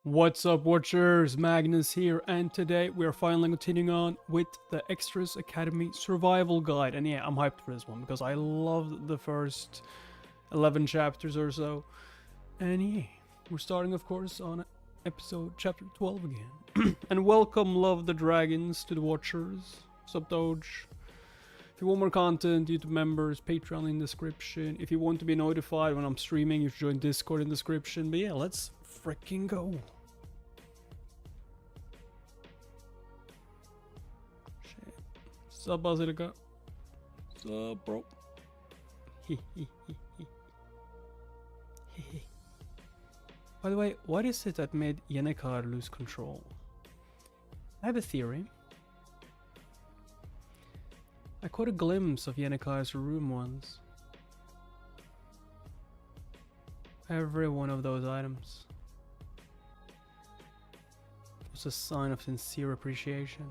What's up, watchers? Magnus here, and today we are finally continuing on with the Extras Academy Survival Guide. And yeah, I'm hyped for this one because I loved the first 11 chapters or so. And yeah, we're starting, of course, on episode chapter 12 again. And welcome, love the dragons, to the watchers. Sup, Doge? If you want more content, YouTube members, Patreon in description. If you want to be notified when I'm streaming, you should join Discord in description. But yeah, let's freaking go. Shit. Sup, Basilica? Sup, bro? By the way, what is it that made Yennekar lose control? I have a theory. I caught a glimpse of Yennekar's room once. Every one of those items was a sign of sincere appreciation.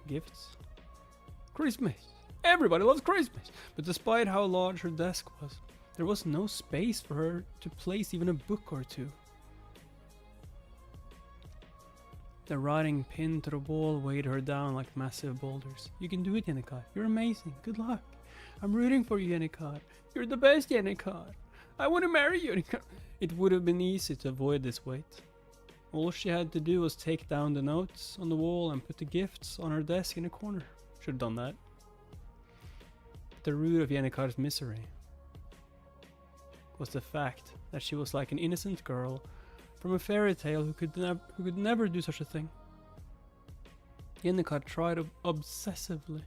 Gifts? Christmas! Everybody loves Christmas! But despite how large her desk was, there was no space for her to place even a book or two. The writing pinned to the wall weighed her down like massive boulders. You can do it, Yennekar. You're amazing. Good luck. I'm rooting for you, Yennekar. You're the best, Yennekar. I want to marry you, Yennekar. It would have been easy to avoid this weight. All she had to do was take down the notes on the wall and put the gifts on her desk in a corner. Should have done that. But the root of Yennekar's misery was the fact that she was like an innocent girl from a fairy tale who could never do such a thing. Yennekar tried obsessively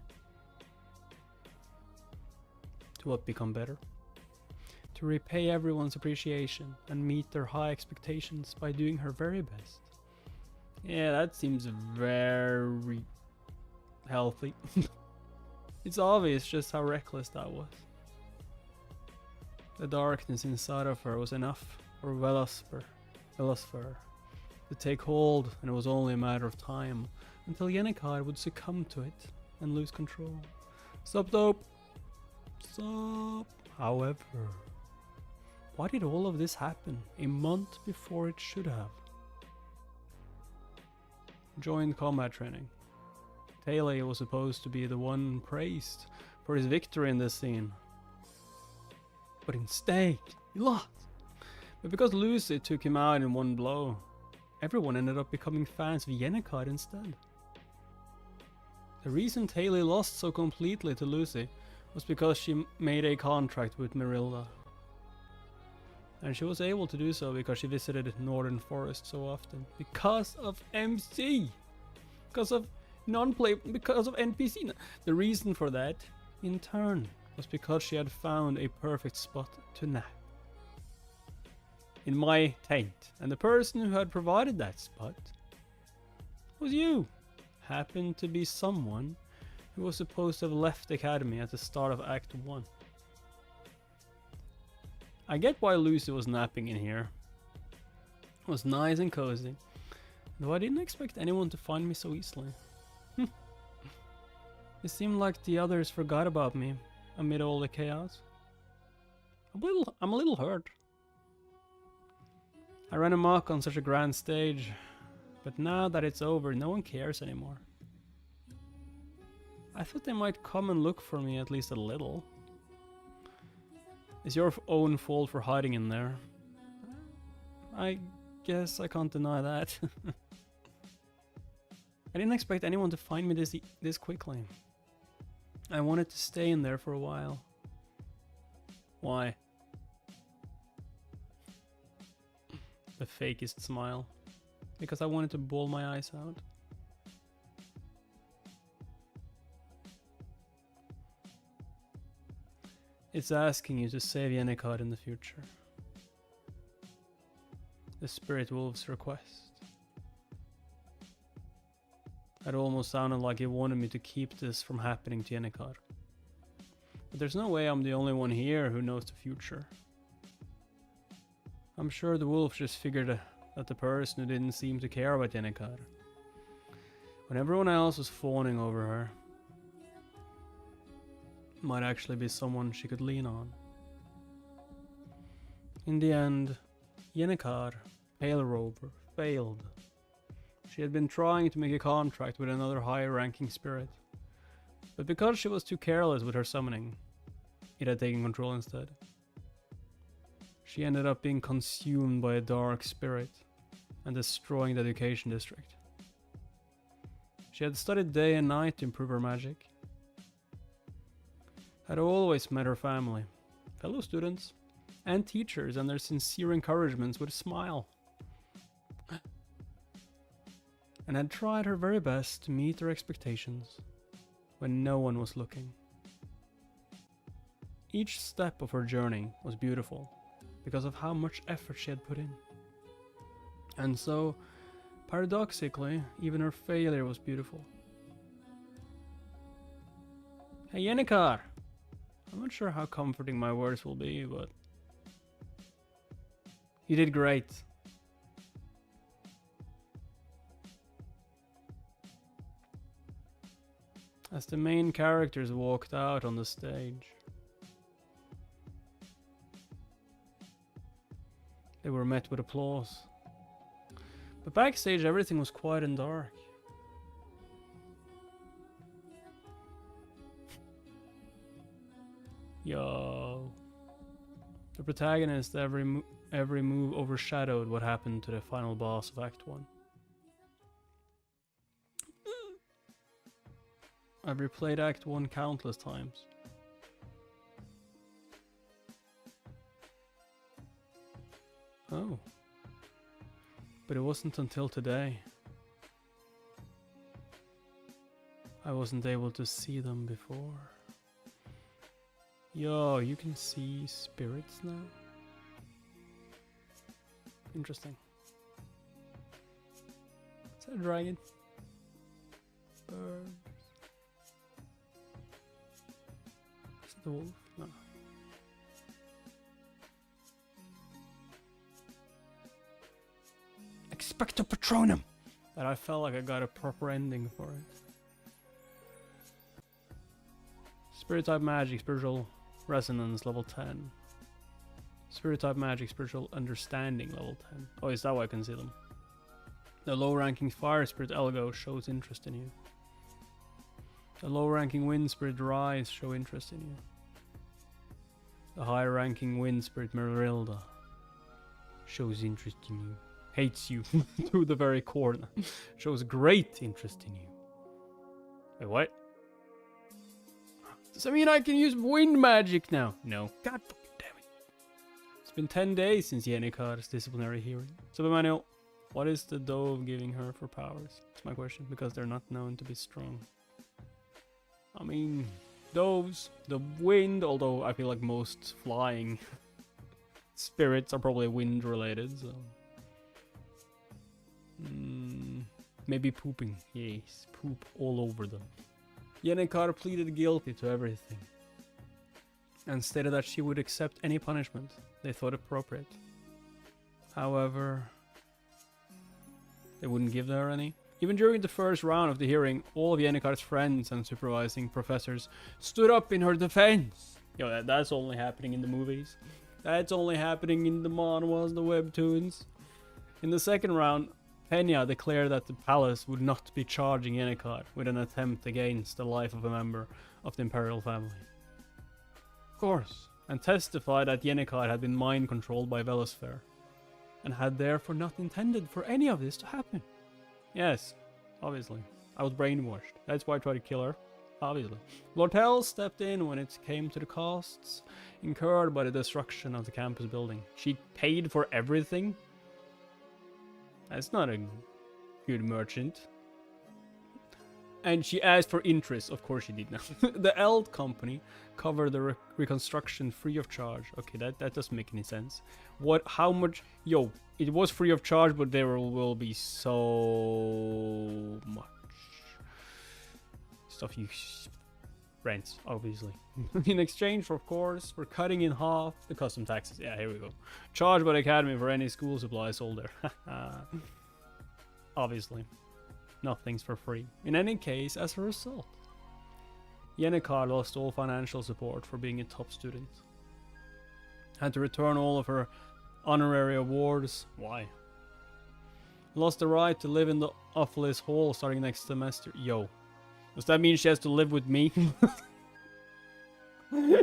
to become better, to repay everyone's appreciation and meet their high expectations by doing her very best. Yeah, that seems very healthy. It's obvious just how reckless that was. The darkness inside of her was enough for Velasper to take hold, and it was only a matter of time until Yennekar would succumb to it and lose control. Sup, dope? Sup? However, why did all of this happen a month before it should have? Joined combat training. Taylor was supposed to be the one praised for his victory in this scene. But instead, he lost. But because Lucy took him out in one blow, everyone ended up becoming fans of Yennekar instead. The reason Taylor lost so completely to Lucy was because she made a contract with Merilda. And she was able to do so because she visited Northern Forest so often. Because of MC! Because of because of NPC. The reason for that, in turn, was because she had found a perfect spot to nap. In my tent, and the person who had provided that spot was you. Happened to be someone who was supposed to have left the academy at the start of Act 1. I get why Lucy was napping in here. It was nice and cozy, though I didn't expect anyone to find me so easily. It seemed like the others forgot about me amid all the chaos. I'm a little hurt. I ran amok on such a grand stage, but now that it's over, no one cares anymore. I thought they might come and look for me at least a little. It's your own fault for hiding in there. I guess I can't deny that. I didn't expect anyone to find me this quickly. I wanted to stay in there for a while. Why? The fakest smile. Because I wanted to bawl my eyes out. It's asking you to save Yennekar in the future. The Spirit Wolf's request. It almost sounded like he wanted me to keep this from happening to Yennekar. But there's no way I'm the only one here who knows the future. I'm sure the wolf just figured that the person who didn't seem to care about Yennekar, when everyone else was fawning over her, might actually be someone she could lean on. In the end, Yennekar, Pale Rover, failed. She had been trying to make a contract with another high-ranking spirit, but because she was too careless with her summoning, it had taken control instead. She ended up being consumed by a dark spirit and destroying the education district. She had studied day and night to improve her magic, had always met her family, fellow students, and teachers and their sincere encouragements with a smile, and had tried her very best to meet their expectations when no one was looking. Each step of her journey was beautiful because of how much effort she had put in. And so, paradoxically, even her failure was beautiful. Hey Yennekar! I'm not sure how comforting my words will be, but you did great. As the main characters walked out on the stage, they were met with applause. But backstage everything was quiet and dark. Yo. The protagonist, every move overshadowed what happened to the final boss of Act 1. I've replayed Act 1 countless times. Oh. But it wasn't until today I wasn't able to see them before. Yo, you can see spirits now? Interesting. Is that a dragon? Birds. Is it the wolf? No. Expecto Patronum! That I felt like I got a proper ending for it. Spirit type magic, spiritual resonance level 10. Spirit type magic, spiritual understanding level 10. Oh, is that why I can see them? The low ranking fire spirit Elgo shows interest in you. The low ranking wind spirit Rise show interest in you. The high ranking wind spirit Merilda shows interest in you. Hates you to the very core. Shows great interest in you. Wait, what? Does that mean I can use wind magic now? No. God fucking damn it. It's been 10 days since Yennekar's disciplinary hearing. So, Emmanuel, what is the dove giving her for powers? That's my question, because they're not known to be strong. I mean, doves, the wind, although I feel like most flying spirits are probably wind related, so... maybe pooping. Yes, poop all over them. Yennekar pleaded guilty to everything and stated that she would accept any punishment they thought appropriate. However, they wouldn't give her any. Even during the first round of the hearing, all of Yennekar's friends and supervising professors stood up in her defense. Yo, that's only happening in the movies. That's only happening in the manhwas, the webtoons. In the second round, Penya declared that the palace would not be charging Yennekar with an attempt against the life of a member of the imperial family. Of course, and testified that Yennekar had been mind-controlled by Velosphere, and had therefore not intended for any of this to happen. Yes, obviously. I was brainwashed. That's why I tried to kill her. Obviously. Lortel stepped in when it came to the costs incurred by the destruction of the campus building. She paid for everything? That's not a good merchant. And she asked for interest. Of course she did now. The Eld company covered the reconstruction free of charge. Okay, that doesn't make any sense. What? How much? Yo, it was free of charge, but there will be so much stuff you rent, obviously. In exchange for, of course, for cutting in half the custom taxes. Yeah, here we go. Charged by the academy for any school supplies sold there. Obviously. Nothing's for free. In any case, as a result, Yennekar lost all financial support for being a top student. Had to return all of her Honorary awards. Why? Lost the right to live in the office hall starting next semester. Yo. Does that mean she has to live with me?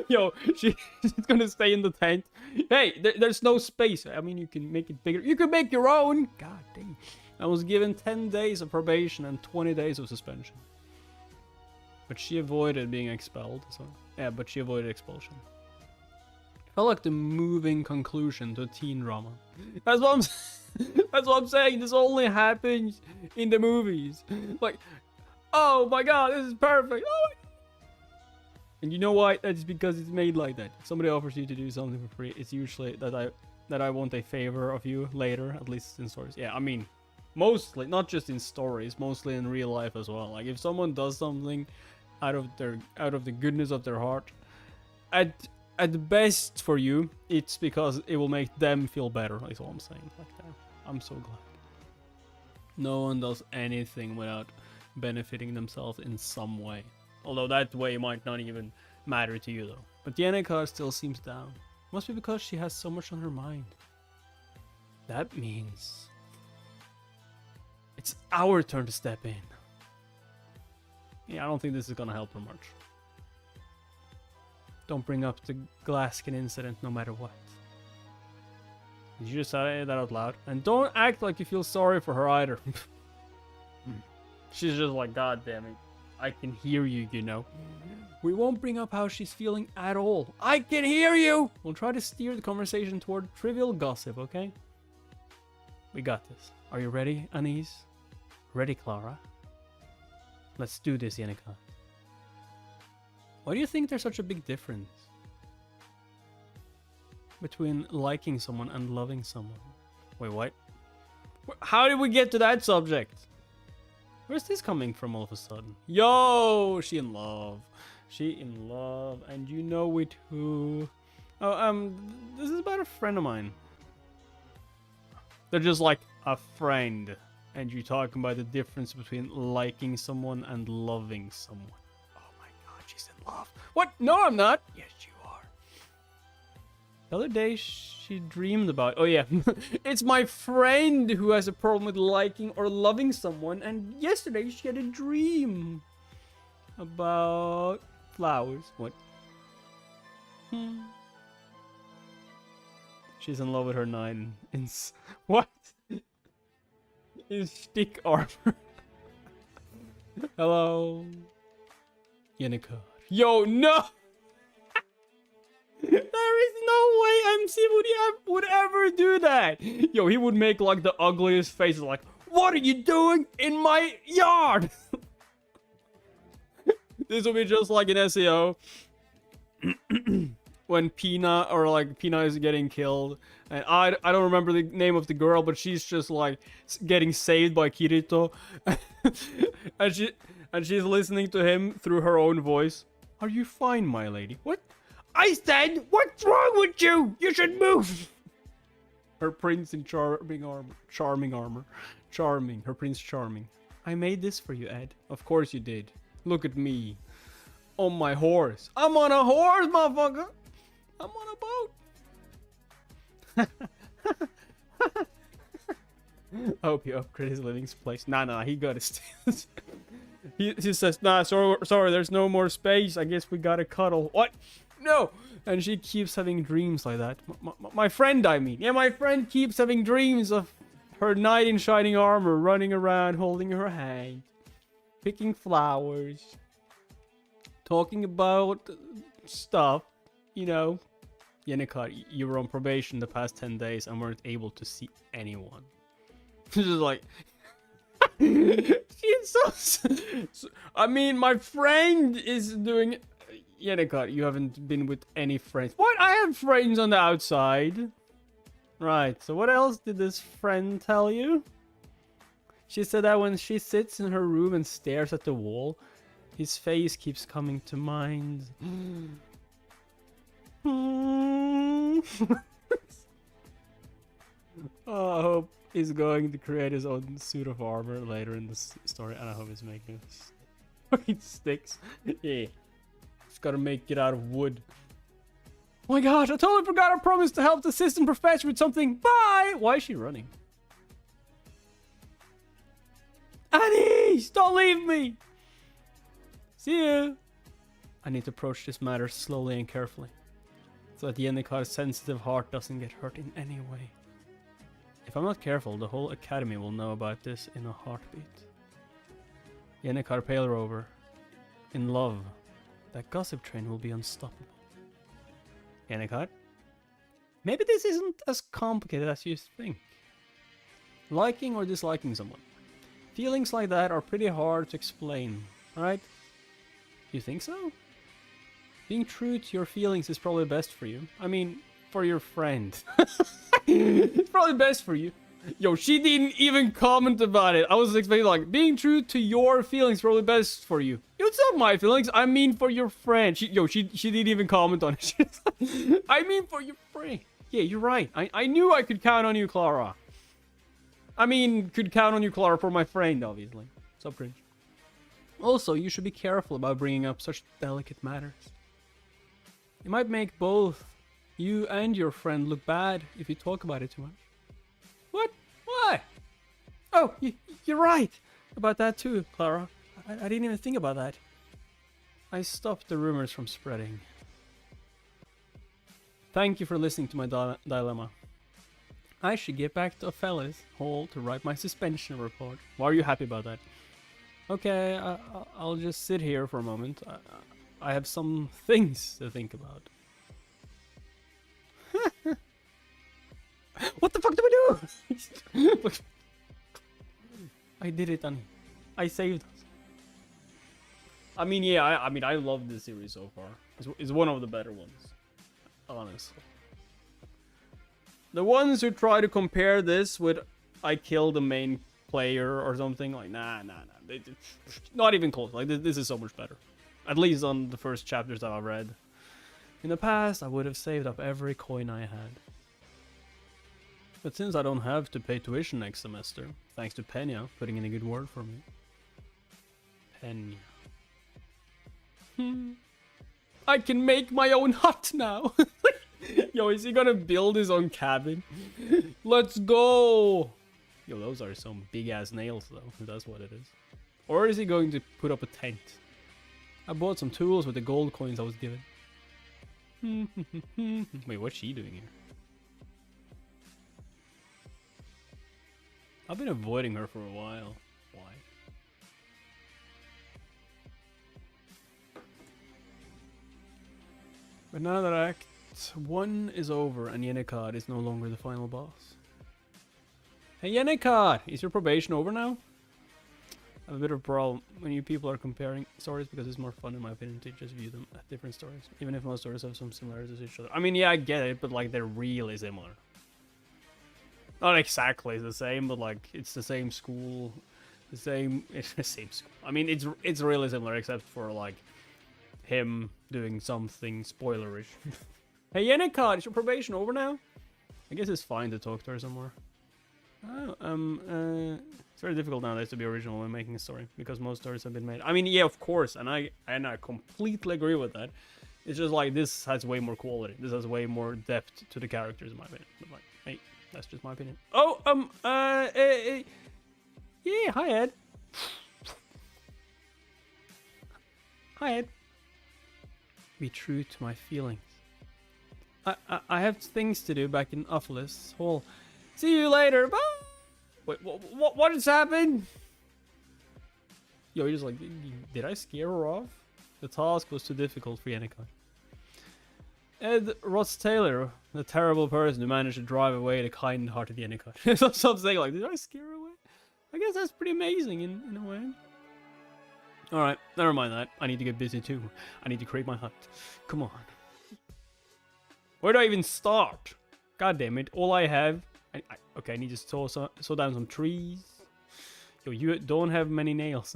Yo, she's gonna stay in the tent. Hey, there's no space. I mean, you can make it bigger. You can make your own. God dang. I was given 10 days of probation and 20 days of suspension. But she avoided being expelled. So yeah, but she avoided expulsion. Felt like the moving conclusion to a teen drama. That's what I'm saying. This only happens in the movies. Like, oh my god, this is perfect. Oh my. And you know why? That's because it's made like that. If somebody offers you to do something for free, it's usually that I want a favor of you later, at least in stories. Yeah, I mean, mostly, not just in stories, mostly in real life as well. Like if someone does something out of the goodness of their heart, at the best for you, it's because it will make them feel better. That's all I'm saying. Like that. I'm so glad. No one does anything without benefiting themselves in some way. Although that way might not even matter to you though. But Yennekar still seems down. Must be because she has so much on her mind. That means it's our turn to step in. Yeah, I don't think this is gonna help her much. Don't bring up the glass skin incident no matter what. Did you just say that out loud? And don't act like you feel sorry for her either. She's just like, God damn it. I can hear you, you know. We won't bring up how she's feeling at all. I can hear you! We'll try to steer the conversation toward trivial gossip, okay? We got this. Are you ready, Anise? Ready, Clara? Let's do this, Yennekar. Why do you think there's such a big difference between liking someone and loving someone? Wait, what? How did we get to that subject? Where's this coming from all of a sudden? Yo, she in love. She in love. And you know it who? Oh, this is about a friend of mine. They're just like a friend. And you're talking about the difference between liking someone and loving someone. Oh my god, she's in love. What? No, I'm not. Yes, you are. The other day, she dreamed about... Oh, yeah. It's my friend who has a problem with liking or loving someone. And yesterday, she had a dream about flowers. What? She's in love with her 9. What? In stick armor. Hello. Yennekar. Yo, no! There is no way MC would ever do that. Yo, he would make like the ugliest faces like, what are you doing in my yard? This would be just like an SEO. When Pina is getting killed. And I don't remember the name of the girl, but she's just like getting saved by Kirito. and she's listening to him through her own voice. Are you fine, my lady? What? I said, what's wrong with you? You should move. Her prince in charming armor. Charming. Her prince charming. I made this for you, Ed. Of course you did. Look at me. On my horse. I'm on a horse, motherfucker. I'm on a boat. I hope you upgrade his living place. Nah, he got his. He says, nah, sorry, there's no more space. I guess we gotta cuddle. What? No! And she keeps having dreams like that. My friend, I mean. Yeah, my friend keeps having dreams of her knight in shining armor running around holding her hand. Picking flowers. Talking about stuff. You know. Yennekar, you were on probation the past 10 days and weren't able to see anyone. Just like... She's so... I mean, my friend is doing... Yennekar, you haven't been with any friends. What? I have friends on the outside. Right, so what else did this friend tell you? She said that when she sits in her room and stares at the wall, his face keeps coming to mind. Oh, I hope he's going to create his own suit of armor later in the story, and I hope he's making fucking sticks. Yeah. Just gotta make it out of wood. Oh my gosh, I totally forgot I promised to help the assistant professor with something. Bye! Why is she running? Annie! Don't leave me! See you! I need to approach this matter slowly and carefully, so that Yennekar's sensitive heart doesn't get hurt in any way. If I'm not careful, the whole academy will know about this in a heartbeat. Yennekar Pale Rover, in love, that gossip train will be unstoppable. Yennekar? Maybe this isn't as complicated as you think. Liking or disliking someone. Feelings like that are pretty hard to explain, right? You think so? Being true to your feelings is probably best for you. I mean, for your friend. It's probably best for you. Yo, she didn't even comment about it. I was expecting like, being true to your feelings is probably best for you. Yo, it's not my feelings. I mean for your friend. She didn't even comment on it. I mean for your friend. Yeah, you're right. I knew I could count on you, Clara. I mean, could count on you, Clara, for my friend, obviously. So cringe. Also, you should be careful about bringing up such delicate matters. It might make both you and your friend look bad if you talk about it too much. What? Why? Oh, you're right about that too, Clara. I didn't even think about that. I stopped the rumors from spreading. Thank you for listening to my dilemma. I should get back to Ophelis Hall to write my suspension report. Why are you happy about that? Okay, I'll just sit here for a moment. I have some things to think about. What the fuck do we do? I did it, honey. I saved us. I mean, yeah, I love this series so far. It's one of the better ones, honestly. The ones who try to compare this with I killed the main player or something, like, nah. Not even close. Like, this is so much better. At least on the first chapters that I've read. In the past, I would have saved up every coin I had. But since I don't have to pay tuition next semester, thanks to Pena putting in a good word for me. Pena. I can make my own hut now. Yo, is he gonna build his own cabin? Let's go. Yo, those are some big ass nails though, if that's what it is. Or is he going to put up a tent? I bought some tools with the gold coins I was given. Wait, what's she doing here? I've been avoiding her for a while. Why? But now that Act 1 is over and Yennekar is no longer the final boss. Hey Yennekar! Is your probation over now? I have a bit of a problem when you people are comparing stories because it's more fun in my opinion to just view them as different stories. Even if most stories have some similarities to each other. I mean, yeah, I get it, but like they're really similar. Not exactly the same, but like it's the same school, it's the same school. I mean, it's really similar except for like him doing something spoilerish. Hey Yennekar, is your probation over now? I guess it's fine to talk to her somewhere. It's very difficult nowadays to be original when making a story because most stories have been made. I mean, yeah, of course, and I completely agree with that. It's just like this has way more quality. This has way more depth to the characters, in my opinion. But like, hey, that's just my opinion. Oh, yeah, hi Ed. Hi Ed. Be true to my feelings. I have things to do back in Ophelis Hall. See you later. Bye. Wait, what has happened? Yo, you're just like, did I scare her off? The task was too difficult for Yennekar. Ed Ross Taylor, the terrible person who managed to drive away the kind-hearted Yennekar. So I'm saying, like, did I scare her away? I guess that's pretty amazing in a way. Alright, never mind that. I need to get busy too. I need to create my hut. Come on. Where do I even start? God damn it. All I have... okay, I need to saw down some trees. Yo, you don't have many nails.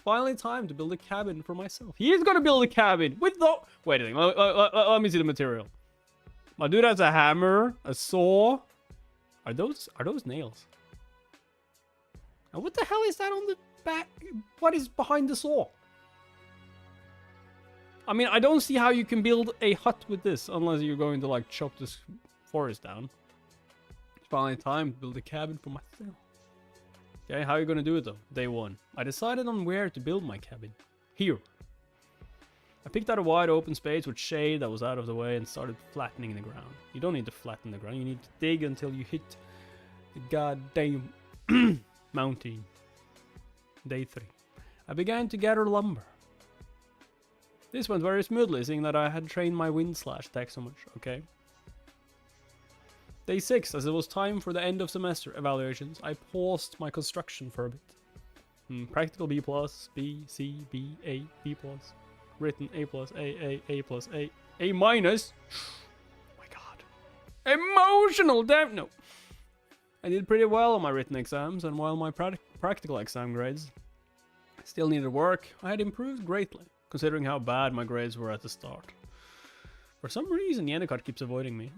Finally time to build a cabin for myself. He is gonna build a cabin with the... Wait a minute. Let me see the material. My dude has a hammer, a saw. Are those nails? And what the hell is that on the back? What is behind the saw? I mean, I don't see how you can build a hut with this unless you're going to like chop this forest down. It's finally time to build a cabin for myself. Okay, how are you gonna do it though? Day 1. I decided on where to build my cabin. Here. I picked out a wide open space with shade that was out of the way and started flattening the ground. You don't need to flatten the ground, you need to dig until you hit the goddamn mountain. Day 3. I began to gather lumber. This went very smoothly, seeing that I had trained my wind slash attack so much, okay? Day 6, as it was time for the end of semester evaluations, I paused my construction for a bit. Practical B+, B, C, B, A, B+. Written A+, A+, A minus. Oh my god. Emotional, damn, no. I did pretty well on my written exams, and while my practical exam grades still needed work, I had improved greatly, considering how bad my grades were at the start. For some reason, Yennekar keeps avoiding me.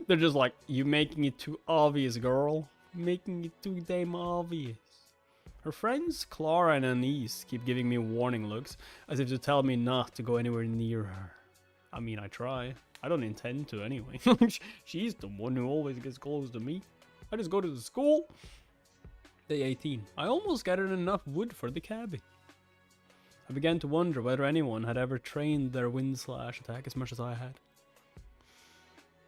They're just like, you making it too obvious, girl. Making it too damn obvious. Her friends, Clara and Anise, keep giving me warning looks, as if to tell me not to go anywhere near her. I mean, I try. I don't intend to anyway. She's the one who always gets close to me. I just go to the school. Day 18. I almost gathered enough wood for the cabin. I began to wonder whether anyone had ever trained their wind slash attack as much as I had.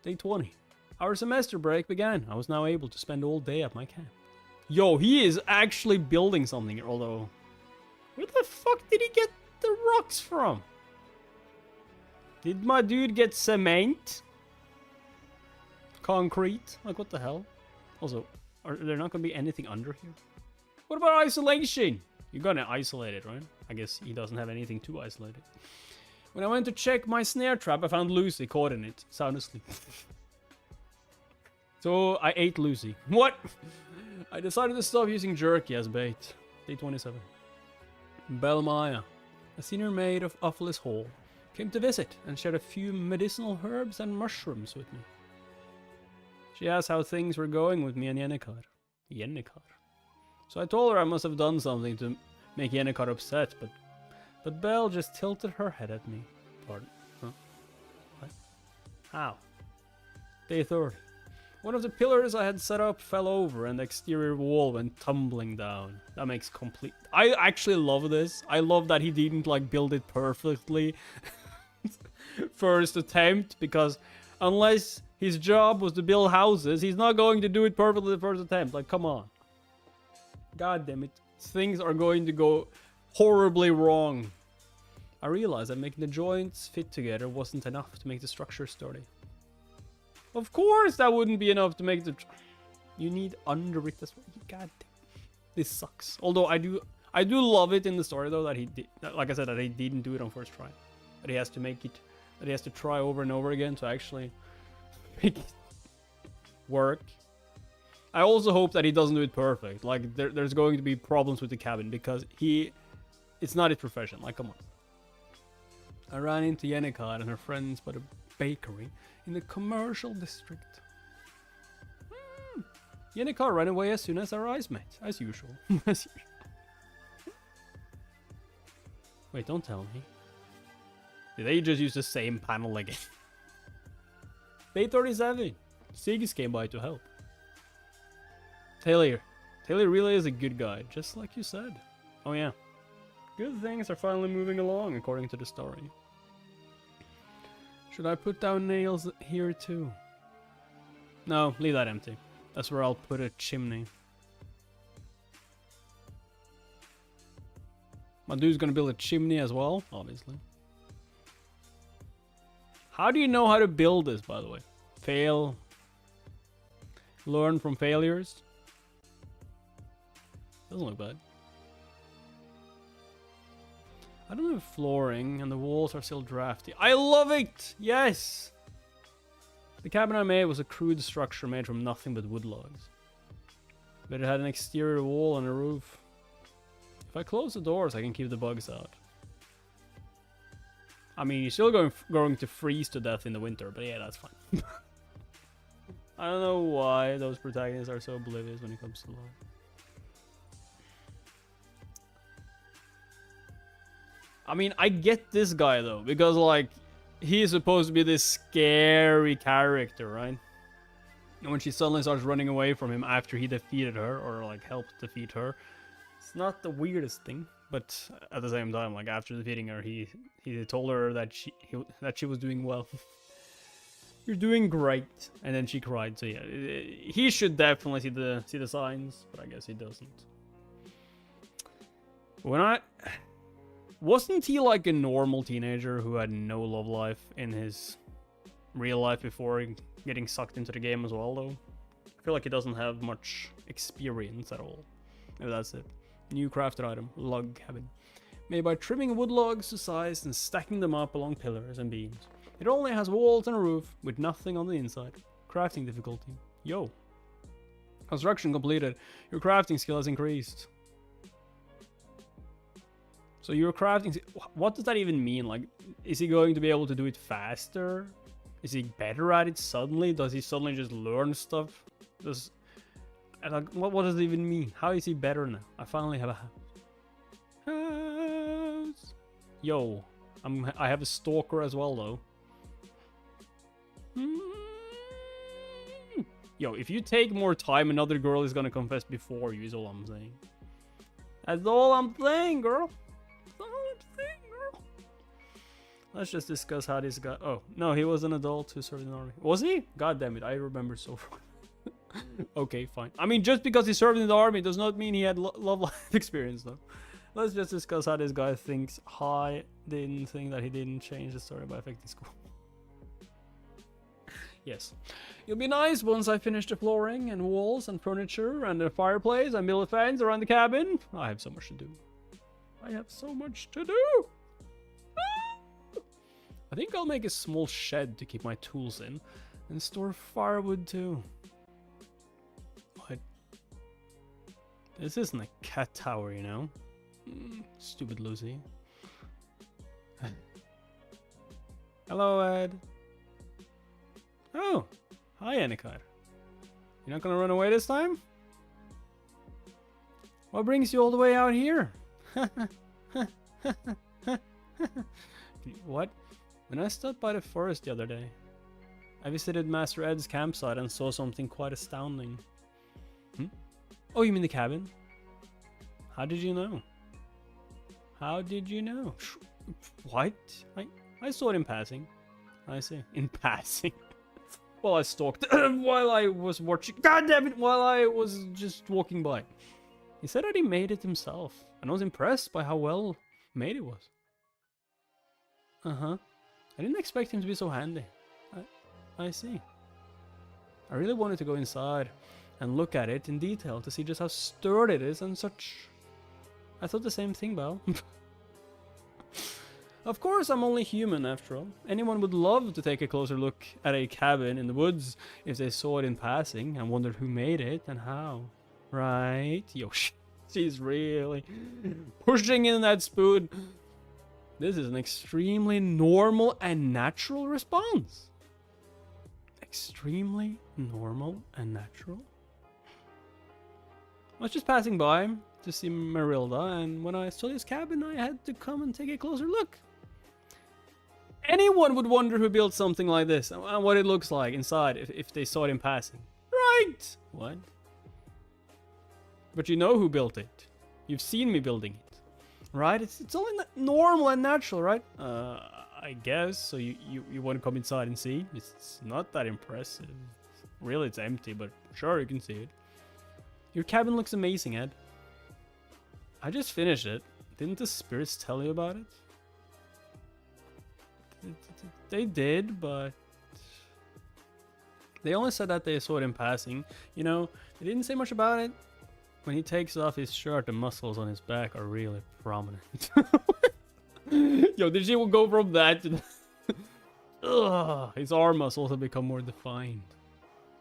Day 20. Our semester break began. I was now able to spend all day at my camp. Yo, he is actually building something here, although... Where the fuck did he get the rocks from? Did my dude get cement? Concrete? Like, what the hell? Also, are there not going to be anything under here? What about isolation? You're going to isolate it, right? I guess he doesn't have anything to isolate it. When I went to check my snare trap, I found Lucy caught in it, sound asleep. So I ate Lucy. What? I decided to stop using jerky as bait. Day 27. Belmaya, a senior maid of Awfulest Hall, came to visit and shared a few medicinal herbs and mushrooms with me. She asked how things were going with me and Yennekar. Yennekar. So I told her I must have done something to make Yennekar upset, but Belle just tilted her head at me. Pardon? Huh? What? How? Day 30. One of the pillars I had set up fell over and the exterior wall went tumbling down. That makes complete... I actually love this. I love that he didn't like build it perfectly first attempt, because unless his job was to build houses, he's not going to do it perfectly the first attempt. Like, come on. God damn it. Things are going to go horribly wrong. I realized that making the joints fit together wasn't enough to make the structure sturdy. Of course that wouldn't be enough to make the... You need under it as well. God damn. This sucks. Although I do love it in the story though that he did, like I said, that he didn't do it on first try. That he has to make it, that he has to try over and over again to actually make it work. I also hope that he doesn't do it perfect. Like there's going to be problems with the cabin because it's not his profession. Like, come on. I ran into Yennekar and her friends by the bakery in the commercial district. Yennekar ran away as soon as our eyes met, as usual. Wait, don't tell me. Did they just use the same panel again? Day 37. Siggs came by to help. Taylor really is a good guy, just like you said. Oh yeah. Good things are finally moving along according to the story. Should I put down nails here too? No, leave that empty. That's where I'll put a chimney. My dude's gonna build a chimney as well, obviously. How do you know how to build this, by the way? Fail. Learn from failures. Doesn't look bad. I don't have flooring, and the walls are still drafty. I love it! Yes! The cabin I made was a crude structure made from nothing but wood logs. But it had an exterior wall and a roof. If I close the doors, I can keep the bugs out. I mean, you're still going to freeze to death in the winter, but yeah, that's fine. I don't know why those protagonists are so oblivious when it comes to love. I mean, I get this guy though, because like, he is supposed to be this scary character, right? And when she suddenly starts running away from him after he defeated her, or like helped defeat her, it's not the weirdest thing. But at the same time, like after defeating her, he told her that she was doing well. You're doing great, and then she cried. So yeah, he should definitely see the signs, but I guess he doesn't. Wasn't he like a normal teenager who had no love life in his real life before getting sucked into the game as well, though? I feel like he doesn't have much experience at all. Maybe that's it. New crafted item, log cabin. Made by trimming wood logs to size and stacking them up along pillars and beams. It only has walls and a roof with nothing on the inside. Crafting difficulty. Yo. Construction completed. Your crafting skill has increased. So your crafting... What does that even mean? Like, is he going to be able to do it faster? Is he better at it suddenly? Does he suddenly just learn stuff? What does it even mean? How is he better now? I finally have a house. Yo, I have a stalker as well though. Yo, if you take more time, another girl is gonna confess before you, is all I'm saying. That's all I'm saying, girl. That's all I'm saying, girl. Let's just discuss how this guy... Oh, no, he was an adult who served in the army. Was he? God damn it, I remember so far. Okay, fine. I mean, just because he served in the army does not mean he had love life experience, though. Let's just discuss how this guy thinks. I didn't think that he didn't change the story by affecting school. Yes. It'll be nice once I finish the flooring and walls and furniture and the fireplace and build a fence around the cabin. I have so much to do. I have so much to do. I think I'll make a small shed to keep my tools in and store firewood too. What? This isn't a cat tower, you know? Stupid Lucy. Hello, Ed. Oh, hi, Yennekar. You're not gonna run away this time? What brings you all the way out here? What? When I stopped by the forest the other day, I visited Master Ed's campsite and saw something quite astounding. Oh, you mean the cabin? How did you know? How did you know? What? I saw it in passing. I see. In passing. Well, I stalked while I was watching. God damn it! While I was just walking by. He said that he made it himself, and I was impressed by how well made it was. I didn't expect him to be so handy. I see. I really wanted to go inside and look at it in detail to see just how sturdy it is and such. I thought the same thing, Belle. Of course, I'm only human after all. Anyone would love to take a closer look at a cabin in the woods if they saw it in passing and wondered who made it and how. Right? Yo, she's really pushing in that spoon. This is an extremely normal and natural response. Extremely normal and natural? I was just passing by to see Marilda, and when I saw this cabin, I had to come and take a closer look. Anyone would wonder who built something like this and what it looks like inside if they saw it in passing. Right! What? But you know who built it. You've seen me building it. Right? It's only normal and natural, right? I guess. So you want to come inside and see? It's not that impressive. Really, it's empty, but sure, you can see it. Your cabin looks amazing, Ed. I just finished it. Didn't the spirits tell you about it? They did, but they only said that they saw it in passing. You know, they didn't say much about it. When he takes off his shirt, the muscles on his back are really prominent. Yo, did she go from that to Ugh, his arm muscles have become more defined.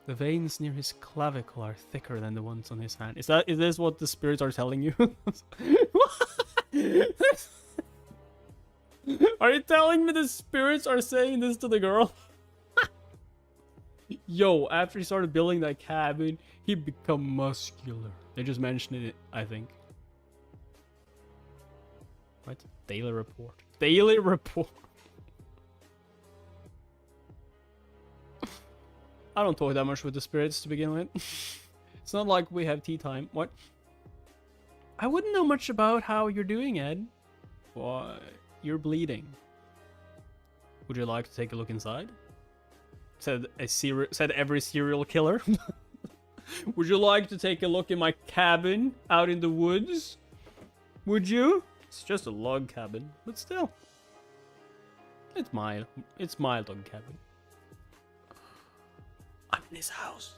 The veins near his clavicle are thicker than the ones on his hand. Is this what the spirits are telling you? Are you telling me the spirits are saying this to the girl? Yo, after he started building that cabin, he become muscular. They just mentioned it, I think. What? Daily report. Daily report. I don't talk that much with the spirits to begin with. It's not like we have tea time. What? I wouldn't know much about how you're doing, Ed. Why, you're bleeding. Would you like to take a look inside? Said every serial killer. Would you like to take a look in my cabin out in the woods? Would you? It's just a log cabin, but still. It's my log cabin. I'm in his house.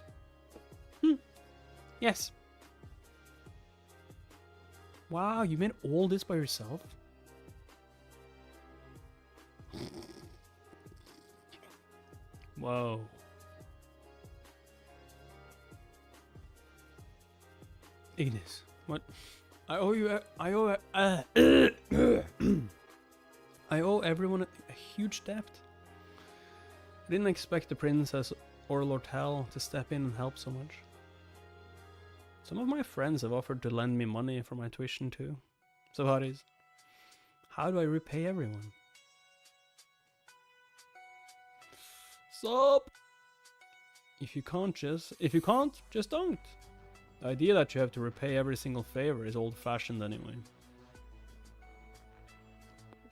Yes. Wow, you made all this by yourself? Whoa. Ignis, what? I owe everyone a huge debt. I didn't expect the princess or Lortel to step in and help so much. Some of my friends have offered to lend me money for my tuition too. So how do I repay everyone? Sup? If you can't, just don't. The idea that you have to repay every single favor is old-fashioned anyway.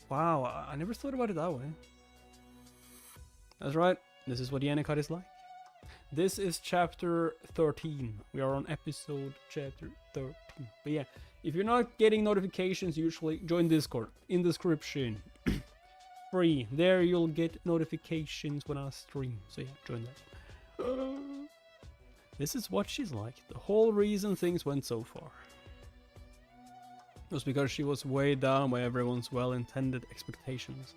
Wow, I never thought about it that way. That's right, this is what Yennekar is like. This is chapter 13. We are on episode chapter 13. But yeah, if you're not getting notifications usually, join Discord. In description. Free. There you'll get notifications when I stream. So yeah, join that. This is what she's like. The whole reason things went so far was because she was weighed down by everyone's well-intended expectations.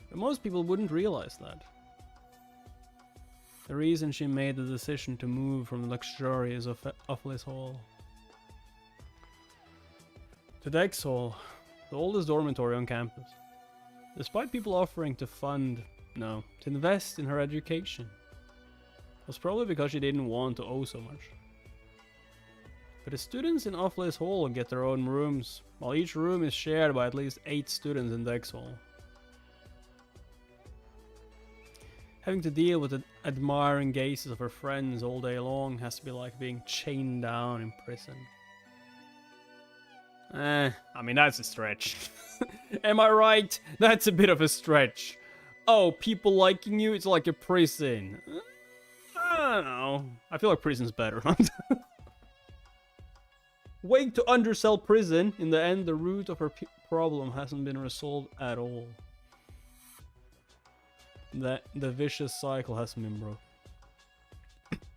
But most people wouldn't realize that. The reason she made the decision to move from the luxurious of Offalis Hall to Dex Hall, the oldest dormitory on campus, despite people offering to invest in her education, was probably because she didn't want to owe so much. But the students in Offalis Hall get their own rooms, while each room is shared by at least 8 students in Dex Hall. Having to deal with the admiring gazes of her friends all day long has to be like being chained down in prison. I mean, that's a stretch. Am I right? That's a bit of a stretch. Oh, people liking you, it's like a prison. I don't know. I feel like prison's better. Way to undersell prison. In the end, the root of her problem hasn't been resolved at all. The vicious cycle hasn't been broken.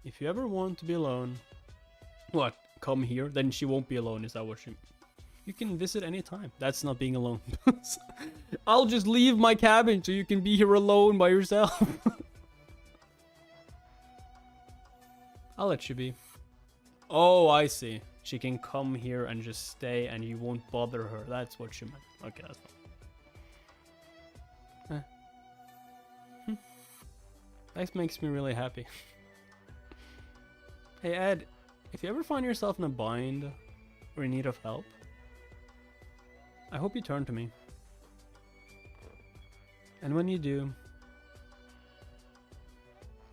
If you ever want to be alone, what? Come here? Then she won't be alone. Is that what she? You can visit anytime. That's not being alone. I'll just leave my cabin so you can be here alone by yourself. I'll let you be. Oh, I see. She can come here and just stay and you won't bother her. That's what she meant. Okay, that's fine. That makes me really happy. Hey Ed, if you ever find yourself in a bind or in need of help, I hope you turn to me. And when you do,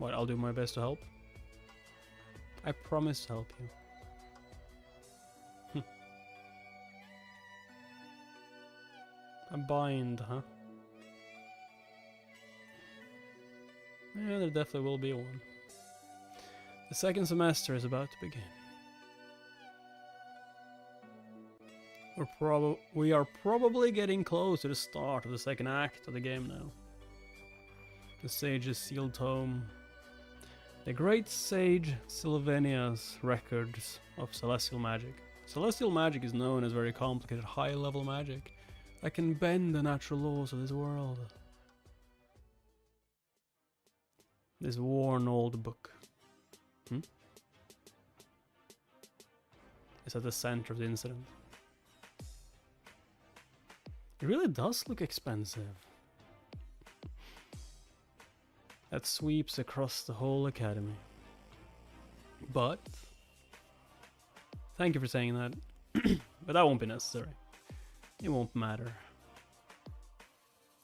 I'll do my best to help. I promise to help you. A bind, huh? Yeah, there definitely will be one. The second semester is about to begin. We are probably getting close to the start of the second act of the game now. The Sage's sealed tome. The great sage Sylvania's records of celestial magic. Celestial magic is known as very complicated, high-level magic that can bend the natural laws of this world. This worn old book. Is at the center of the incident. It really does look expensive. That sweeps across the whole academy. But thank you for saying that. But that won't be necessary. It won't matter.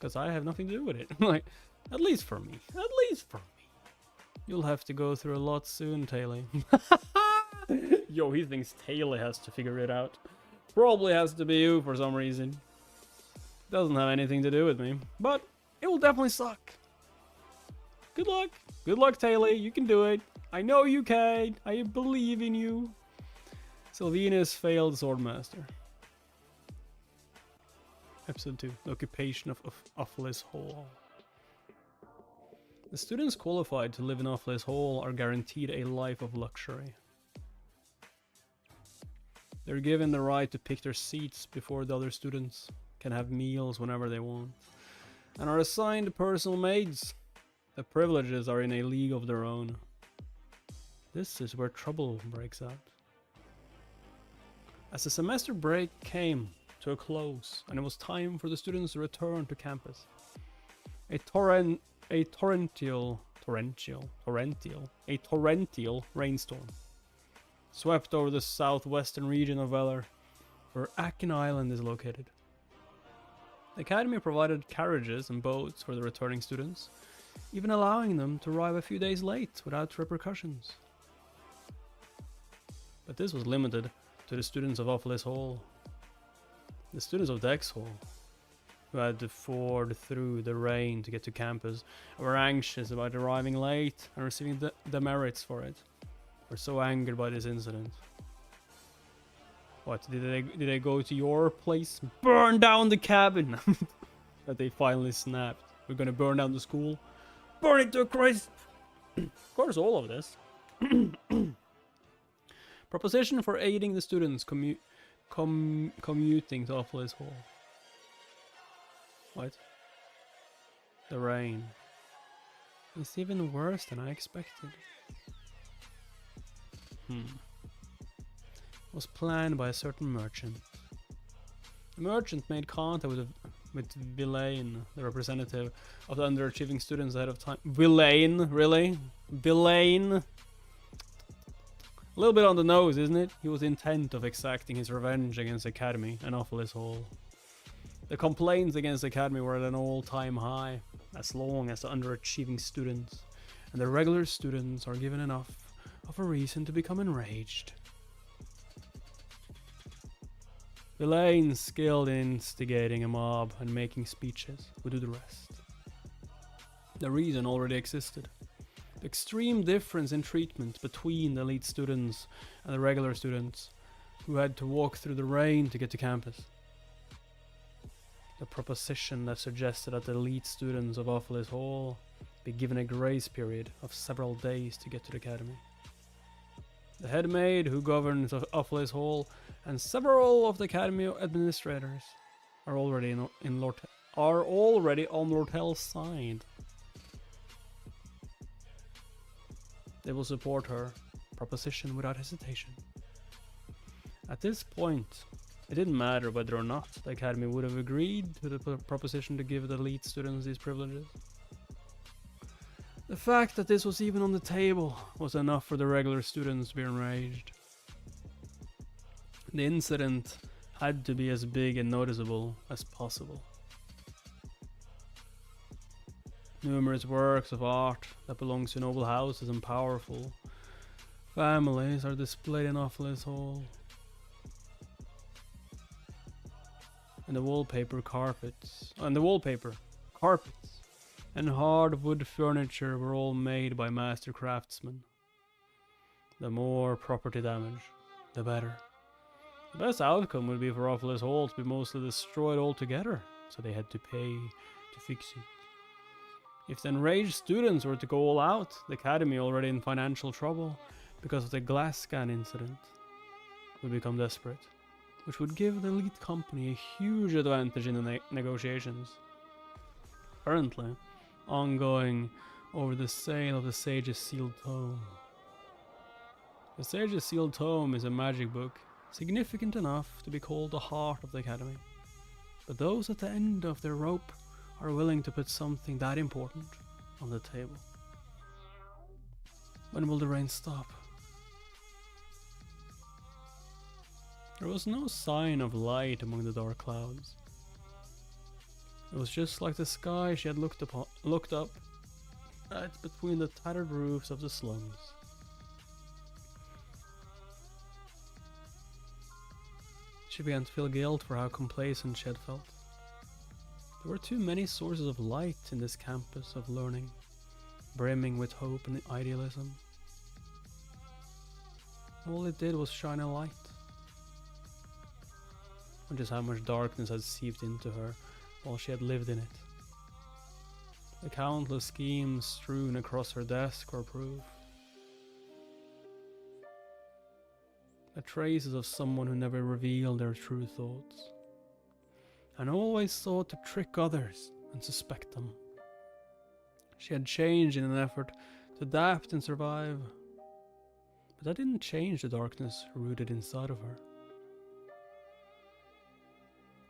because I have nothing to do with it. Like, at least for me. At least for me. You'll have to go through a lot soon, Taylor. Yo, he thinks Taylor has to figure it out. Probably has to be you for some reason. Doesn't have anything to do with me, but it will definitely suck. Good luck. Good luck, Taylor. You can do it. I know you can. I believe in you. Sylvanus failed Swordmaster. Episode 2. The occupation of Offless Hall. The students qualified to live in Offless Hall are guaranteed a life of luxury. They're given the right to pick their seats before the other students, can have meals whenever they want, and are assigned personal maids. The privileges are in a league of their own. This is where trouble breaks out. As the semester break came to a close and it was time for the students to return to campus, a torrential rainstorm swept over the southwestern region of Velar, where Akin Island is located. The academy provided carriages and boats for the returning students, even allowing them to arrive a few days late without repercussions. But this was limited to the students of Offless Hall. The students of Dex Hall, who had to ford through the rain to get to campus, were anxious about arriving late and receiving the demerits for it. Were so angered by this incident. What, did they go to your place? Burn down the cabin! That they finally snapped. We're gonna burn down the school. Burn it to a crisp! Of course, all of this. Proposition for aiding the students commuting to Offless Hall. What? The rain. It's even worse than I expected. Was planned by a certain merchant. The merchant made contact with Villain, the representative of the underachieving students ahead of time. Villain, really? Villain? A little bit on the nose, isn't it? He was intent of exacting his revenge against the Academy and Offless Hall. The complaints against the Academy were at an all-time high, as long as the underachieving students and the regular students are given enough of a reason to become enraged. Villain, skilled in instigating a mob and making speeches, would do the rest. The reason already existed. The extreme difference in treatment between the elite students and the regular students, who had to walk through the rain to get to campus. The proposition that suggested that the elite students of Offless Hall be given a grace period of several days to get to the academy. The head maid who governs Offless Hall and several of the academy administrators are already on Lortel's side. They will support her proposition without hesitation. At this point, it didn't matter whether or not the academy would have agreed to the proposition to give the elite students these privileges. The fact that this was even on the table was enough for the regular students to be enraged. The incident had to be as big and noticeable as possible. Numerous works of art that belong to noble houses and powerful families are displayed in Offless Hall. And the wallpaper carpets and hardwood furniture were all made by master craftsmen. The more property damage, the better. The best outcome would be for Offless Hall to be mostly destroyed altogether, so they had to pay to fix it. If the enraged students were to go all out, the academy, already in financial trouble because of the glass scan incident, would become desperate, which would give the elite company a huge advantage in the negotiations. Currently, ongoing over the sale of the Sage's Sealed Tome. The Sage's Sealed Tome is a magic book, significant enough to be called the heart of the academy. But those at the end of their rope are willing to put something that important on the table. When will the rain stop? There was no sign of light among the dark clouds. It was just like the sky she had looked up at between the tattered roofs of the slums. She began to feel guilt for how complacent she had felt. There were too many sources of light in this campus of learning, brimming with hope and idealism. All it did was shine a light, on just how much darkness had seeped into her while she had lived in it. The countless schemes strewn across her desk were proof. The traces of someone who never revealed their true thoughts, and always sought to trick others and suspect them. She had changed in an effort to adapt and survive, but that didn't change the darkness rooted inside of her.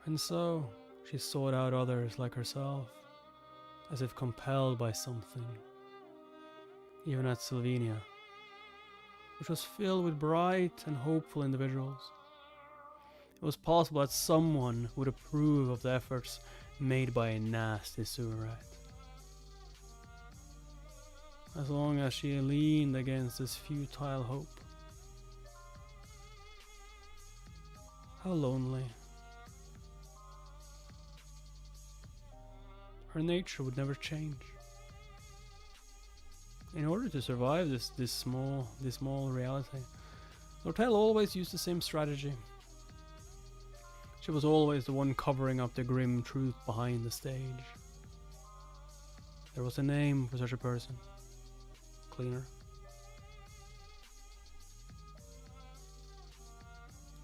And so, she sought out others like herself, as if compelled by something. Even at Sylvania, which was filled with bright and hopeful individuals, it was possible that someone would approve of the efforts made by a nasty sewer rat. As long as she leaned against this futile hope. How lonely. Her nature would never change. In order to survive this small reality, Lortel always used the same strategy. She was always the one covering up the grim truth behind the stage. There was a name for such a person. Cleaner.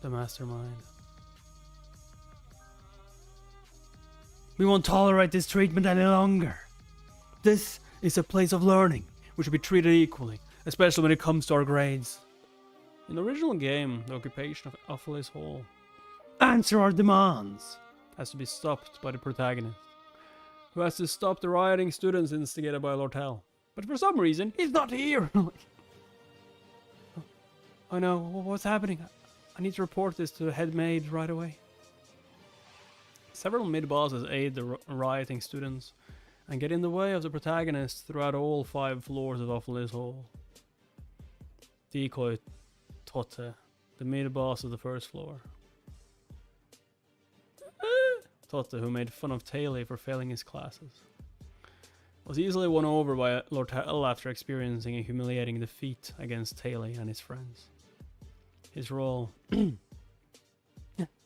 The mastermind. We won't tolerate this treatment any longer. This is a place of learning. We should be treated equally, especially when it comes to our grades. In the original game, the occupation of Offaly's Hall, answer our demands, has to be stopped by the protagonist, who has to stop the rioting students instigated by Lortel. But for some reason, he's not here. Oh no, what's happening? I need to report this to the head maid right away. Several mid-bosses aid the rioting students and get in the way of the protagonist throughout all 5 floors of Offaly's Hall. Decoy Totte, the mid-boss of the first floor. Totte, who made fun of Taylor for failing his classes, was easily won over by Lortel after experiencing a humiliating defeat against Taylor and his friends. His role...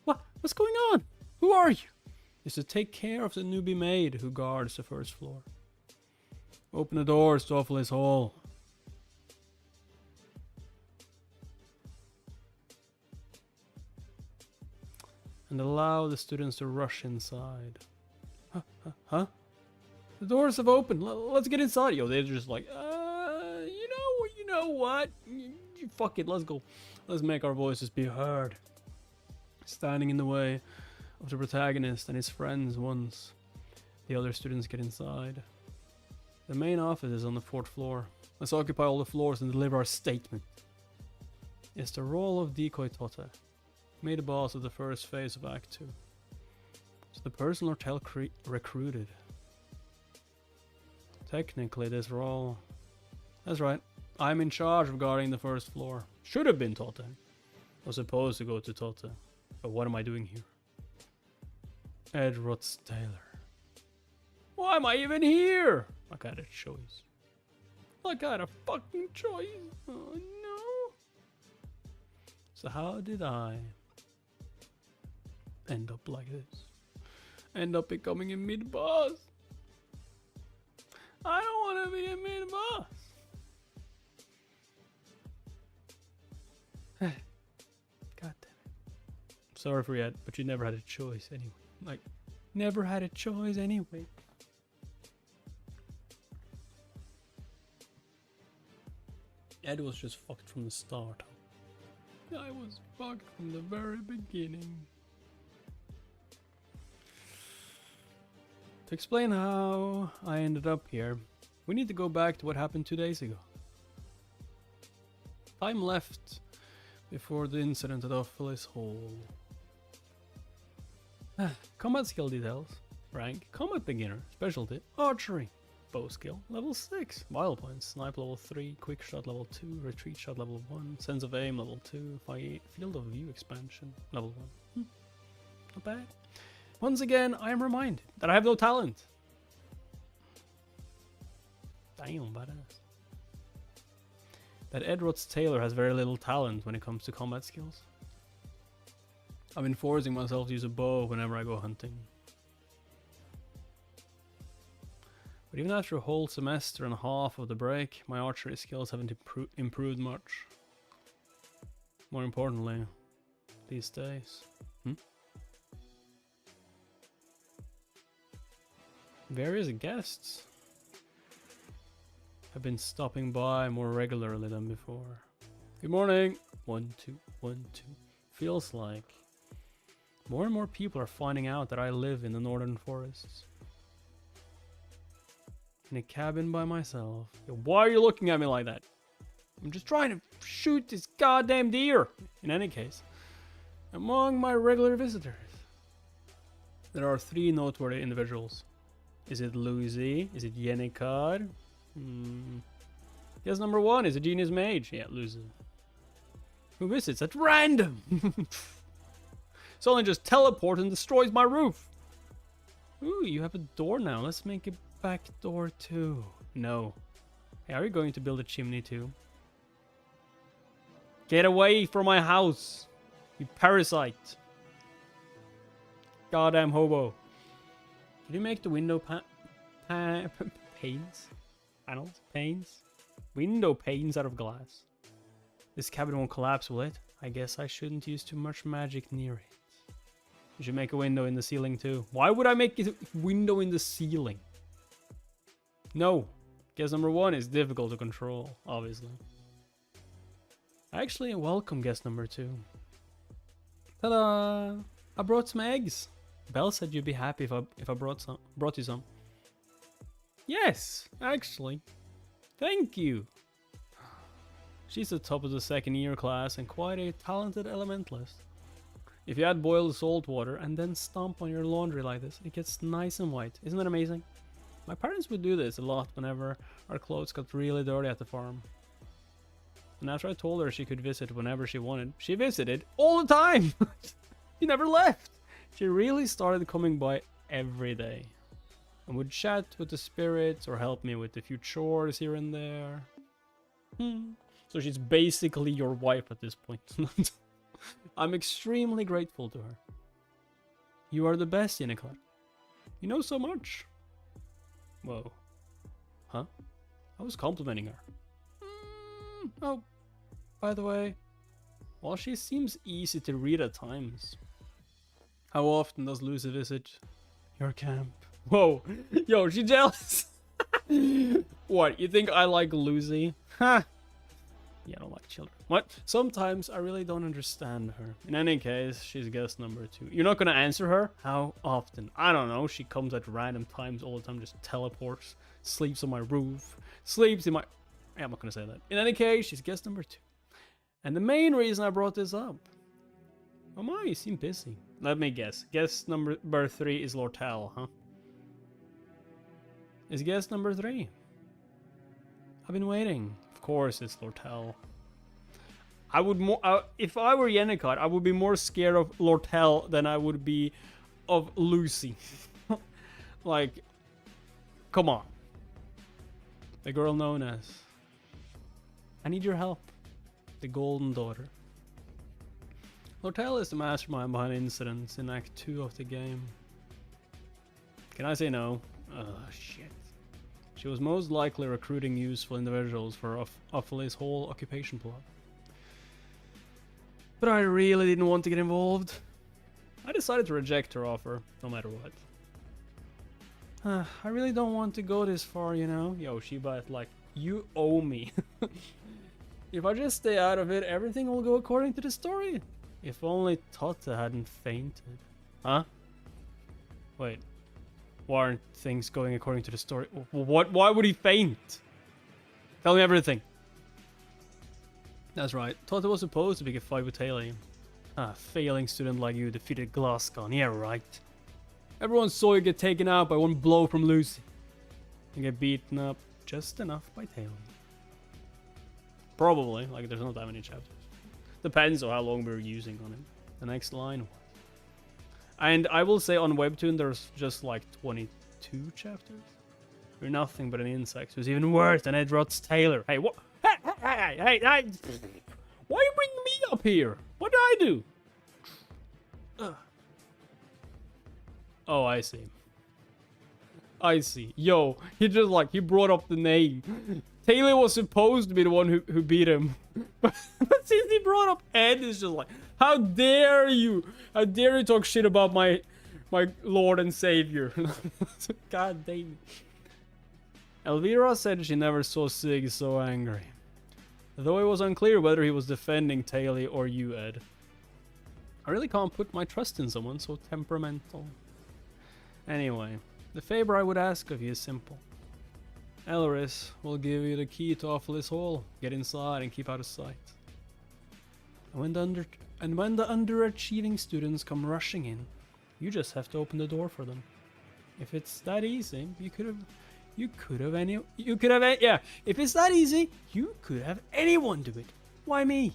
What's going on? Who are you? Is to take care of the newbie maid who guards the first floor. Open the doors to Offaly's Hall. And allow the students to rush inside. Huh? The doors have opened. Let's get inside. Yo, they're just like, you know what? Fuck it, let's go. Let's make our voices be heard. Standing in the way of the protagonist and his friends once the other students get inside. The main office is on the 4th floor. Let's occupy all the floors and deliver our statement. It's the role of Decoy Totte, made the boss of the first phase of Act 2. It's the person Lortel recruited. Technically this role... That's right, I'm in charge of guarding the first floor. Should have been Totte. Was supposed to go to Totte. But what am I doing here? Ed Rutz Taylor. Why am I even here? I got a choice. I got a fucking choice. Oh no. So how did I end up like this? End up becoming a mid-boss? I don't want to be a mid-boss. God damn it. Sorry for that, but you never had a choice anyway. Like, never had a choice anyway. Ed was just fucked from the start. I was fucked from the very beginning. To explain how I ended up here, we need to go back to what happened 2 days ago. Time left before the incident at Offaly's Hall. Combat skill details. Rank, combat beginner. Specialty, archery. Bow skill, level 6. Vital points, snipe level 3, quick shot level 2, retreat shot level 1, sense of aim level 2, field of view expansion level 1. Not bad. Once again, I am reminded that I have no talent. Damn, badass. That Edward's Taylor has very little talent when it comes to combat skills. I've been forcing myself to use a bow whenever I go hunting. But even after a whole semester and a half of the break, my archery skills haven't improved much. More importantly, these days. Various guests have been stopping by more regularly than before. Good morning! 1, 2, 1, 2. Feels like more and more people are finding out that I live in the northern forests. In a cabin by myself. Yo, why are you looking at me like that? I'm just trying to shoot this goddamn deer. In any case, among my regular visitors, there are 3 noteworthy individuals. Is it Lucy? Is it Yennekar? Guess number 1 is a genius mage. Yeah, Lucy. Who visits at random? Someone just teleports and destroys my roof. Ooh, you have a door now. Let's make a back door too. No. Hey, are you going to build a chimney too? Get away from my house, you parasite. Goddamn hobo. Did you make the window panes? Panels? Panes? Window panes out of glass. This cabin won't collapse, will it? I guess I shouldn't use too much magic near it. You should make a window in the ceiling too. Why would I make a window in the ceiling? No. Guess number 1 is difficult to control, obviously. Actually, welcome guest number 2. Ta-da! I brought some eggs. Belle said you'd be happy if I brought you some. Yes, actually. Thank you. She's the top of the 2nd year class and quite a talented elementalist. If you add boiled salt water and then stomp on your laundry like this, it gets nice and white. Isn't that amazing? My parents would do this a lot whenever our clothes got really dirty at the farm. And after I told her she could visit whenever she wanted, she visited all the time! She never left! She really started coming by every day. And would chat with the spirits or help me with a few chores here and there. So she's basically your wife at this point. I'm extremely grateful to her. You are the best, Yennekar. You know so much. Whoa. Huh? I was complimenting her. Oh, by the way, while she seems easy to read at times, how often does Lucy visit your camp? Whoa, yo, she jealous. What, you think I like Lucy? Ha! Yeah, I don't like children. What? Sometimes I really don't understand her. In any case, she's guest number 2. You're not gonna answer her? How often? I don't know. She comes at random times all the time, just teleports, sleeps on my roof, sleeps in my... Yeah, I'm not gonna say that. In any case, she's guest number 2. And the main reason I brought this up... Oh my, you seem busy. Let me guess. Guest number 3 is Lortel, huh? Is guest number 3? I've been waiting. Of course it's Lortel. I would more... if I were Yennekar, I would be more scared of Lortel than I would be of Lucy. Like, come on. The girl known as... I need your help. The Golden Daughter. Lortel is the mastermind behind incidents in Act 2 of the game. Can I say no? Shit. She was most likely recruiting useful individuals for Ophelis' whole occupation plot. But I really didn't want to get involved. I decided to reject her offer, no matter what. I really don't want to go this far, you know? Yo, Shiba, like, you owe me. If I just stay out of it, everything will go according to the story. If only Totte hadn't fainted. Huh? Wait. Why aren't things going according to the story? What? Why would he faint? Tell me everything. That's right. Totte was supposed to pick a fight with Haley. Failing student like you defeated Glasgow. Yeah, right. Everyone saw you get taken out by one blow from Lucy. And get beaten up just enough by Taylor. Probably, like there's not that many chapters. Depends on how long we're using on it. The next line. And I will say on Webtoon there's just like 22 chapters. We're nothing but an insect who's even worse than Ed Roth's Taylor. Hey, what? Hey! Why are you bringing me up here? What did I do? Oh, I see. I see. Yo, he just like, he brought up the name. Taylor was supposed to be the one who beat him. But since he brought up Ed, it's just like, how dare you? How dare you talk shit about my Lord and Savior? God damn it. Elvira said she never saw Sig so angry. Though it was unclear whether he was defending Taylor or you, Ed. I really can't put my trust in someone so temperamental. Anyway, the favor I would ask of you is simple. Elris will give you the key to Awfulest Hall. Get inside and keep out of sight. And when the underachieving students come rushing in, you just have to open the door for them. If it's that easy, if it's that easy, you could have anyone do it. Why me?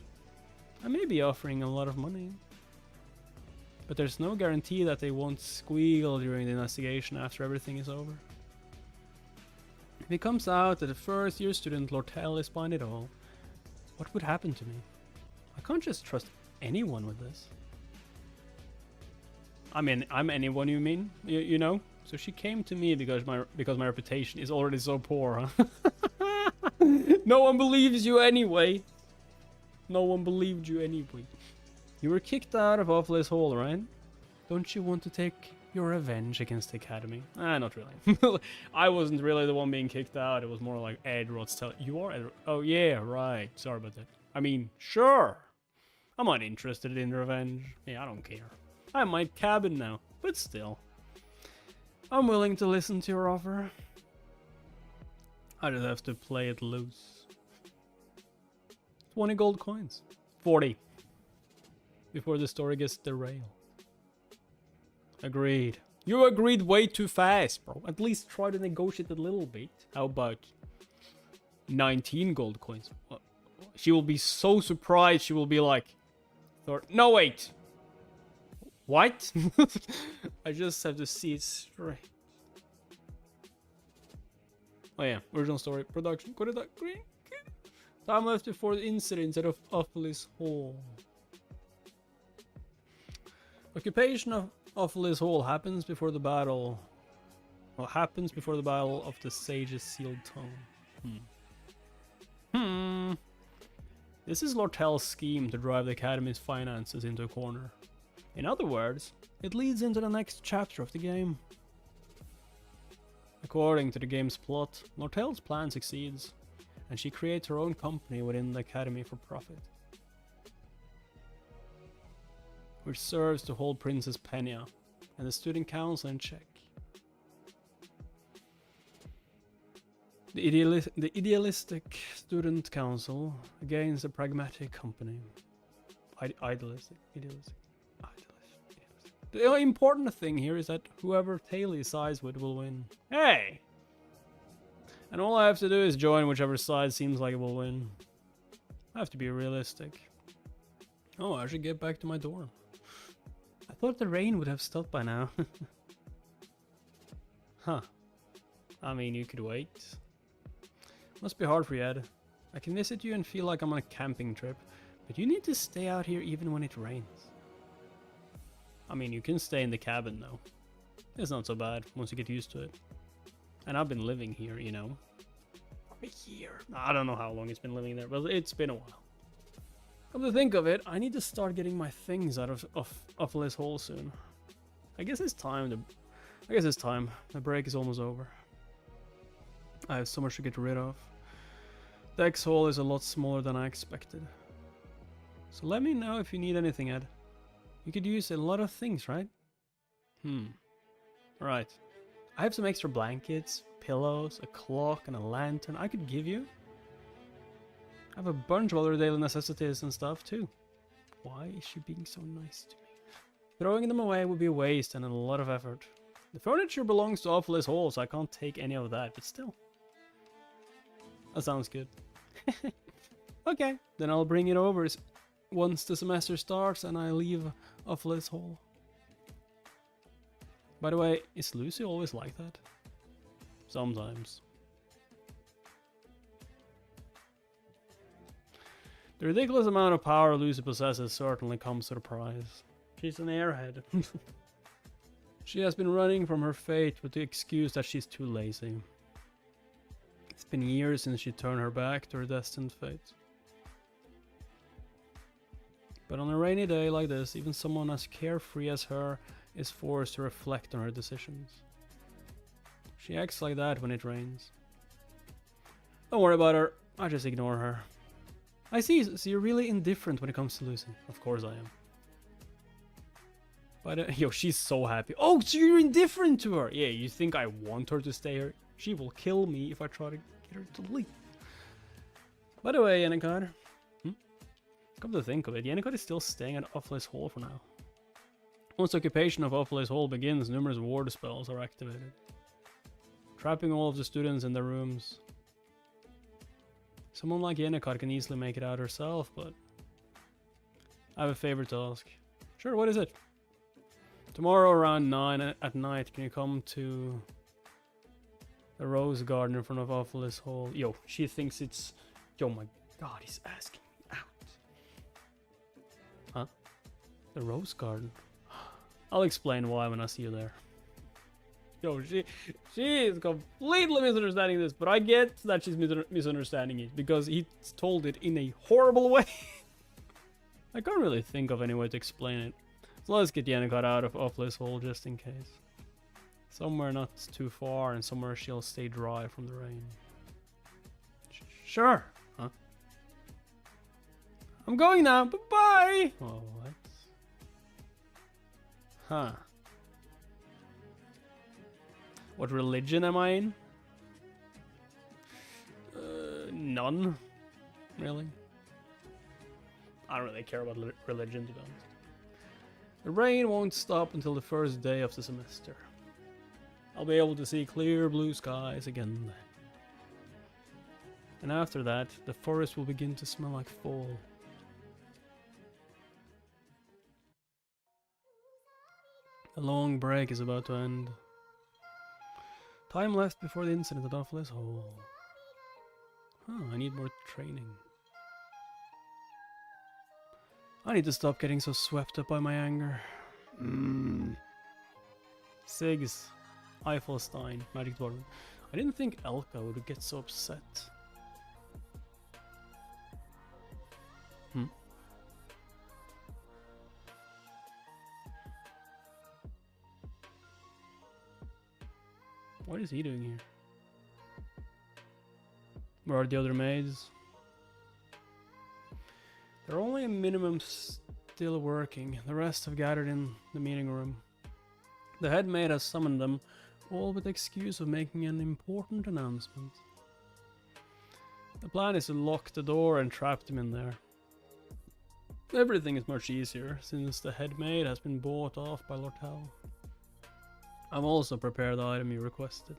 I may be offering a lot of money. But there's no guarantee that they won't squeal during the investigation after everything is over. If it comes out that the first year student Lortel is behind it all, what would happen to me? I can't just trust anyone with this. I mean, I'm anyone you mean, you know? So she came to me because my reputation is already so poor, huh? No one believes you anyway. No one believed you anyway. You were kicked out of Awfulest Hall, right? Don't you want to take your revenge against the Academy? Not really. I wasn't really the one being kicked out. It was more like Ed Roth's telling you are Ed. Oh yeah, right. Sorry about that. I mean, sure. I'm not interested in revenge. Yeah, I don't care. I have my cabin now, but still. I'm willing to listen to your offer. I just have to play it loose. 20 gold coins. 40. Before the story gets derailed. Agreed. You agreed way too fast, bro. At least try to negotiate a little bit. How about 19 gold coins? She will be so surprised. She will be like, no, wait. What? I just have to see it straight. Oh yeah, original story, production. Time left before the incident at Awfulest Hall. Occupation of Awfulest Hall happens before the battle. Well, happens before the battle of the Sage's Sealed Tome. This is Lortel's scheme to drive the Academy's finances into a corner. In other words, it leads into the next chapter of the game. According to the game's plot, Lortel's plan succeeds, and she creates her own company within the Academy for profit, which serves to hold Princess Penia and the student council in check. The idealistic student council against the pragmatic company. Idealistic. The important thing here is that whoever Taylor sides with will win. Hey! And all I have to do is join whichever side seems like it will win. I have to be realistic. Oh, I should get back to my dorm. I thought the rain would have stopped by now. Huh. I mean, you could wait. Must be hard for you, Ed. I can visit you and feel like I'm on a camping trip, but you need to stay out here even when it rains. I mean, you can stay in the cabin though. It's not so bad once you get used to it. And I've been living here, you know. For a year. I don't know how long it's been living there, but it's been a while. Come to think of it, I need to start getting my things out of Awfulest Hall soon. I guess it's time. The break is almost over. I have so much to get rid of. The X-Hole is a lot smaller than I expected. So let me know if you need anything, Ed. You could use a lot of things, right? Right. I have some extra blankets, pillows, a clock, and a lantern I could give you. I have a bunch of other daily necessities and stuff too. Why is she being so nice to me? Throwing them away would be a waste and a lot of effort. The furniture belongs to Awfulest Hall, so I can't take any of that, but still. That sounds good. Okay, then I'll bring it over once the semester starts and I leave Awfulest Hall. By the way, is Lucy always like that? Sometimes. The ridiculous amount of power Lucy possesses certainly comes to the prize. She's an airhead. She has been running from her fate with the excuse that she's too lazy. It's been years since she turned her back to her destined fate. But on a rainy day like this, even someone as carefree as her is forced to reflect on her decisions. She acts like that when it rains. Don't worry about her, I just ignore her. I see, so you're really indifferent when it comes to Lucy. Of course I am. But, yo, she's so happy. Oh, so you're indifferent to her. Yeah, you think I want her to stay here? She will kill me if I try to get her to leave. By the way, Yennekar. Come to think of it, Yennekar is still staying at Awfulest Hall for now. Once the occupation of Awfulest Hall begins, numerous ward spells are activated, trapping all of the students in their rooms. Someone like Yennekar can easily make it out herself, but I have a favor to ask. Sure, what is it? Tomorrow around 9 at night, can you come to the Rose Garden in front of Awfulest Hall? Yo, she thinks it's... Yo, my god, he's asking me out. Huh? The Rose Garden? I'll explain why when I see you there. Yo, she is completely misunderstanding this, but I get that she's misunderstanding it because he told it in a horrible way. I can't really think of any way to explain it. So let's get Yennekar out of Awfulest Hall just in case. Somewhere not too far and somewhere she'll stay dry from the rain. Sure. Huh? I'm going now. Bye-bye. Oh, what? Huh. What religion am I in? None. Really? I don't really care about religion, to be honest. The rain won't stop until the first day of the semester. I'll be able to see clear blue skies again then. And after that, the forest will begin to smell like fall. The long break is about to end. Time left before the incident at Awfulest Hall. Huh, I need more training. I need to stop getting so swept up by my anger. Sigs. Eifelstein. Magic Dwarven. I didn't think Elka would get so upset. What is he doing here? Where are the other maids? There are only a minimum still working. The rest have gathered in the meeting room. The head maid has summoned them, all with the excuse of making an important announcement. The plan is to lock the door and trap them in there. Everything is much easier since the head maid has been bought off by Lortel. I've also prepared the item you requested.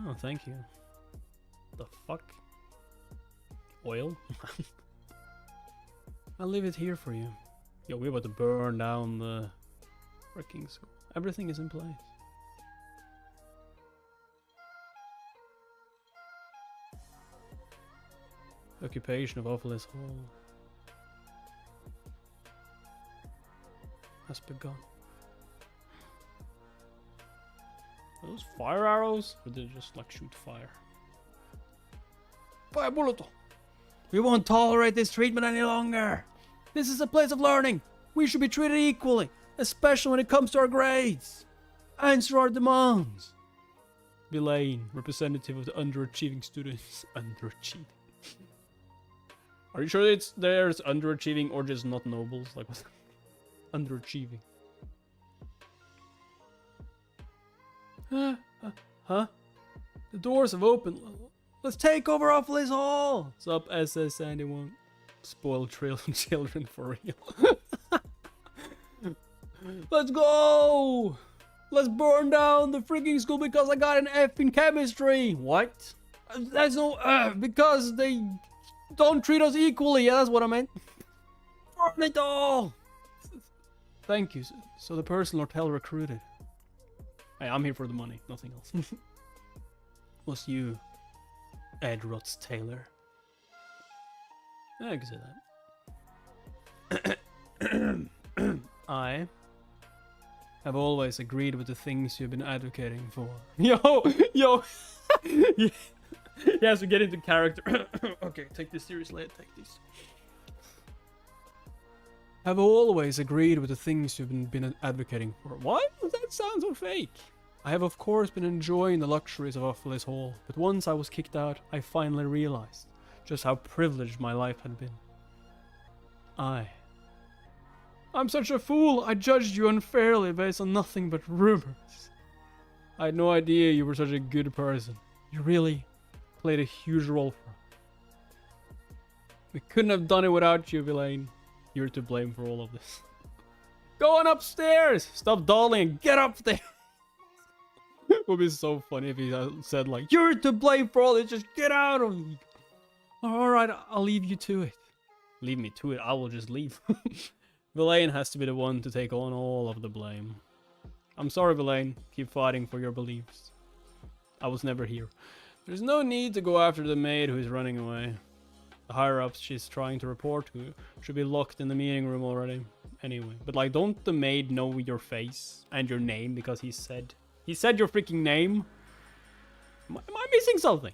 Oh, thank you. The fuck? Oil? I'll leave it here for you. Yo, we're about to burn down the freaking school. Everything is in place. The occupation of Awfulest Hall has begun. Are those fire arrows? Or did they just like shoot fire? Fire bullet! We won't tolerate this treatment any longer! This is a place of learning! We should be treated equally, especially when it comes to our grades! Answer our demands! Belaine, representative of the underachieving students. Underachieving. Are you sure there's underachieving or just not nobles? Like what's underachieving? Huh? The doors have opened. Let's take over Awfulest Hall! Sup, SS Sandy won't spoil children for real. Let's go! Let's burn down the freaking school because I got an F in chemistry! What? That's no... because they don't treat us equally, yeah, that's what I meant. Burn it all! Thank you. So the person Lortel recruited. Hey, I'm here for the money, nothing else. Was you, Ed Rutz Taylor? I can say that. I have always agreed with the things you've been advocating for. Yo! Yes, we get into character. Okay, take this seriously. Take this. Have always agreed with the things you've been advocating for. What? That sounds so fake. I have of course been enjoying the luxuries of Offaly's Hall, but once I was kicked out, I finally realized just how privileged my life had been. I'm such a fool. I judged you unfairly based on nothing but rumors. I had no idea you were such a good person. You really played a huge role for us. We couldn't have done it without you, Villain. You're to blame for all of this. Go on upstairs! Stop dawdling and get up there! It would be so funny if he said like, you're to blame for all this, just get out of me. Alright, I'll leave you to it. Leave me to it, I will just leave. Villain has to be the one to take on all of the blame. I'm sorry, Villain. Keep fighting for your beliefs. I was never here. There's no need to go after the maid who is running away. The higher-ups she's trying to report to should be locked in the meeting room already. Anyway, but like, don't the maid know your face and your name because he said your freaking name? Am I missing something?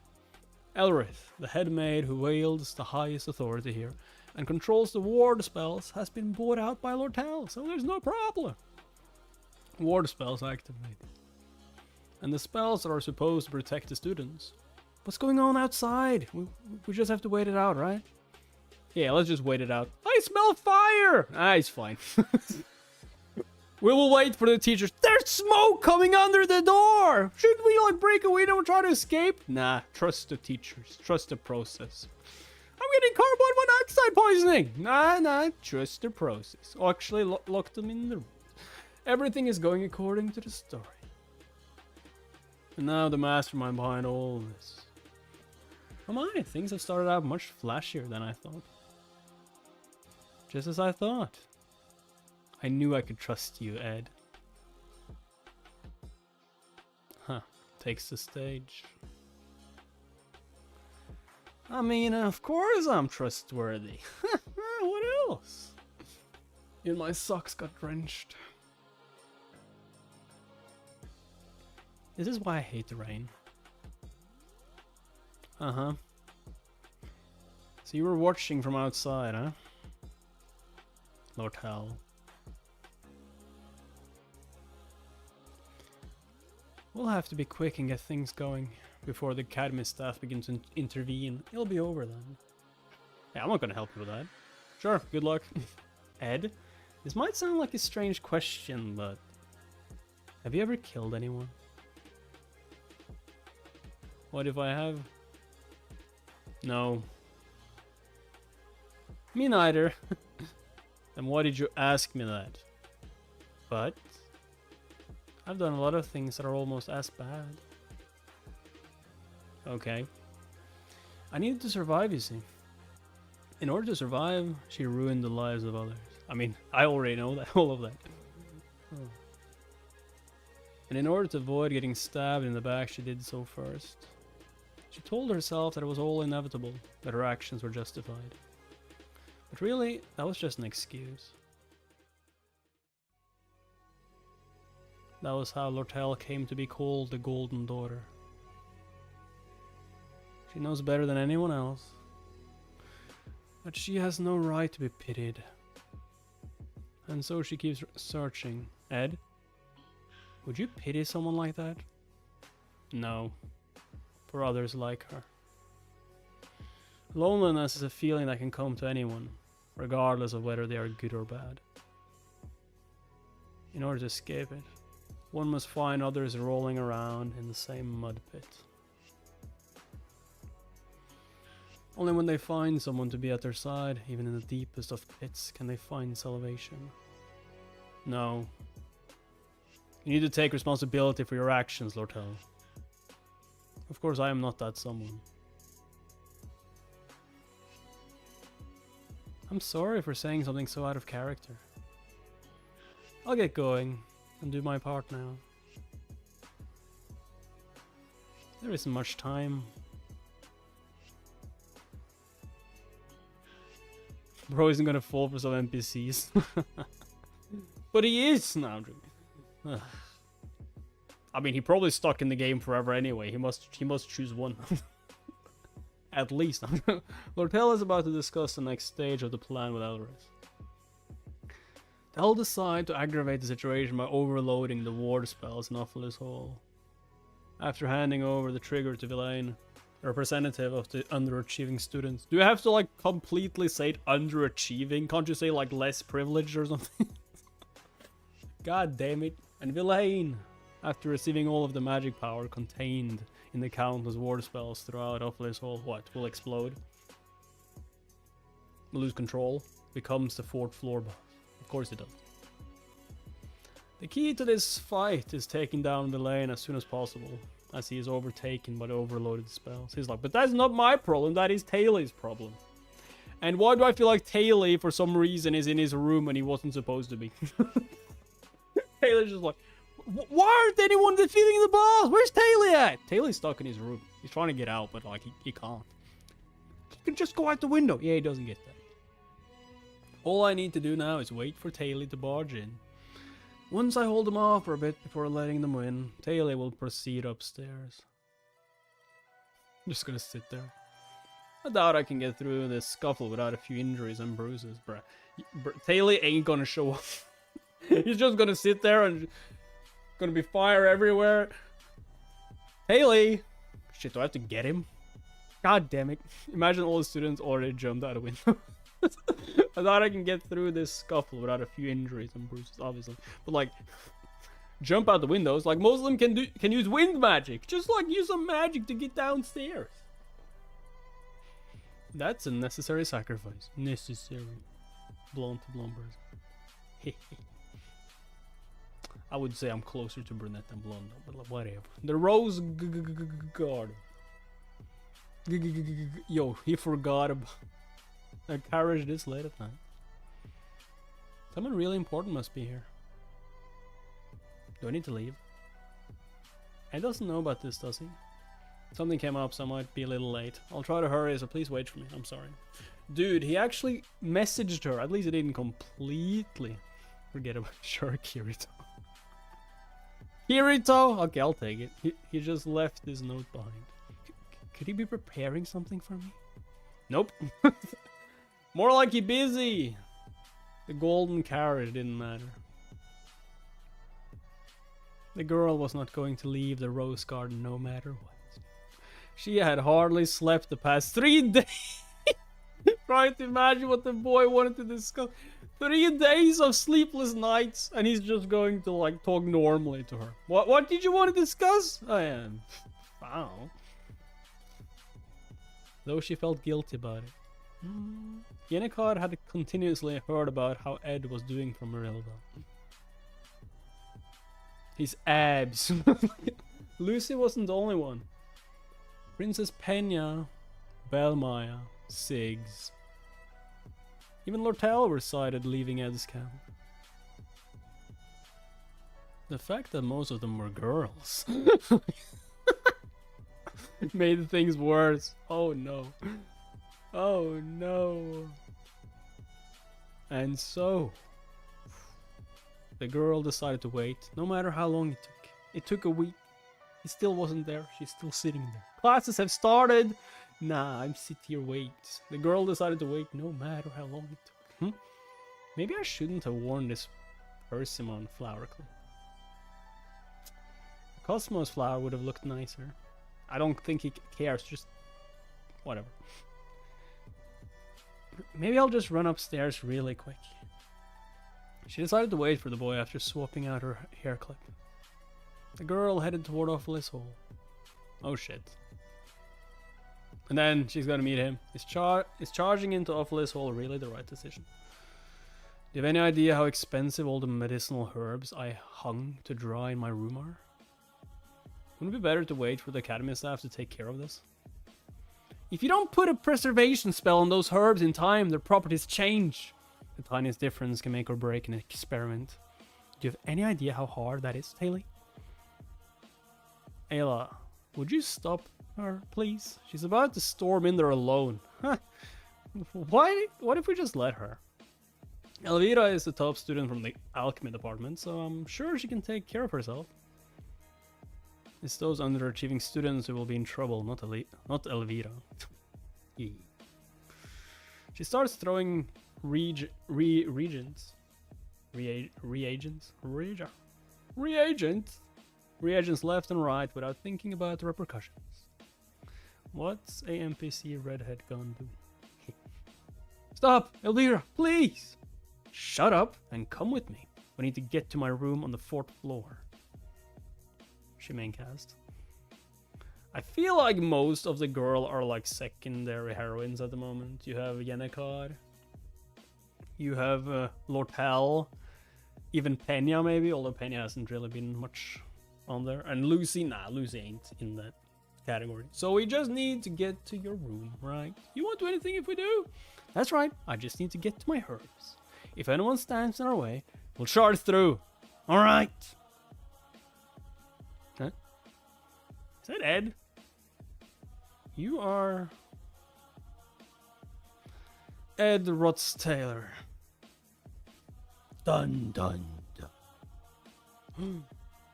Elrith, the head maid who wields the highest authority here and controls the ward spells, has been bought out by Lortel, so there's no problem. Ward spells activated. And the spells that are supposed to protect the students. What's going on outside? We just have to wait it out, right? Yeah, let's just wait it out. I smell fire! Ah, it's fine. We will wait for the teachers. There's smoke coming under the door! Should we like break a window and try to escape? Nah, trust the teachers. Trust the process. I'm getting carbon monoxide poisoning! Nah, trust the process. Oh, actually, lock them in the room. Everything is going according to the story. And now the mastermind behind all this. Oh my, things have started out much flashier than I thought. Just as I thought. I knew I could trust you, Ed. Huh, takes the stage. I mean, of course I'm trustworthy. What else? Even my socks got drenched. This is why I hate the rain. Uh-huh. So you were watching from outside, huh? Lortel. We'll have to be quick and get things going before the academy staff begins to intervene. It'll be over then. Yeah, I'm not gonna help you with that. Sure, good luck. Ed, this might sound like a strange question, but have you ever killed anyone? What if I have? No. Me neither. Then why did you ask me that? But I've done a lot of things that are almost as bad. Okay. I needed to survive, you see. In order to survive, she ruined the lives of others. I mean, I already know that, all of that. And in order to avoid getting stabbed in the back, she did so first. She told herself that it was all inevitable, that her actions were justified. But really, that was just an excuse. That was how Lortel came to be called the Golden Daughter. She knows better than anyone else. But she has no right to be pitied. And so she keeps searching. Ed? Would you pity someone like that? No. For others like her. Loneliness is a feeling that can come to anyone, regardless of whether they are good or bad. In order to escape it, one must find others rolling around in the same mud pit. Only when they find someone to be at their side, even in the deepest of pits, can they find salvation. No. You need to take responsibility for your actions, Lortel. Of course, I am not that someone. I'm sorry for saying something so out of character. I'll get going and do my part now. There isn't much time. Bro isn't gonna fall for some NPCs. But he is! No, I'm joking. I mean, he probably stuck in the game forever anyway. He must choose one. At least. Lortel is about to discuss the next stage of the plan with Elris. They'll decide to aggravate the situation by overloading the ward spells in Awful's Hall. After handing over the trigger to Villain, a representative of the underachieving students. Do you have to like completely say it underachieving? Can't you say like less privileged or something? God damn it. And Villain, after receiving all of the magic power contained in the countless ward spells throughout Awful's Hall, what? Will explode? Lose control? Becomes the 4th floor boss. Of course it does. The key to this fight is taking down Villain as soon as possible, as he is overtaken by the overloaded spells. He's like, but that's not my problem, that is Taylor's problem. And why do I feel like Taylor, for some reason, is in his room when he wasn't supposed to be? Taylor's just like, why aren't anyone defeating the boss? Where's Taylor at? Taylor's stuck in his room. He's trying to get out, but like, he can't. He can just go out the window. Yeah, he doesn't get that. All I need to do now is wait for Taylor to barge in. Once I hold them off for a bit before letting them win, Taylor will proceed upstairs. I'm just gonna sit there. I doubt I can get through this scuffle without a few injuries and bruises, bruh. Taylor ain't gonna show up. He's just gonna sit there and gonna be fire everywhere. Taylor! Shit, do I have to get him? God damn it. Imagine all the students already jumped out a window. I thought I can get through this scuffle without a few injuries and bruises, obviously. But like, jump out the windows. Like most of them can use wind magic. Just like use some magic to get downstairs. That's a necessary sacrifice. Necessary. Blonde to blonde person. I would say I'm closer to brunette than blonde, but like, whatever. The Rose Guard. Yo, he forgot about a carriage this late at night. Someone really important must be here. Do I need to leave? He doesn't know about this, does he? Something came up, so I might be a little late. I'll try to hurry, so please wait for me. I'm sorry. Dude, he actually messaged her. At least he didn't completely forget about sure, Kirito. Kirito? Okay, I'll take it. He just left this note behind. Could he be preparing something for me? Nope. More like he busy. The golden carriage didn't matter. The girl was not going to leave the rose garden no matter what. She had hardly slept the past 3 days. Trying to imagine what the boy wanted to discuss. 3 days of sleepless nights, and he's just going to like talk normally to her. What did you want to discuss? I don't know. Though she felt guilty about it. Yennekar had continuously heard about how Ed was doing from Marilda. His abs. Lucy wasn't the only one. Princess Pena, Belmaya, Siggs. Even Lortel were sighted leaving Ed's camp. The fact that most of them were girls made things worse. Oh no. Oh no. And so the girl decided to wait, no matter how long it took. It took a week. He still wasn't there. She's still sitting there. Classes have started. Nah, I'm sit here wait. The girl decided to wait no matter how long it took. Maybe I shouldn't have worn this persimmon flower clip. The Cosmos flower would have looked nicer. I don't think he cares, just whatever. Maybe I'll just run upstairs really quick. She decided to wait for the boy after swapping out her hair clip. The girl headed toward Awful's Hall. Oh shit. And then she's gonna meet him. Is charging into Awful's Hall really the right decision? you have any idea how expensive all the medicinal herbs I hung to dry in my room are? Wouldn't it be better to wait for the academy staff to take care of this? If you don't put a preservation spell on those herbs in time, their properties change. The tiniest difference can make or break an experiment. Do you have any idea how hard that is, Taylor? Ayla, would you stop her, please? She's about to storm in there alone. What if we just let her? Elvira is the top student from the alchemy department, so I'm sure she can take care of herself. It's those underachieving students who will be in trouble, not Elvira. She starts throwing reagents left and right without thinking about the repercussions. What's a NPC redhead gonna do? Stop, Elvira, please! Shut up and come with me. We need to get to my room on the 4th floor. She main cast. I feel like most of the girl are like secondary heroines at the moment. You have Yennekar. You have Lortel. Even Pena maybe, although Pena hasn't really been much on there. And Lucy, nah, Lucy ain't in that category. So we just need to get to your room, right? You won't do anything if we do? That's right, I just need to get to my herbs. If anyone stands in our way, we'll charge through. Alright. Huh? Is that Ed? You are... Ed Rotz-Taylor. Dun dun dun.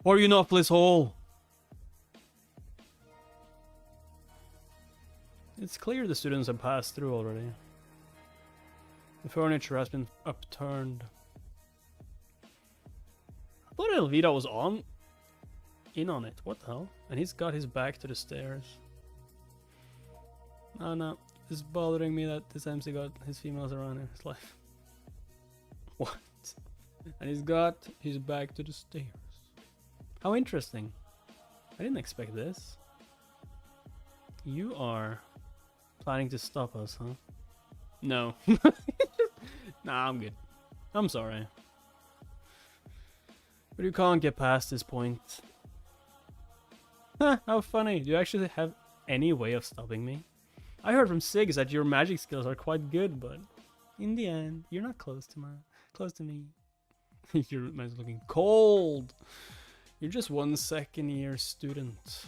Or you not, Bliss Hall? It's clear the students have passed through already. The furniture has been upturned. I thought Elvira was in on it. What the hell? And he's got his back to the stairs. Oh no. It's bothering me that this MC got his females around in his life. What? And he's got his back to the stairs. How interesting. I didn't expect this. You are planning to stop us, huh? No. Nah, I'm good. I'm sorry. But you can't get past this point. Huh, how funny. Do you actually have any way of stopping me? I heard from Siggs that your magic skills are quite good, but in the end, you're not close to me. Your man's looking cold. You're just 1 second-year student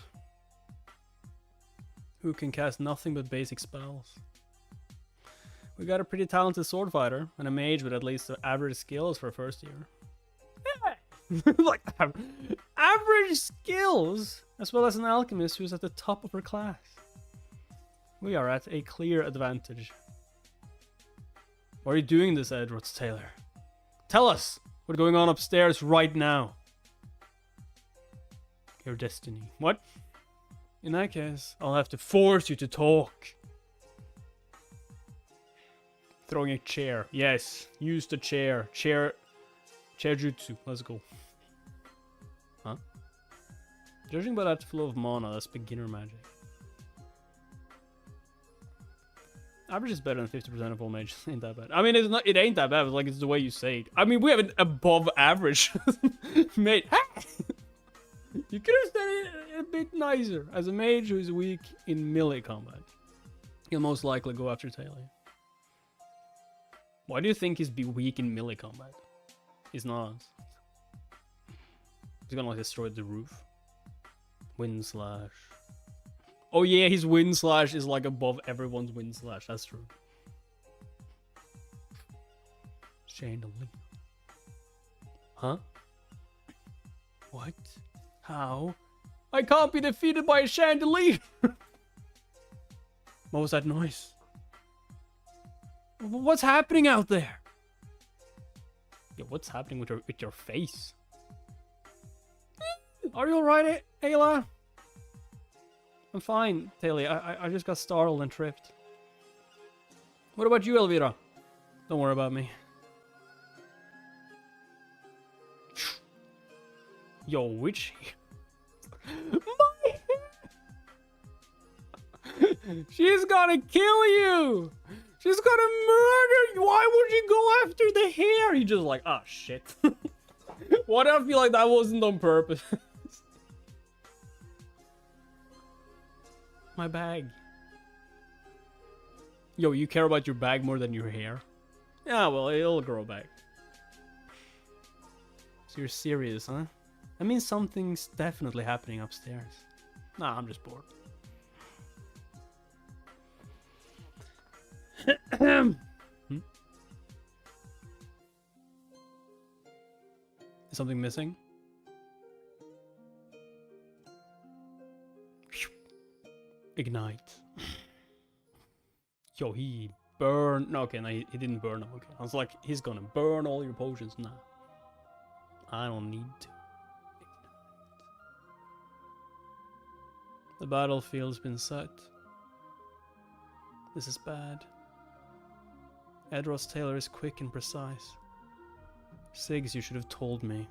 who can cast nothing but basic spells. We got a pretty talented sword fighter and a mage with at least average skills for first year. Yeah. Like average skills, as well as an alchemist who's at the top of her class. We are at a clear advantage. Why are you doing this, Edwards Taylor? Tell us what's going on upstairs right now. Your destiny. What? In that case, I'll have to force you to talk. Throwing a chair. Yes, use the chair. Chair jutsu. Let's go. Huh? Judging by that flow of mana, that's beginner magic. Average is better than 50% of all mages. Ain't that bad. I mean, it's not. It ain't that bad. It's like it's the way you say it. I mean, we have an above average mage. You could have said it a bit nicer. As a mage who is weak in melee combat, he'll most likely go after Taylor. Why do you think he's weak in melee combat? He's not. He's gonna like destroy the roof. Wind slash. Oh yeah, his wind slash is like above everyone's wind slash. That's true. Chandelier. Huh? What? How? I can't be defeated by a chandelier! What was that noise? What's happening out there? Yo, what's happening with your face? Are you alright, Ayla? I'm fine, Taylor. I just got startled and tripped. What about you, Elvira? Don't worry about me. Yo, witch. She's gonna kill you! She's gonna murder you! Why would you go after the hair? He just like, ah, shit. What if I feel like that wasn't on purpose? My bag. Yo, you care about your bag more than your hair? Yeah, well, it'll grow back. So you're serious, huh? I mean, something's definitely happening upstairs. Nah, I'm just bored. Is something missing? Ignite. Yo, he burned. No, okay, no, he didn't burn them. Okay, I was like, he's gonna burn all your potions. Nah, I don't need to. The battlefield's been set. This is bad. Edros Taylor is quick and precise. Siggs, you should have told me.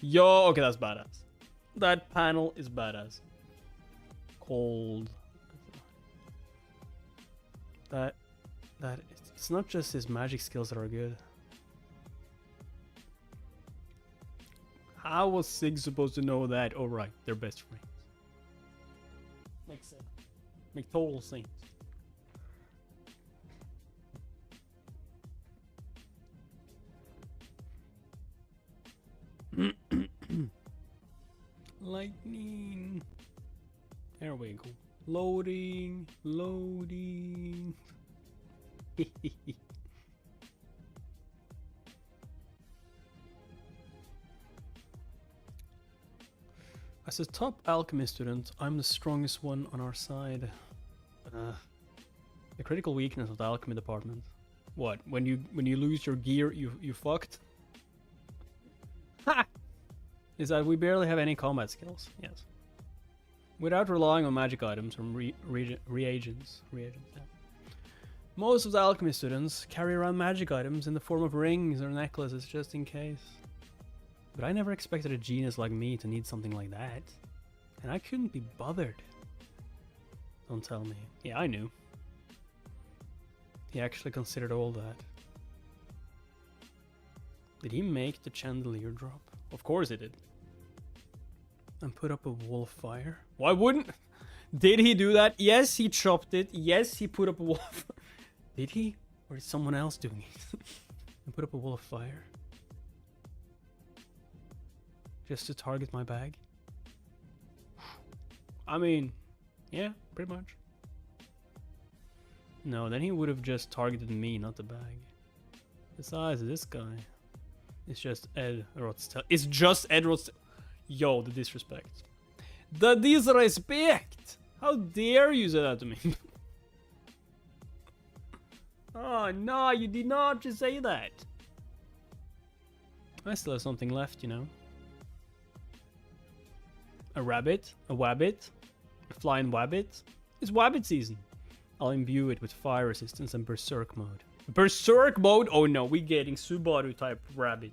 Yo, okay, that's badass. That panel is badass. Cold. It's not just his magic skills that are good. How was Siggs supposed to know that? Oh right, they're best friends. Makes sense. Make total sense. Lightning. There we go. Loading. Loading. As a top alchemy student, I'm the strongest one on our side. The critical weakness of the alchemy department. What? When you lose your gear, you fucked? Ha! Is that we barely have any combat skills. Yes. Without relying on magic items or reagents. Yeah. Most of the alchemy students carry around magic items in the form of rings or necklaces just in case. But I never expected a genius like me to need something like that. And I couldn't be bothered. Don't tell me. Yeah, I knew. He actually considered all that. Did he make the chandelier drop? Of course he did. And put up a wall of fire? Why wouldn't? Did he do that? Yes, he chopped it. Yes, he put up a wall of fire. Did he? Or is someone else doing it? And put up a wall of fire? Just to target my bag? I mean, yeah, pretty much. No, then he would have just targeted me, not the bag. Besides, this guy. It's just Edrod's. It's just Edrod's. Yo, the disrespect. The disrespect! How dare you say that to me? Oh, no, you did not just say that. I still have something left, you know. A rabbit, a wabbit, a flying wabbit. It's wabbit season. I'll imbue it with fire resistance and berserk mode. Berserk mode? Oh no, we're getting Subaru type rabbit.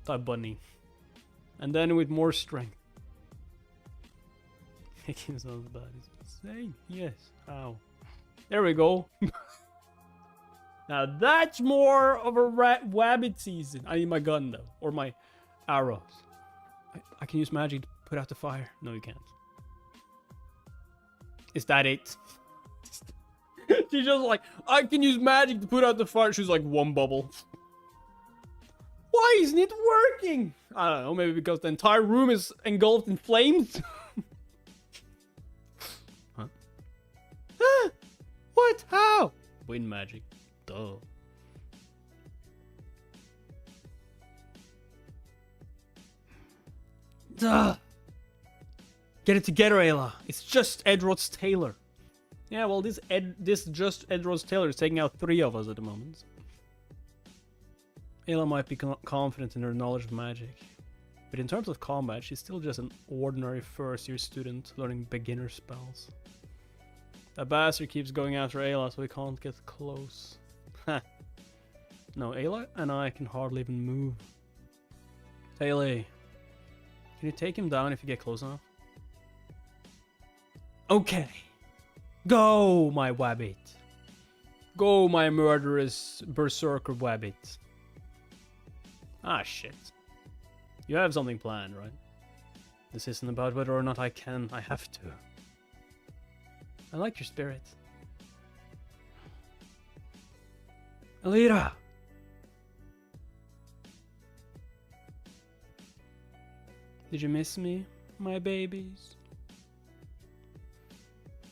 Type bunny. And then with more strength. Making sounds bad. It's insane. Yes. How? There we go. Now that's more of a wabbit season. I need my gun though. Or my arrows. I can use magic to put out the fire. No, you can't. Is that it? She's just like, I can use magic to put out the fire. She's like, one bubble. Why isn't it working? I don't know. Maybe because the entire room is engulfed in flames. Huh? What? How? Wind magic. Duh. Duh. Get it together, Ayla. It's just Edrod's Taylor. Yeah, well, this just Edrod's Taylor is taking out 3 of us at the moment. Ayla might be confident in her knowledge of magic, but in terms of combat, she's still just an ordinary first-year student learning beginner spells. That bastard keeps going after Ayla, so we can't get close. No, Ayla and I can hardly even move. Taylor, can you take him down if you get close enough? Okay. Go, my wabbit. Go, my murderous berserker wabbit. Ah, shit. You have something planned, right? This isn't about whether or not I have to. I like your spirit. Alira! Did you miss me, my babies?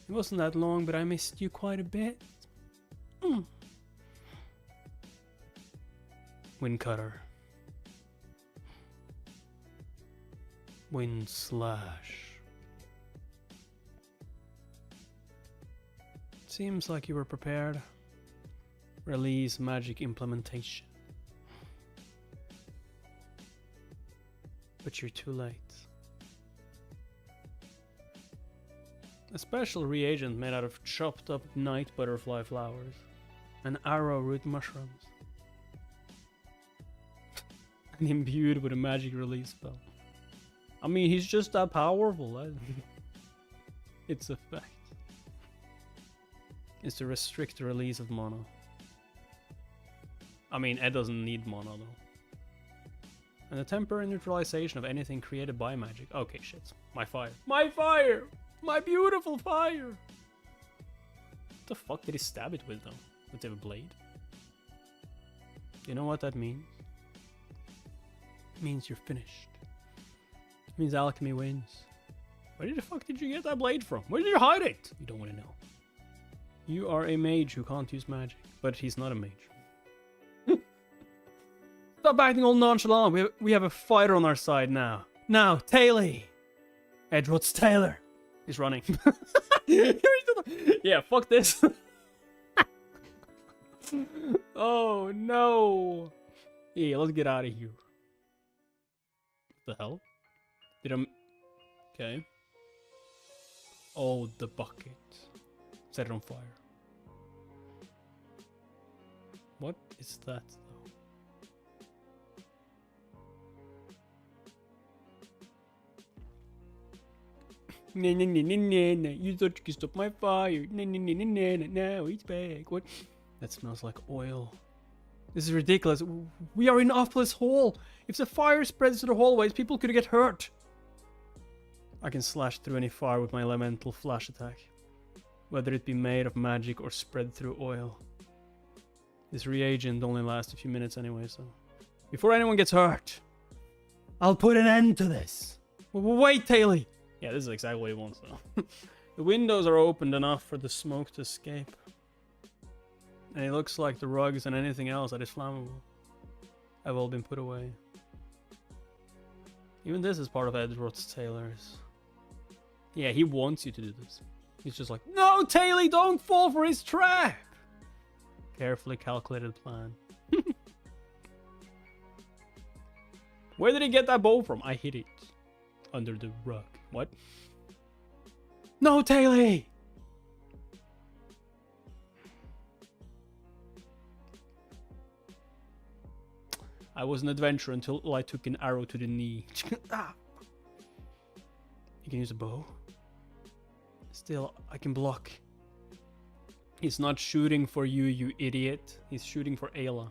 It wasn't that long, but I missed you quite a bit. Wind cutter. Wind slash. Seems like you were prepared. Release magic implementation. But you're too late. A special reagent made out of chopped up night butterfly flowers and arrowroot mushrooms. And imbued with a magic release spell. I mean, he's just that powerful. Its effect is to restrict the release of mana. I mean, Ed doesn't need mana though. And the temporary neutralization of anything created by magic. Okay, shit. My fire. My fire! My beautiful fire! What the fuck did he stab it with though? With a blade? You know what that means? It means you're finished. It means alchemy wins. Where the fuck did you get that blade from? Where did you hide it? You don't want to know. You are a mage who can't use magic. But he's not a mage. Stop acting all nonchalant. We have a fighter on our side now. Now, Taylor. Edward's Taylor. He's running. Yeah, fuck this. Oh no. Yeah, let's get out of here. What the hell? Did I... Okay. Oh, the bucket. Set it on fire. What is that? Nah, nah, nah, nah, nah, nah. You thought you could stop my fire. Nah, nah, nah, nah, nah, nah. Now it's back. What? That smells like oil. This is ridiculous. We are in Awfulest Hall. If the fire spreads to the hallways, people could get hurt. I can slash through any fire with my elemental flash attack. Whether it be made of magic or spread through oil. This reagent only lasts a few minutes anyway, so... Before anyone gets hurt, I'll put an end to this. Wait, Taylor! Yeah, this is exactly what he wants, though. The windows are opened enough for the smoke to escape. And it looks like the rugs and anything else that is flammable have all been put away. Even this is part of Edward Taylor's. Yeah, he wants you to do this. He's just like, no, Taylor, don't fall for his trap! Carefully calculated plan. Where did he get that bow from? I hid it. Under the rug. What? No, Taylor! I was an adventurer until I took an arrow to the knee. Ah. You can use a bow. Still, I can block. He's not shooting for you, you idiot. He's shooting for Ayla.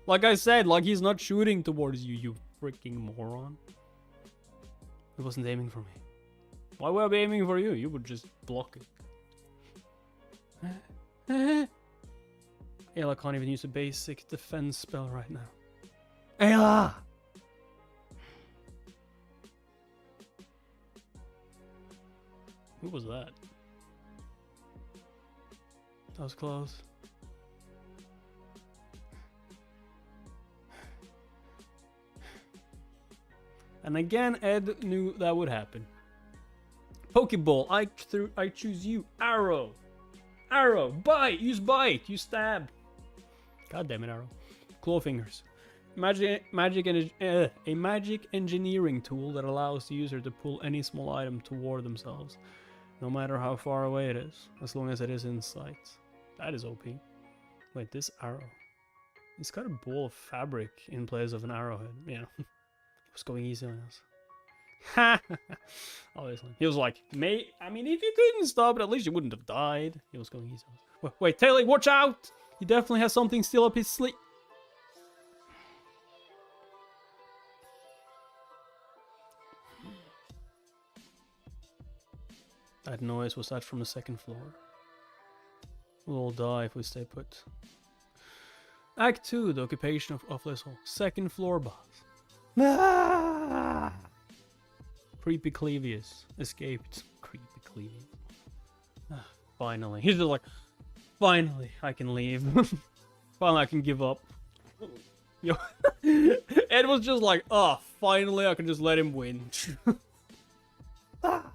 Like I said, like he's not shooting towards you, you freaking moron. He wasn't aiming for me. Why would I be aiming for you? You would just block it. Ayla can't even use a basic defense spell right now. Ayla! Who was that? That was close. And again, Ed knew that would happen. Pokeball, I choose you. Arrow. Arrow. Bite. Use bite. Use stab. God damn it, arrow. Claw fingers. A magic engineering tool that allows the user to pull any small item toward themselves, no matter how far away it is, as long as it is in sight. That is OP. Wait, this arrow. It's got a ball of fabric in place of an arrowhead. Yeah. It was going easy on us. Obviously. He was like, mate, I mean, if you couldn't stop it, at least you wouldn't have died. He was going easy. Wait, Taylor, watch out! He definitely has something still up his sleeve. That noise was that from the second floor. We'll all die if we stay put. Act 2, the occupation of this hall. Second floor boss. Ah! Creepy Clevius escaped. Creepy Clevius. Ah, finally. He's just like, finally, I can leave. Finally, I can give up. Yo, Ed was just like, oh, finally, I can just let him win. Ah.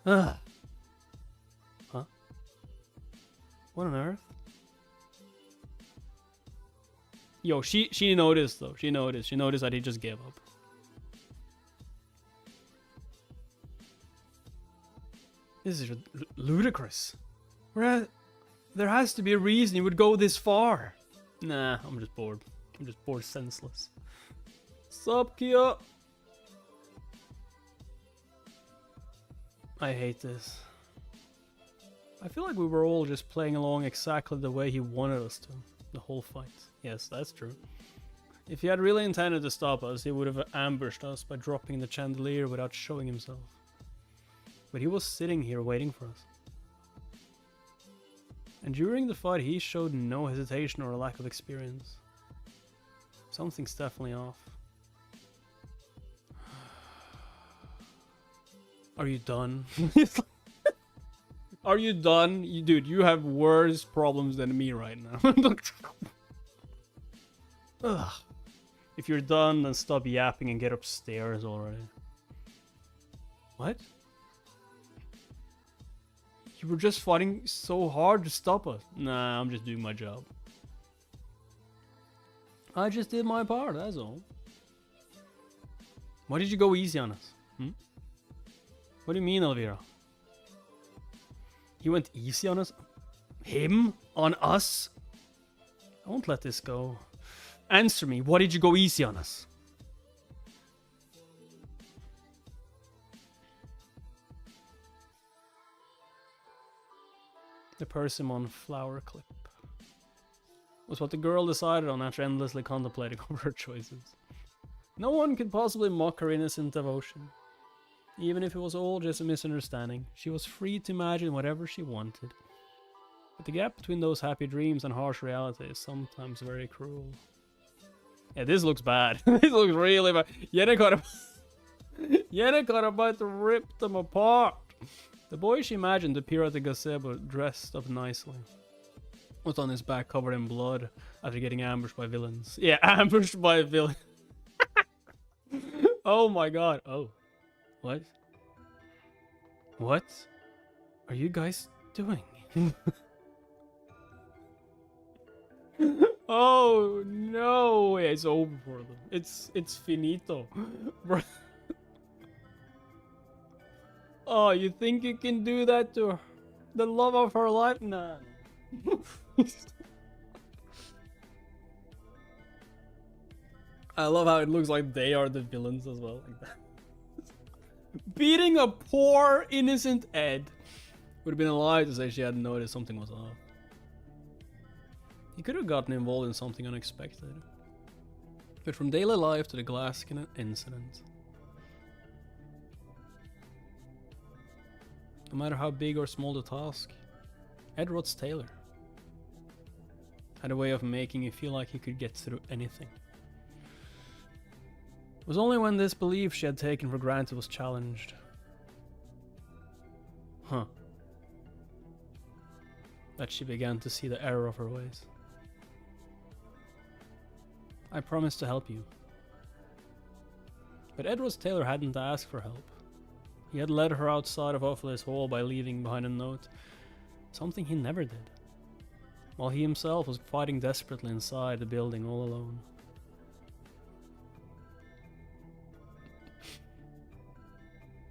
Ah. Huh? What on earth? Yo, she noticed though. She noticed that he just gave up. This is ludicrous. There has to be a reason you would go this far. Nah, I'm just bored. I'm just bored senseless. Sup, Kia? I hate this. I feel like we were all just playing along exactly the way he wanted us to. The whole fight. Yes, that's true. If he had really intended to stop us, he would have ambushed us by dropping the chandelier without showing himself. But he was sitting here waiting for us. And during the fight, he showed no hesitation or lack of experience. Something's definitely off. Are you done? Are you done? Dude, you have worse problems than me right now. Ugh. If you're done, then stop yapping and get upstairs already. What? You were just fighting so hard to stop us. Nah, I'm just doing my job. I just did my part, that's all. Why did you go easy on us? Hmm? What do you mean, Elvira? He went easy on us? Him? On us? I won't let this go. Answer me, why did you go easy on us? The persimmon flower clip was what the girl decided on after endlessly contemplating over her choices. No one could possibly mock her innocent devotion. Even if it was all just a misunderstanding, she was free to imagine whatever she wanted. But the gap between those happy dreams and harsh reality is sometimes very cruel. Yeah, this looks bad. This looks really bad. Yennekar about to rip them apart. The boy she imagined to appear at the gazebo dressed up nicely was on his back covered in blood after getting ambushed by villains. Yeah, ambushed by villains. Oh my god. Oh. What? What are you guys doing? Oh no, it's over for them. It's finito. Oh, you think you can do that to her? The love of her life? Nah. I love how it looks like they are the villains as well. Like that. Beating a poor innocent Ed. Would have been a lie to say she hadn't noticed something was off. He could have gotten involved in something unexpected. But from daily life to the glass incident. No matter how big or small the task, Ed Roth's Taylor had a way of making you feel like he could get through anything. It was only when this belief she had taken for granted was challenged. Huh. That she began to see the error of her ways. I promised to help you. But Edward Taylor hadn't asked for help. He had led her outside of Ophelia Hall by leaving behind a note. Something he never did. While he himself was fighting desperately inside the building all alone.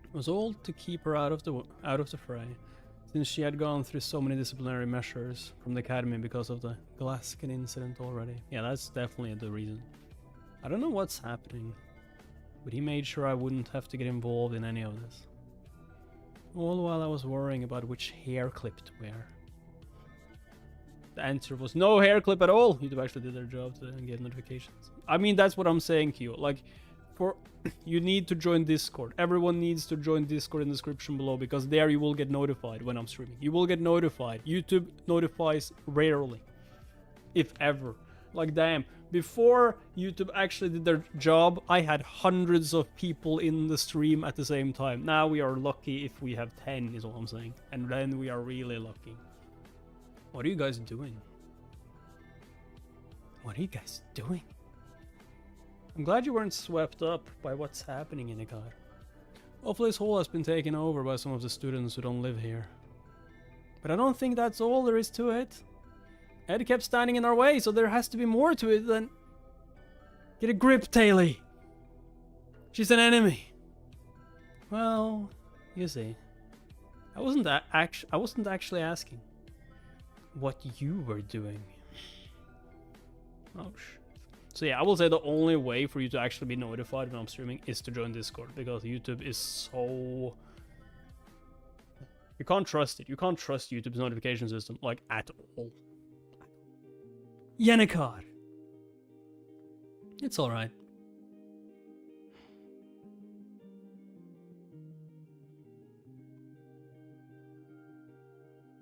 It was all to keep her out of the fray, since she had gone through so many disciplinary measures from the academy because of the Glaskin incident already. Yeah, that's definitely the reason. I don't know what's happening. but he made sure I wouldn't have to get involved in any of this. All while I was worrying about which hair clip to wear. The answer was no hair clip at all. YouTube actually did their job to get notifications. I mean, that's what I'm saying, Q. Like, you need to join Discord. Everyone needs to join Discord in the description below, because there you will get notified when I'm streaming. You will get notified. YouTube notifies rarely, if ever. Like, damn. Before YouTube actually did their job, I had hundreds of people in the stream at the same time. Now we are lucky if we have 10, is all I'm saying. And then we are really lucky. What are you guys doing? What are you guys doing? I'm glad you weren't swept up by what's happening in Yennekar. Hopefully this hall has been taken over by some of the students who don't live here. But I don't think that's all there is to it. Ed kept standing in our way, so there has to be more to it than... Get a grip, Taylor! She's an enemy! Well, you see. I wasn't actually asking what you were doing. Oh, shit. So yeah, I will say the only way for you to actually be notified when I'm streaming is to join Discord, because YouTube is so... You can't trust it. You can't trust YouTube's notification system, like, at all. Yennekar! It's alright.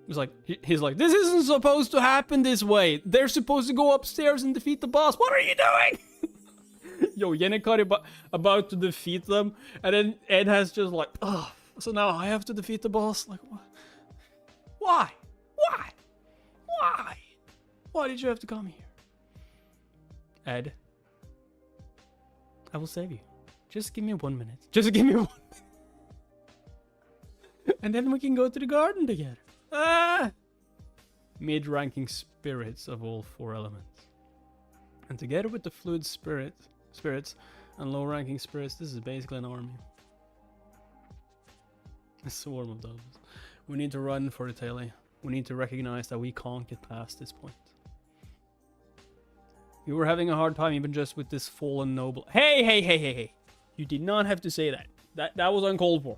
He's like, this isn't supposed to happen this way. They're supposed to go upstairs and defeat the boss. What are you doing? Yo, Yennekar about to defeat them, and then Ed has just like, oh, so now I have to defeat the boss? Like, what? Why? Why? Why? Why did you have to come here? Ed, I will save you. Just give me 1 minute. Just give me 1 minute. And then we can go to the garden together. Ah! Mid-ranking spirits of all 4 elements. And together with the fluid spirits and low-ranking spirits, this is basically an army. A swarm of those. We need to run for it, Taylor. We need to recognize that we can't get past this point. You were having a hard time even just with this fallen noble. Hey! You did not have to say that. That was uncalled for.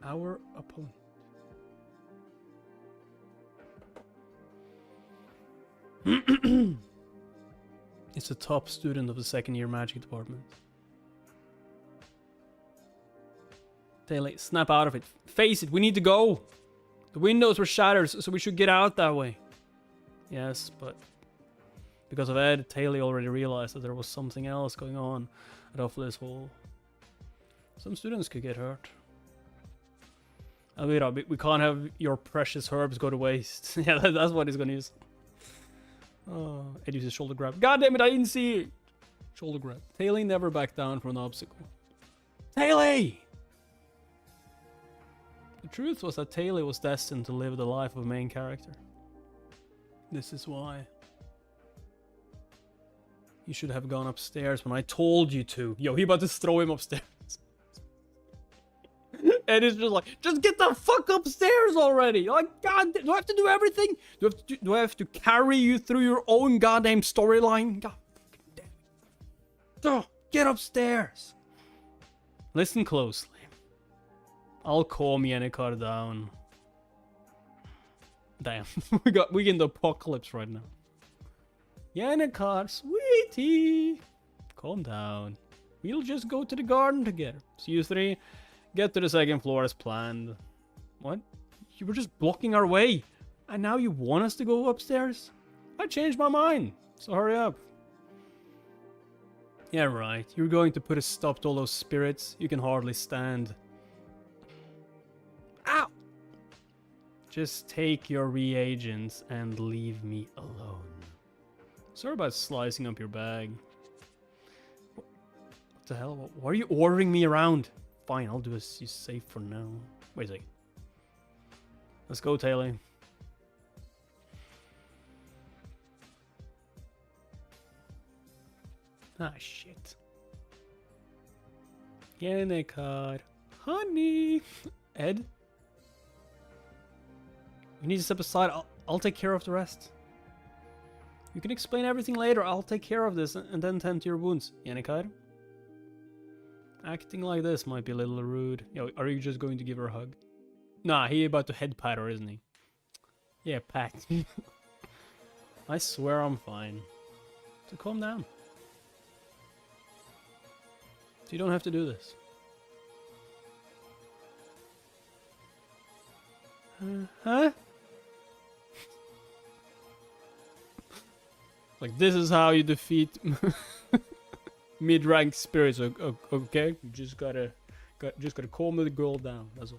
Our opponent. It's a top student of the 2nd year magic department. Taylor, snap out of it. Face it, we need to go. The windows were shattered, so we should get out that way. Yes, but because of Ed, Taylor already realized that there was something else going on at Offless Hall. Some students could get hurt. Alvira, we can't have your precious herbs go to waste. Yeah, that's what he's gonna use. Oh, Ed uses shoulder grab. God damn it, I didn't see it. Shoulder grab. Taylor never backed down from an obstacle. Taylor! The truth was that Taylor was destined to live the life of a main character. This is why. You should have gone upstairs when I told you to. Yo, he about to throw him upstairs. And it's just like, just get the fuck upstairs already. Like, God, do I have to do everything? Do I have to carry you through your own goddamn storyline? God damn it. Oh, get upstairs. Listen closely. I'll calm Yennekar down. Damn, we get the apocalypse right now. Yennekar, sweetie, calm down. We'll just go to the garden together. So you 3, get to the 2nd floor as planned. What? You were just blocking our way, and now you want us to go upstairs? I changed my mind, so hurry up. Yeah, right. You're going to put a stop to all those spirits. You can hardly stand. Ow! Just take your reagents and leave me alone. Sorry about slicing up your bag. What the hell? Why are you ordering me around? Fine, I'll do as you say for now. Wait a second. Let's go, Taylor. Ah, shit. Yennekar. Honey. Ed? You need to step aside. I'll take care of the rest. You can explain everything later. I'll take care of this and then tend to your wounds. Yennekar? Acting like this might be a little rude. Yo, are you just going to give her a hug? Nah, he about to head pat her, isn't he? Yeah, pat. I swear I'm fine. So calm down. So you don't have to do this. Huh? Like, this is how you defeat mid-rank spirits, okay? You just gotta calm the girl down, that's all.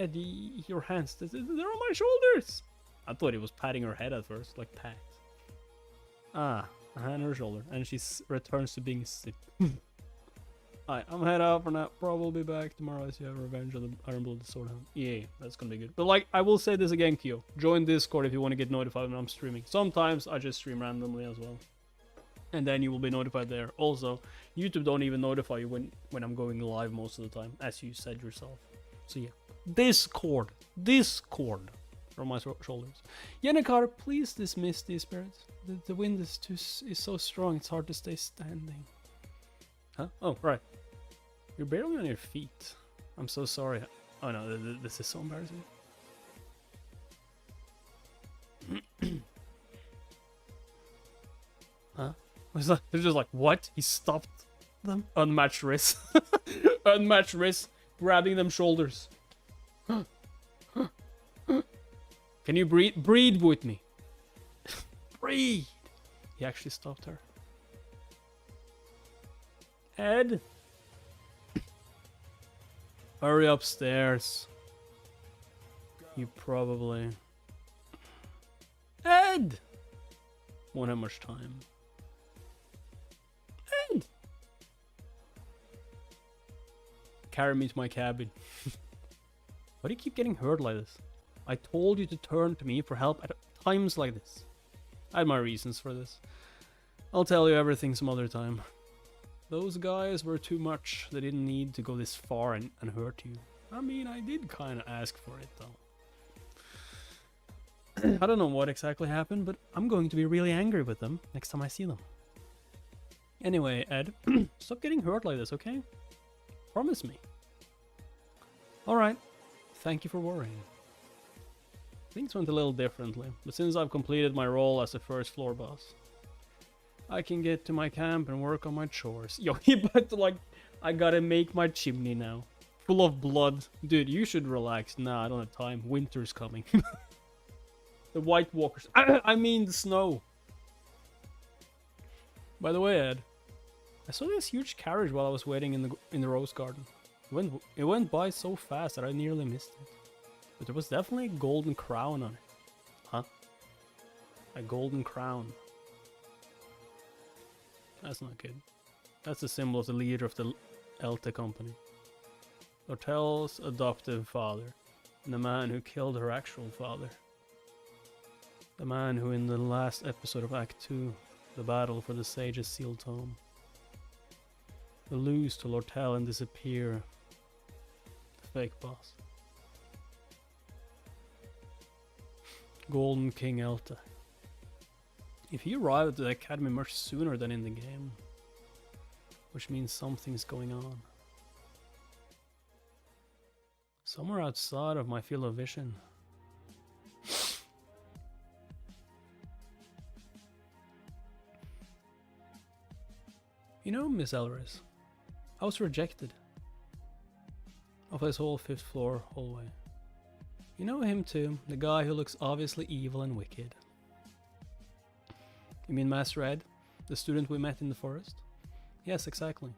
Eddie, your hands, they're on my shoulders! I thought he was patting her head at first, like pat. Ah, a hand on her shoulder, and she returns to being sick. Alright, I'm head out for now. Probably be back tomorrow as you have revenge on the Iron-Blooded Swordhound. Yeah, that's gonna be good. But like, I will say this again, Kyo. Join Discord if you want to get notified when I'm streaming. Sometimes I just stream randomly as well. And then you will be notified there. Also, YouTube don't even notify you when I'm going live most of the time, as you said yourself. So yeah. Discord from my shoulders. Yennekar, please dismiss these spirits. The wind is so strong, it's hard to stay standing. Huh? Oh, right. You're barely on your feet. I'm so sorry. Oh no, this is so embarrassing. Huh? They're just like, what? He stopped them? Unmatched wrist. Unmatched wrist. Grabbing them shoulders. Can you breathe? Breathe with me. Breathe. He actually stopped her. Ed? Hurry upstairs. You probably... Ed! Won't have much time. Ed! Carry me to my cabin. Why do you keep getting hurt like this? I told you to turn to me for help at times like this. I had my reasons for this. I'll tell you everything some other time. Those guys were too much. They didn't need to go this far and hurt you. I mean, I did kind of ask for it, though. I don't know what exactly happened, but I'm going to be really angry with them next time I see them. Anyway, Ed, stop getting hurt like this, okay? Promise me. Alright. Thank you for worrying. Things went a little differently, but since I've completed my role as the first floor boss, I can get to my camp and work on my chores. Yo, he about to like, I gotta make my chimney now. Full of blood. Dude, you should relax. Nah, I don't have time. Winter's coming. The White Walkers. I mean the snow. By the way, Ed, I saw this huge carriage while I was waiting in the rose garden. It went by so fast that I nearly missed it. But there was definitely a golden crown on it. Huh? A golden crown. That's not good. That's the symbol of the leader of the Elte company. Lortel's adoptive father. And the man who killed her actual father. The man who in the last episode of Act 2, the battle for the Sage's sealed tome, will lose to Lortel and disappear. The fake boss. Golden King Elte. If he arrived at the academy much sooner than in the game, which means something's going on. Somewhere outside of my field of vision. You know, Miss Elris, I was rejected of this whole 5th floor hallway. You know him too, the guy who looks obviously evil and wicked. You mean Master Ed, the student we met in the forest? Yes, exactly.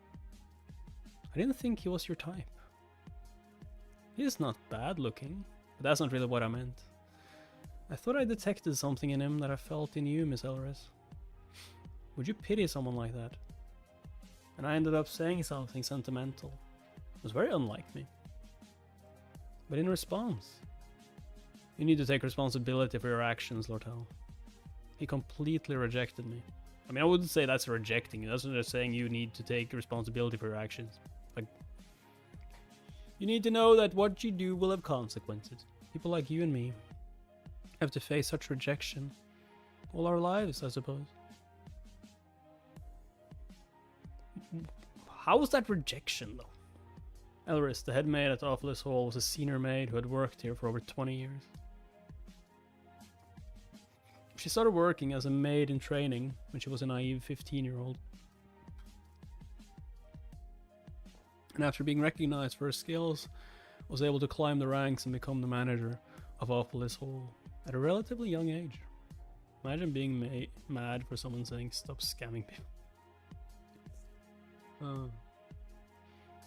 I didn't think he was your type. He's not bad looking, but that's not really what I meant. I thought I detected something in him that I felt in you, Miss Elris. Would you pity someone like that? And I ended up saying something sentimental. It was very unlike me. But in response, you need to take responsibility for your actions, Lortel. He completely rejected me. I mean, I wouldn't say that's rejecting. That's just saying you need to take responsibility for your actions. Like, you need to know that what you do will have consequences. People like you and me have to face such rejection all our lives, I suppose. How was that rejection, though? Elris, the head maid at Awfulest Hall, was a senior maid who had worked here for over 20 years. She started working as a maid in training when she was a naive 15-year-old. And after being recognized for her skills, was able to climb the ranks and become the manager of Awfulest Hall at a relatively young age. Imagine being mad for someone saying stop scamming people.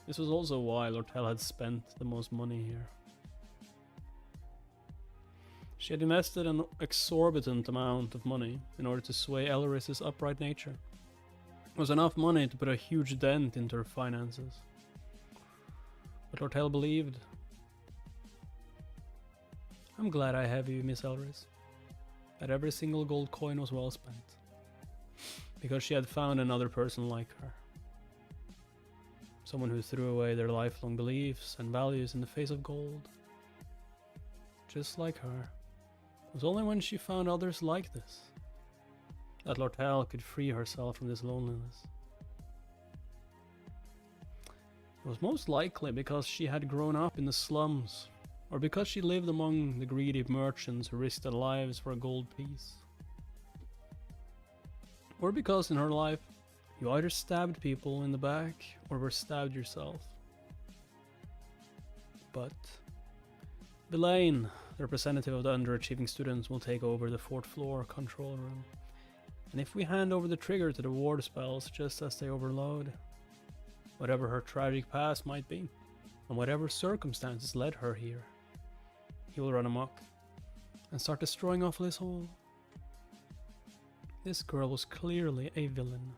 This was also why Lortel had spent the most money here. She had invested an exorbitant amount of money in order to sway Elris's upright nature. It was enough money to put a huge dent into her finances. But Lortel believed. I'm glad I have you, Miss Elris. That every single gold coin was well spent. Because she had found another person like her. Someone who threw away their lifelong beliefs and values in the face of gold. Just like her. It was only when she found others like this that Lortel could free herself from this loneliness. It was most likely because she had grown up in the slums, or because she lived among the greedy merchants who risked their lives for a gold piece. Or because in her life, you either stabbed people in the back or were stabbed yourself. But Belaine, the representative of the underachieving students, will take over the 4th floor control room. And if we hand over the trigger to the ward spells just as they overload, whatever her tragic past might be, and whatever circumstances led her here, he will run amok and start destroying Awfulest Hall. This girl was clearly a villain.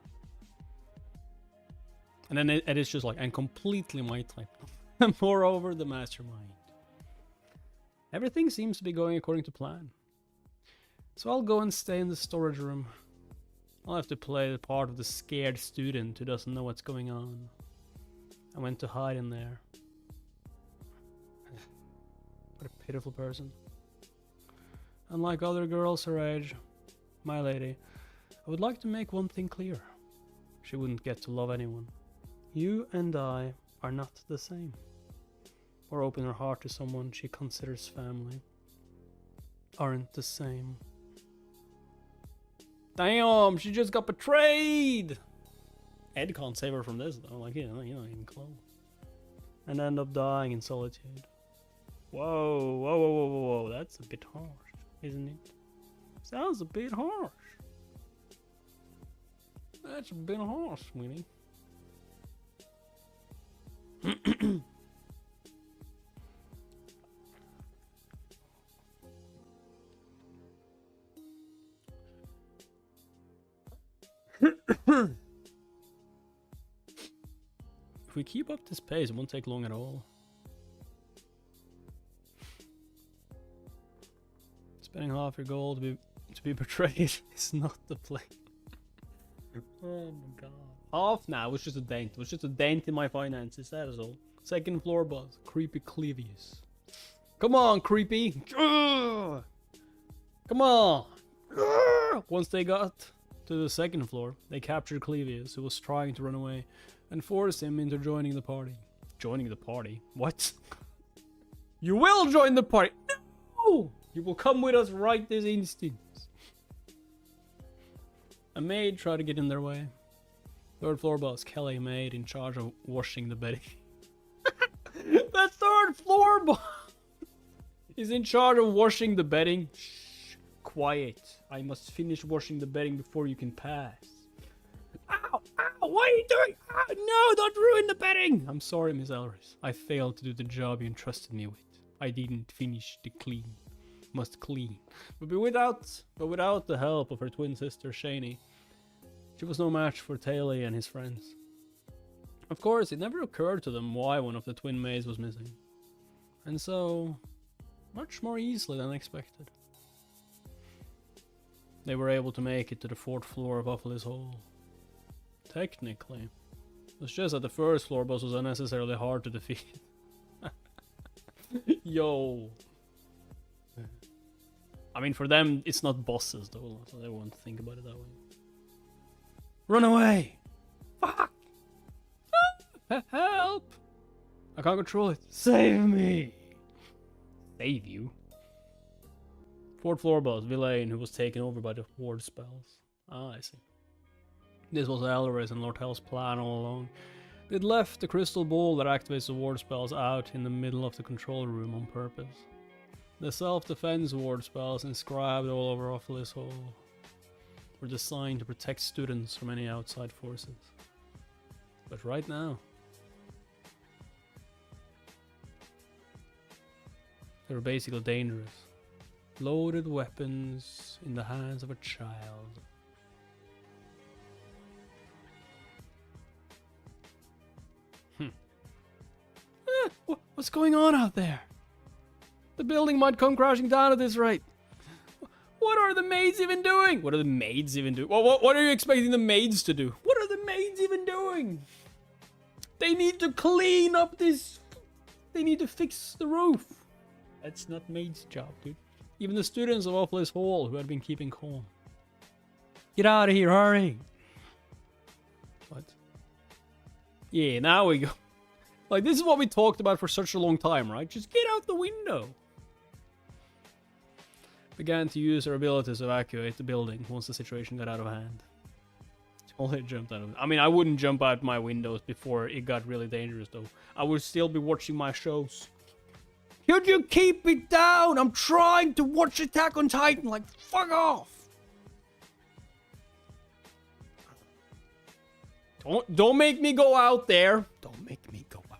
And then it is just like, and completely my type. And moreover, the mastermind. Everything seems to be going according to plan. So I'll go and stay in the storage room. I'll have to play the part of the scared student who doesn't know what's going on. I went to hide in there. What a pitiful person. Unlike other girls her age, my lady, I would like to make one thing clear. She wouldn't get to love anyone. You and I are not the same. Or open her heart to someone she considers family. Aren't the same. Damn, she just got betrayed! Ed can't save her from this though, like, you're not even close. And end up dying in solitude. Whoa, whoa, whoa, whoa, whoa, whoa, that's a bit harsh, isn't it? Sounds a bit harsh. That's a bit harsh, Winnie. If we keep up this pace, it won't take long at all. Spending half your gold to be betrayed is not the plan. Oh my god. Half now, it was just a dent. It was just a dent in my finances, that is all. 2nd floor boss, Creepy Clevius. Come on, Creepy! Come on! Once they got to the 2nd floor, they captured Clevius, who was trying to run away, and forced him into joining the party. Joining the party? What? You will join the party! No! You will come with us right this instant. A maid tried to get in their way. 3rd floor boss, Kelly, maid in charge of washing the bedding. The 3rd floor boss is in charge of washing the bedding. Shh, quiet. I must finish washing the bedding before you can pass. Ow, ow, what are you doing? Ow, no, don't ruin the bedding. I'm sorry, Miss Elris. I failed to do the job you entrusted me with. I didn't finish the clean. Must clean. But without the help of her twin sister, Shani, she was no match for Taylor and his friends. Of course, it never occurred to them why one of the twin maids was missing. And so, much more easily than expected, they were able to make it to the 4th floor of Awfulest Hall. Technically, it was just that the 1st floor boss was unnecessarily hard to defeat. I mean, for them, it's not bosses, though, so they won't think about it that way. Run away! Fuck! Help! I can't control it. Save me! Save you? 4th floor boss, Villain, who was taken over by the ward spells. Ah, I see. This was Elris and Lortel's plan all along. They'd left the crystal ball that activates the ward spells out in the middle of the control room on purpose. The self-defense ward spells inscribed all over Offalis Hall were designed to protect students from any outside forces. But right now, they were basically dangerous. Loaded weapons in the hands of a child. What's going on out there? The building might come crashing down at this rate. What are the maids even doing? What are the maids even doing? What are you expecting the maids to do? What are the maids even doing? They need to clean up this. They need to fix the roof. That's not maids' job, dude. Even the students of Offalis Hall who had been keeping calm. Get out of here, hurry! What? Yeah, now we go. Like, this is what we talked about for such a long time, right? Just get out the window. Began to use their abilities to evacuate the building once the situation got out of hand. Only jumped out of it. I mean, I wouldn't jump out my windows before it got really dangerous, though. I would still be watching my shows. Could you keep it down? I'm trying to watch Attack on Titan. Like, fuck off. Don't make me go out there. Don't make me go out.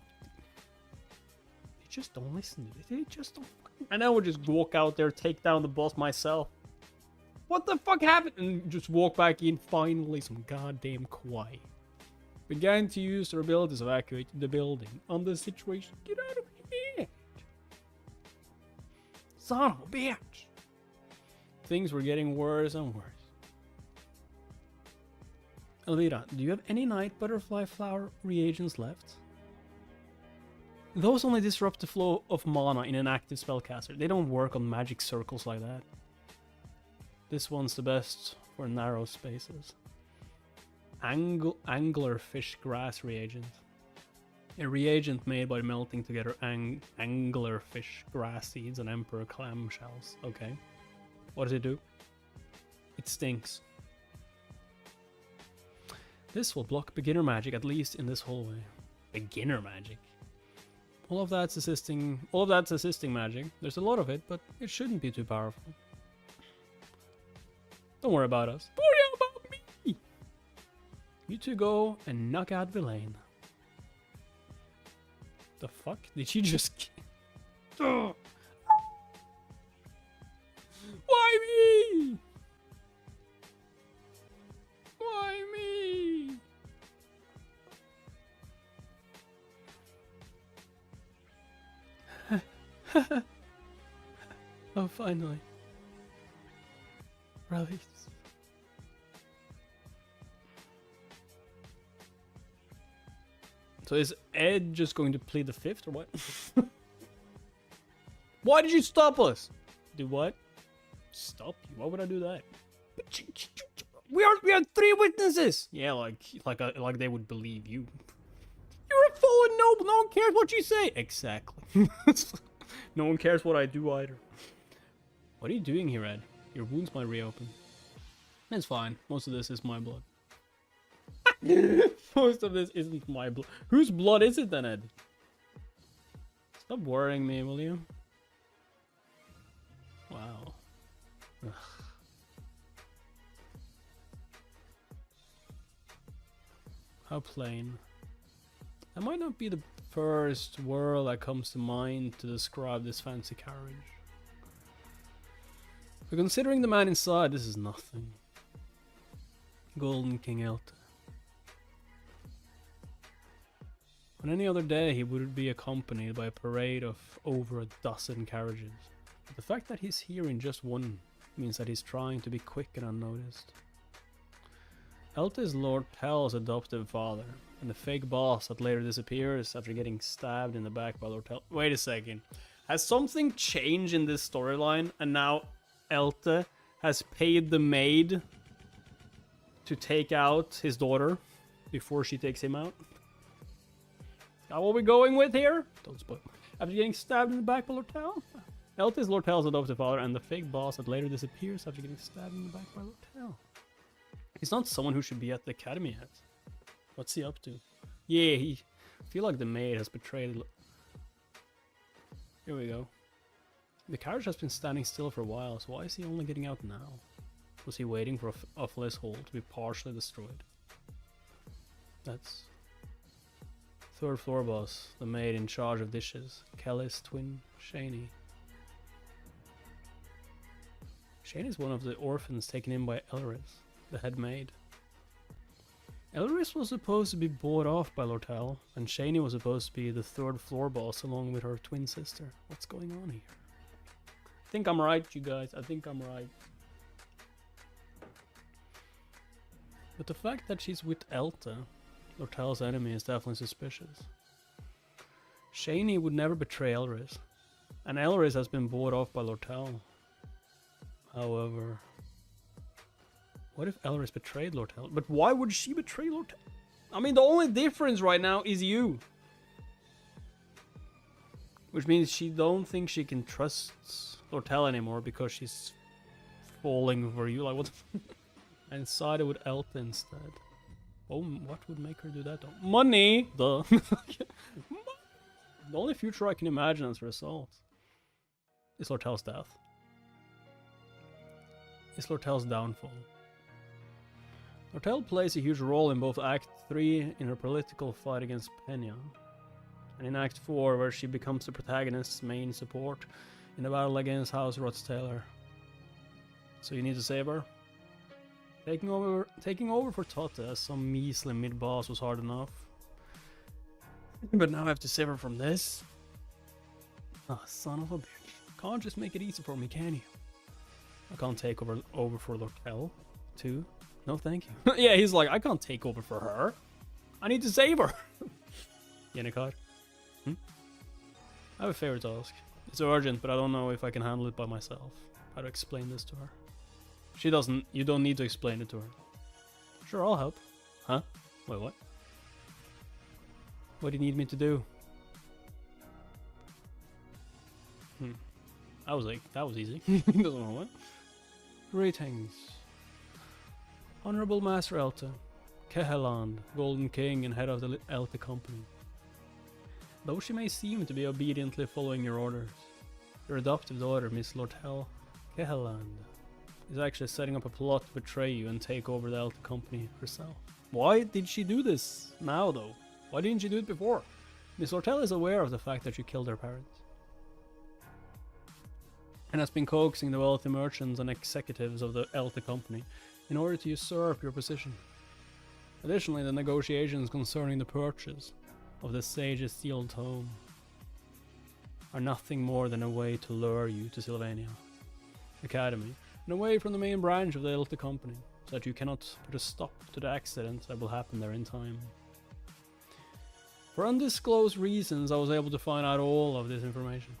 They just don't listen. They just don't. And I would just walk out there, take down the boss myself. What the fuck happened? And just walk back in. Finally, some goddamn quiet. Began to use their abilities to evacuate the building. On the situation, get out of here. Son of a bitch. Things were getting worse and worse. Elvira, do you have any night butterfly flower reagents left? Those only disrupt the flow of mana in an active spellcaster. They don't work on magic circles like that. This one's the best for narrow spaces. Anglerfish grass reagent. A reagent made by melting together anglerfish grass seeds and emperor clam shells. Okay. What does it do? It stinks. This will block beginner magic, at least in this hallway. Beginner magic? All of that's assisting magic. There's a lot of it, but it shouldn't be too powerful. Don't worry about us. Worry about me! You two go and knock out Villain. The fuck? Did she just... Why me? Why me? Oh, finally. Release. So is Ed just going to plead the fifth or what? Why did you stop us? Do what? Stop you? Why would I do that? We are 3 witnesses. Yeah, like they would believe you. You're a fallen noble. No one cares what you say. Exactly. No one cares what I do either. What are you doing here, Ed? Your wounds might reopen. That's fine. Most of this is my blood. Most of this isn't my blood. Whose blood is it then, Ed? Stop worrying me, will you? Wow. Ugh. How plain. That might not be the first word that comes to mind to describe this fancy carriage. But considering the man inside, this is nothing. Golden King Elta. On any other day, he would be accompanied by a parade of over a dozen carriages. But the fact that he's here in just one means that he's trying to be quick and unnoticed. Elta is Lortel's adoptive father, and the fake boss that later disappears after getting stabbed in the back by Lortel. Wait a second. Has something changed in this storyline? And now Elte has paid the maid to take out his daughter before she takes him out. Is that what we're going with here? Don't spoil. After getting stabbed in the back by Lortel? Elte is Lortel's adopted father and the fake boss that later disappears after getting stabbed in the back by Lortel. He's not someone who should be at the academy yet. What's he up to? Yeah, I feel like the maid has betrayed. Here we go. The carriage has been standing still for a while, so why is he only getting out now? Was he waiting for Offless Hall to be partially destroyed? That's... Third floor boss, the maid in charge of dishes, Kelly's twin, Shani. Shani is one of the orphans taken in by Elris, the head maid. Elris was supposed to be bought off by Lortel, and Shani was supposed to be the third floor boss along with her twin sister. What's going on here? I think I'm right, you guys. I think I'm right. But the fact that she's with Elte, Lortel's enemy, is definitely suspicious. Shani would never betray Elris, and Elris has been bought off by Lortel. However, what if Elris betrayed Lortel? But why would she betray Lortel? I mean, the only difference right now is you. Which means she don't think she can trust Lortel anymore because she's falling for you. Like, what? And sided with Elte instead. Oh, what would make her do that though? Money! Duh. The only future I can imagine as a result is Lortel's death. Is Lortel's downfall. Lortel plays a huge role in both Act 3 in her political fight against Pena, and in Act 4 where she becomes the protagonist's main support in the battle against House Rothtaler. So you need to save her? Taking over for Totte as some measly mid-boss was hard enough. But now I have to save her from this? Ah, son of a bitch. Can't just make it easy for me, can you? I can't take over for Lortel, too. No, thank you. Yeah, he's like, I can't take over for her. I need to save her. Yennekar. I have a favor to ask. It's urgent, but I don't know if I can handle it by myself. How to explain this to her. She doesn't. You don't need to explain it to her. Sure, I'll help. Huh? Wait, what? What do you need me to do? I was like, that was easy. Doesn't know what. Greetings. Honorable Master Elte, Keheland, Golden King and head of the Elte Company. Though she may seem to be obediently following your orders, your adoptive daughter, Miss Lortel Keheland, is actually setting up a plot to betray you and take over the Elte Company herself. Why did she do this now, though? Why didn't she do it before? Miss Lortel is aware of the fact that you killed her parents, and has been coaxing the wealthy merchants and executives of the Elte Company in order to usurp your position. Additionally, the negotiations concerning the purchase of the Sage's sealed tome are nothing more than a way to lure you to Sylvania Academy and away from the main branch of the Elte Company, so that you cannot put a stop to the accident that will happen there in time. For undisclosed reasons, I was able to find out all of this information.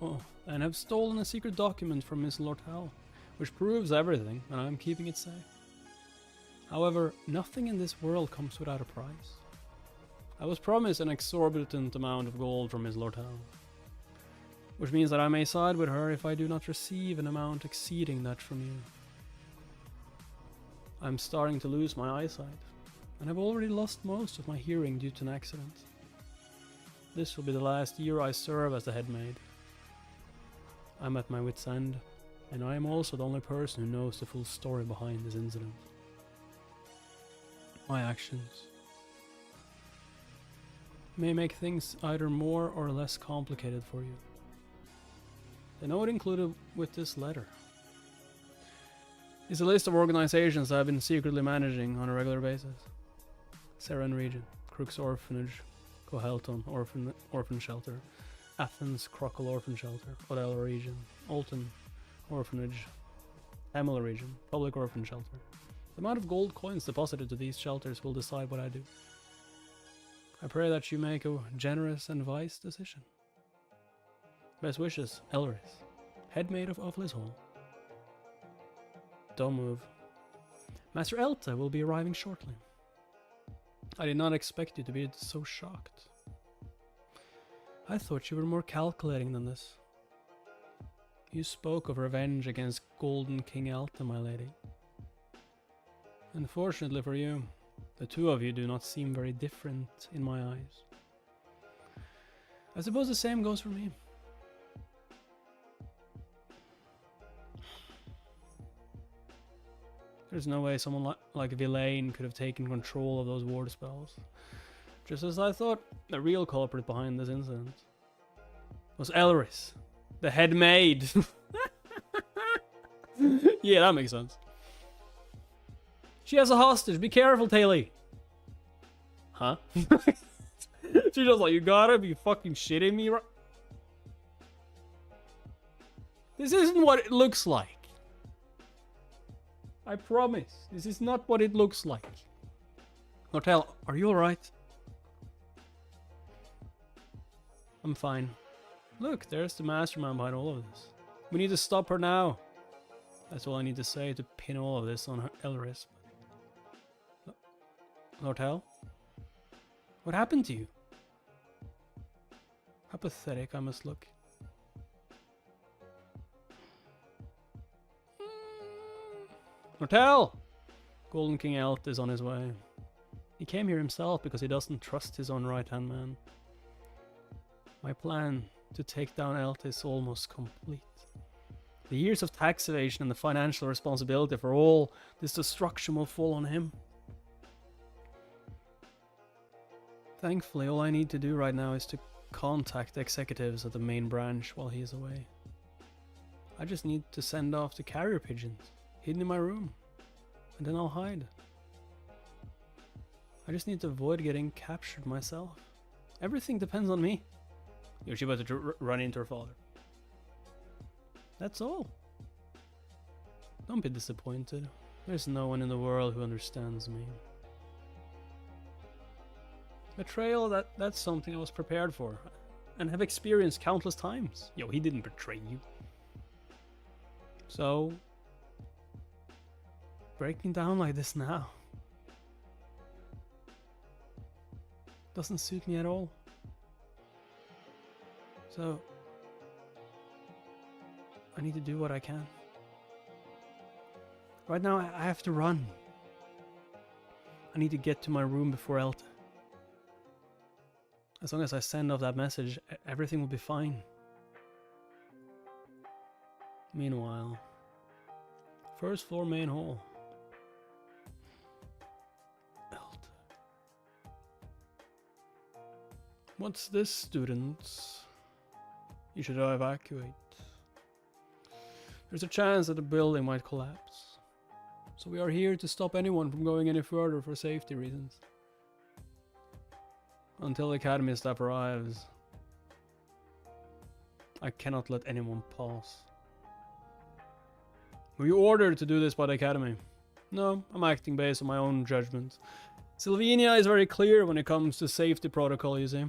Oh, and have stolen a secret document from Miss Lortel, which proves everything, and I'm keeping it safe. However, nothing in this world comes without a price. I was promised an exorbitant amount of gold from Miss Lortel, which means that I may side with her if I do not receive an amount exceeding that from you. I'm starting to lose my eyesight, and have already lost most of my hearing due to an accident. This will be the last year I serve as the head maid. I'm at my wit's end, and I am also the only person who knows the full story behind this incident. My actions may make things either more or less complicated for you. The note included with this letter is a list of organizations I have been secretly managing on a regular basis. Seren Region, Crook's Orphanage, Cohelton Orphan Shelter, Athens Crockle Orphan Shelter, Odell Region, Alton Orphanage, Hamel Region, Public Orphan Shelter. The amount of gold coins deposited to these shelters will decide what I do. I pray that you make a generous and wise decision. Best wishes, Elris. head maid of Awful's Hall. Don't move. Master Elta will be arriving shortly. I did not expect you to be so shocked. I thought you were more calculating than this. You spoke of revenge against Golden King Elta, my lady. Unfortunately for you, the two of you do not seem very different in my eyes. I suppose the same goes for me. There's no way someone like Villain could have taken control of those ward spells. Just as I thought, the real culprit behind this incident was Elris, the head maid. Yeah, that makes sense. She has a hostage. Be careful, Taylor. Huh? She's just like, you gotta be fucking shitting me, right? This isn't what it looks like. I promise. This is not what it looks like. Lortel, are you alright? I'm fine. Look, there's the mastermind behind all of this. We need to stop her now. That's all I need to say to pin all of this on her Elris. Lortel? What happened to you? How pathetic I must look. Lortel! Golden King Elta is on his way. He came here himself because he doesn't trust his own right-hand man. My plan to take down Elta is almost complete. The years of tax evasion and the financial responsibility for all this destruction will fall on him. Thankfully, all I need to do right now is to contact the executives at the main branch while he is away. I just need to send off the carrier pigeons, hidden in my room, and then I'll hide. I just need to avoid getting captured myself. Everything depends on me. Yo, she about to run into her father. That's all. Don't be disappointed. There's no one in the world who understands me. Betrayal, that's something I was prepared for and have experienced countless times. Yo, he didn't betray you. So, breaking down like this now doesn't suit me at all. So, I need to do what I can. Right now, I have to run. I need to get to my room before Elta. As long as I send off that message, everything will be fine. Meanwhile, first floor main hall. Elta. What's this, students? You should evacuate. There's a chance that the building might collapse. So we are here to stop anyone from going any further for safety reasons. Until the academy staff arrives, I cannot let anyone pass. Were you ordered to do this by the academy? No, I'm acting based on my own judgment. Sylvania is very clear when it comes to safety protocol, you see.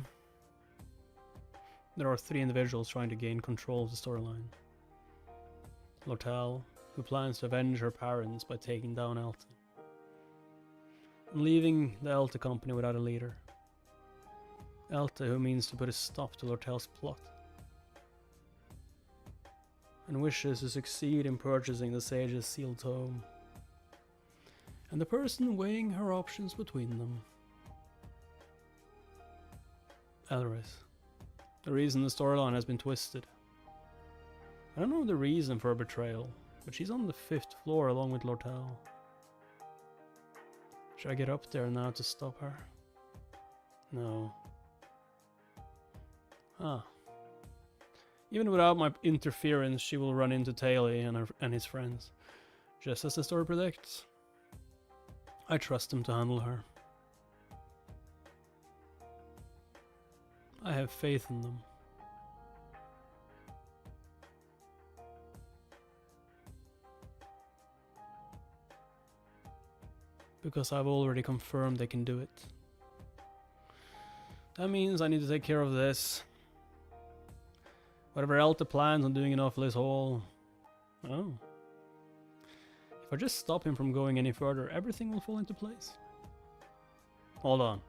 There are 3 individuals trying to gain control of the storyline. Lortel, who plans to avenge her parents by taking down Elta. And leaving the Elta company without a leader. Elta, who means to put a stop to Lortel's plot. And wishes to succeed in purchasing the sage's sealed tome. And the person weighing her options between them. Elris. The reason the storyline has been twisted. I don't know the reason for her betrayal, but she's on the 5th floor along with Lortel. Should I get up there now to stop her? No. Ah. Even without my interference, she will run into Taylor and his friends. Just as the story predicts. I trust him to handle her. I have faith in them. Because I've already confirmed they can do it. That means I need to take care of this. Whatever Elta plans on doing in Offalis Hall. Oh. If I just stop him from going any further, everything will fall into place. Hold on.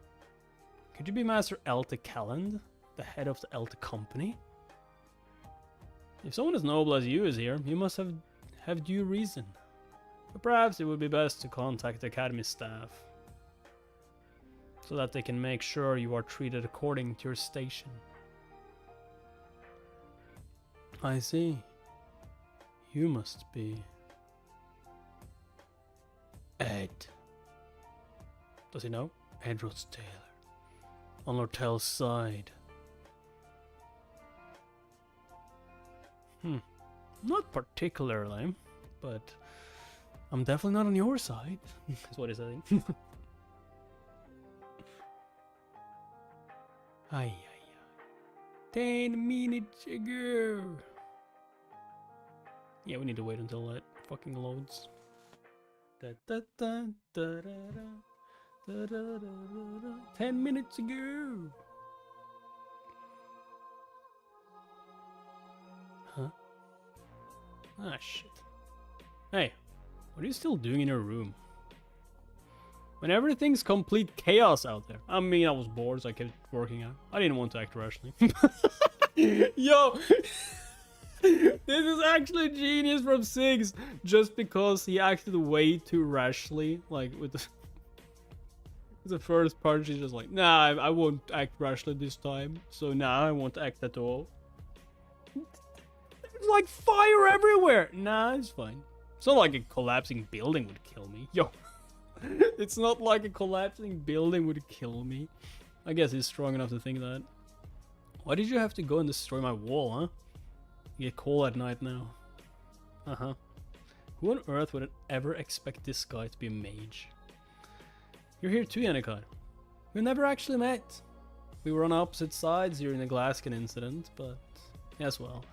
Could you be Master Elta Calland, the head of the Elta company? If someone as noble as you is here, you must have due reason. But perhaps it would be best to contact the Academy staff, so that they can make sure you are treated according to your station. I see. You must be Ed. Does he know? Edward's Taylor. On Lortel's side. Not particularly, but I'm definitely not on your side. That's what he's saying. Ay. 10 minutes ago. Yeah, we need to wait until that fucking loads. 10 minutes ago. Huh? Ah, shit. Hey, what are you still doing in your room? When everything's complete chaos out there. I mean, I was bored, so I kept working out. I didn't want to act rashly. Yo! This is actually genius from Sigs, just because he acted way too rashly, like with the first part. He's just like, nah, I won't act rashly this time, so nah, I won't act at all. There's like fire everywhere. Nah, it's fine. It's not like a collapsing building would kill me. Yo, it's not like a collapsing building would kill me. I guess he's strong enough to think that. Why did you have to go and destroy my wall, huh? You get cold at night now. Uh-huh. Who on earth would ever expect this guy to be a mage? You're here too, Yennekar. We never actually met. We were on opposite sides during the Glaskin incident, but yes, well.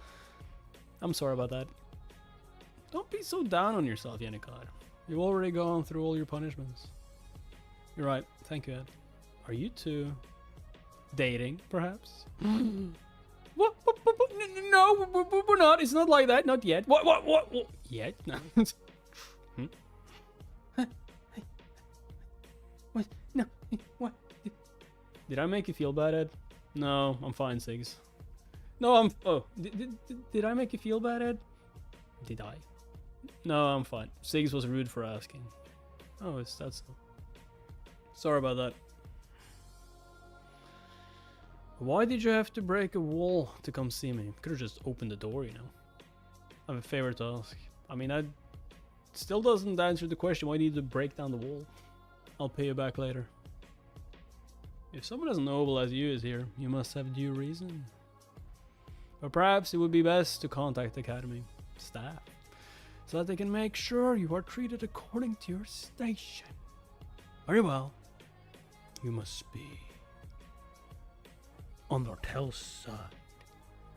I'm sorry about that. Don't be so down on yourself, Yennekar. You've already gone through all your punishments. You're right. Thank you, Ed. Are you two dating, perhaps? What? No, we're not. It's not like that. Not yet. What? Yet? No. What? No. What? Did I make you feel bad, Ed? No, I'm fine, Sigs. No, I'm... Oh, did I make you feel bad, Ed? Did I? No, I'm fine. Sigs was rude for asking. Oh, it's that so. Sorry about that. Why did you have to break a wall to come see me? Could have just opened the door, you know. I have a favor to ask. I mean, that still doesn't answer the question why you need to break down the wall. I'll pay you back later. If someone as noble as you is here, you must have due reason. But perhaps it would be best to contact the Academy staff, so that they can make sure you are treated according to your station. Very well. You must be on Lortel's side.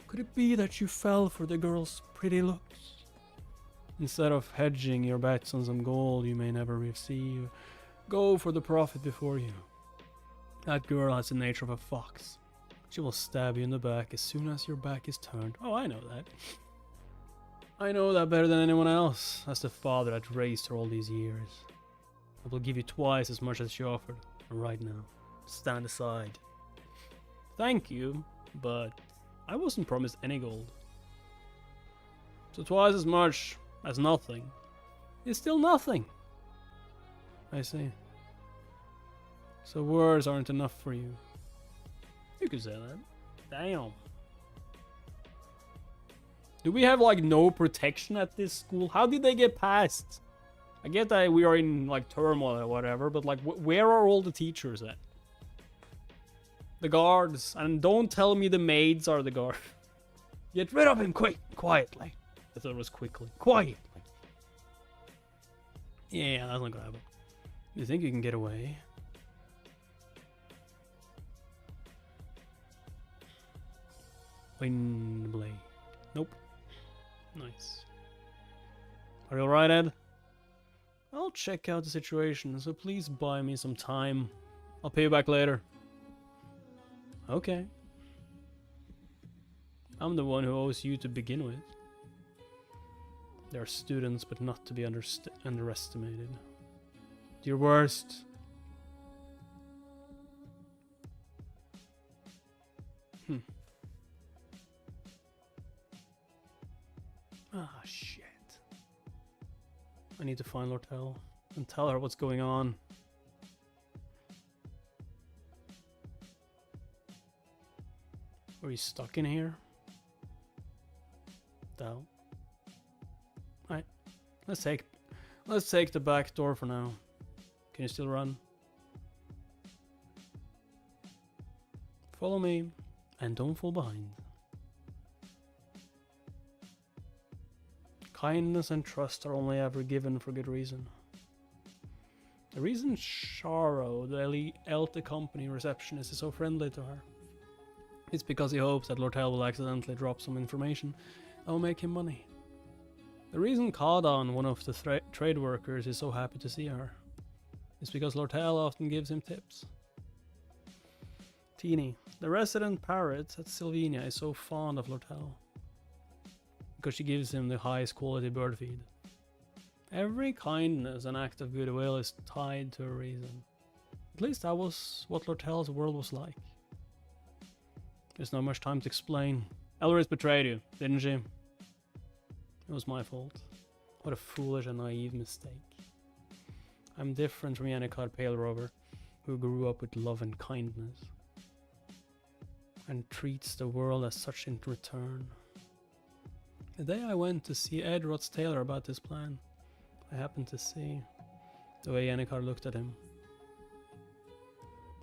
Could it be that you fell for the girl's pretty looks? Instead of hedging your bets on some gold you may never receive, go for the profit before you. That girl has the nature of a fox. She will stab you in the back as soon as your back is turned. Oh, I know that. I know that better than anyone else, as the father that raised her all these years. I will give you twice as much as she offered. And right now, stand aside. Thank you, but I wasn't promised any gold. So twice as much as nothing is still nothing. I see. So words aren't enough for you. You could say that. Damn. Do we have like no protection at this school? How did they get past? I get that we are in like turmoil or whatever, but like where are all the teachers at? The guards. And don't tell me the maids are the guard. Get rid of him quick, quietly. I thought it was quickly. Quietly. Yeah, that's not gonna happen. You think you can get away? Windblade. Nope. Nice. Are you alright, Ed? I'll check out the situation, so please buy me some time. I'll pay you back later. Okay. I'm the one who owes you to begin with. They are students, but not to be underestimated. Your worst. Ah, shit. I need to find Lortel and tell her what's going on. Are you stuck in here? No. Alright. Let's take the back door for now. Can you still run? Follow me and don't fall behind. Kindness and trust are only ever given for good reason. The reason Sharo, the Elta company receptionist, is so friendly to her is because he hopes that Lortel will accidentally drop some information that will make him money. The reason Kadan, one of the trade workers, is so happy to see her is because Lortel often gives him tips. Teeny, the resident parrot at Sylvania, is so fond of Lortel because she gives him the highest quality bird feed. Every kindness and act of goodwill is tied to a reason. At least that was what Lortel's world was like. There's not much time to explain. Elris betrayed you, didn't she? It was my fault. What a foolish and naive mistake. I'm different from Yennekar Pale Rover, who grew up with love and kindness, and treats the world as such in return. The day I went to see Ed Rots Taylor about this plan, I happened to see the way Yennekar looked at him.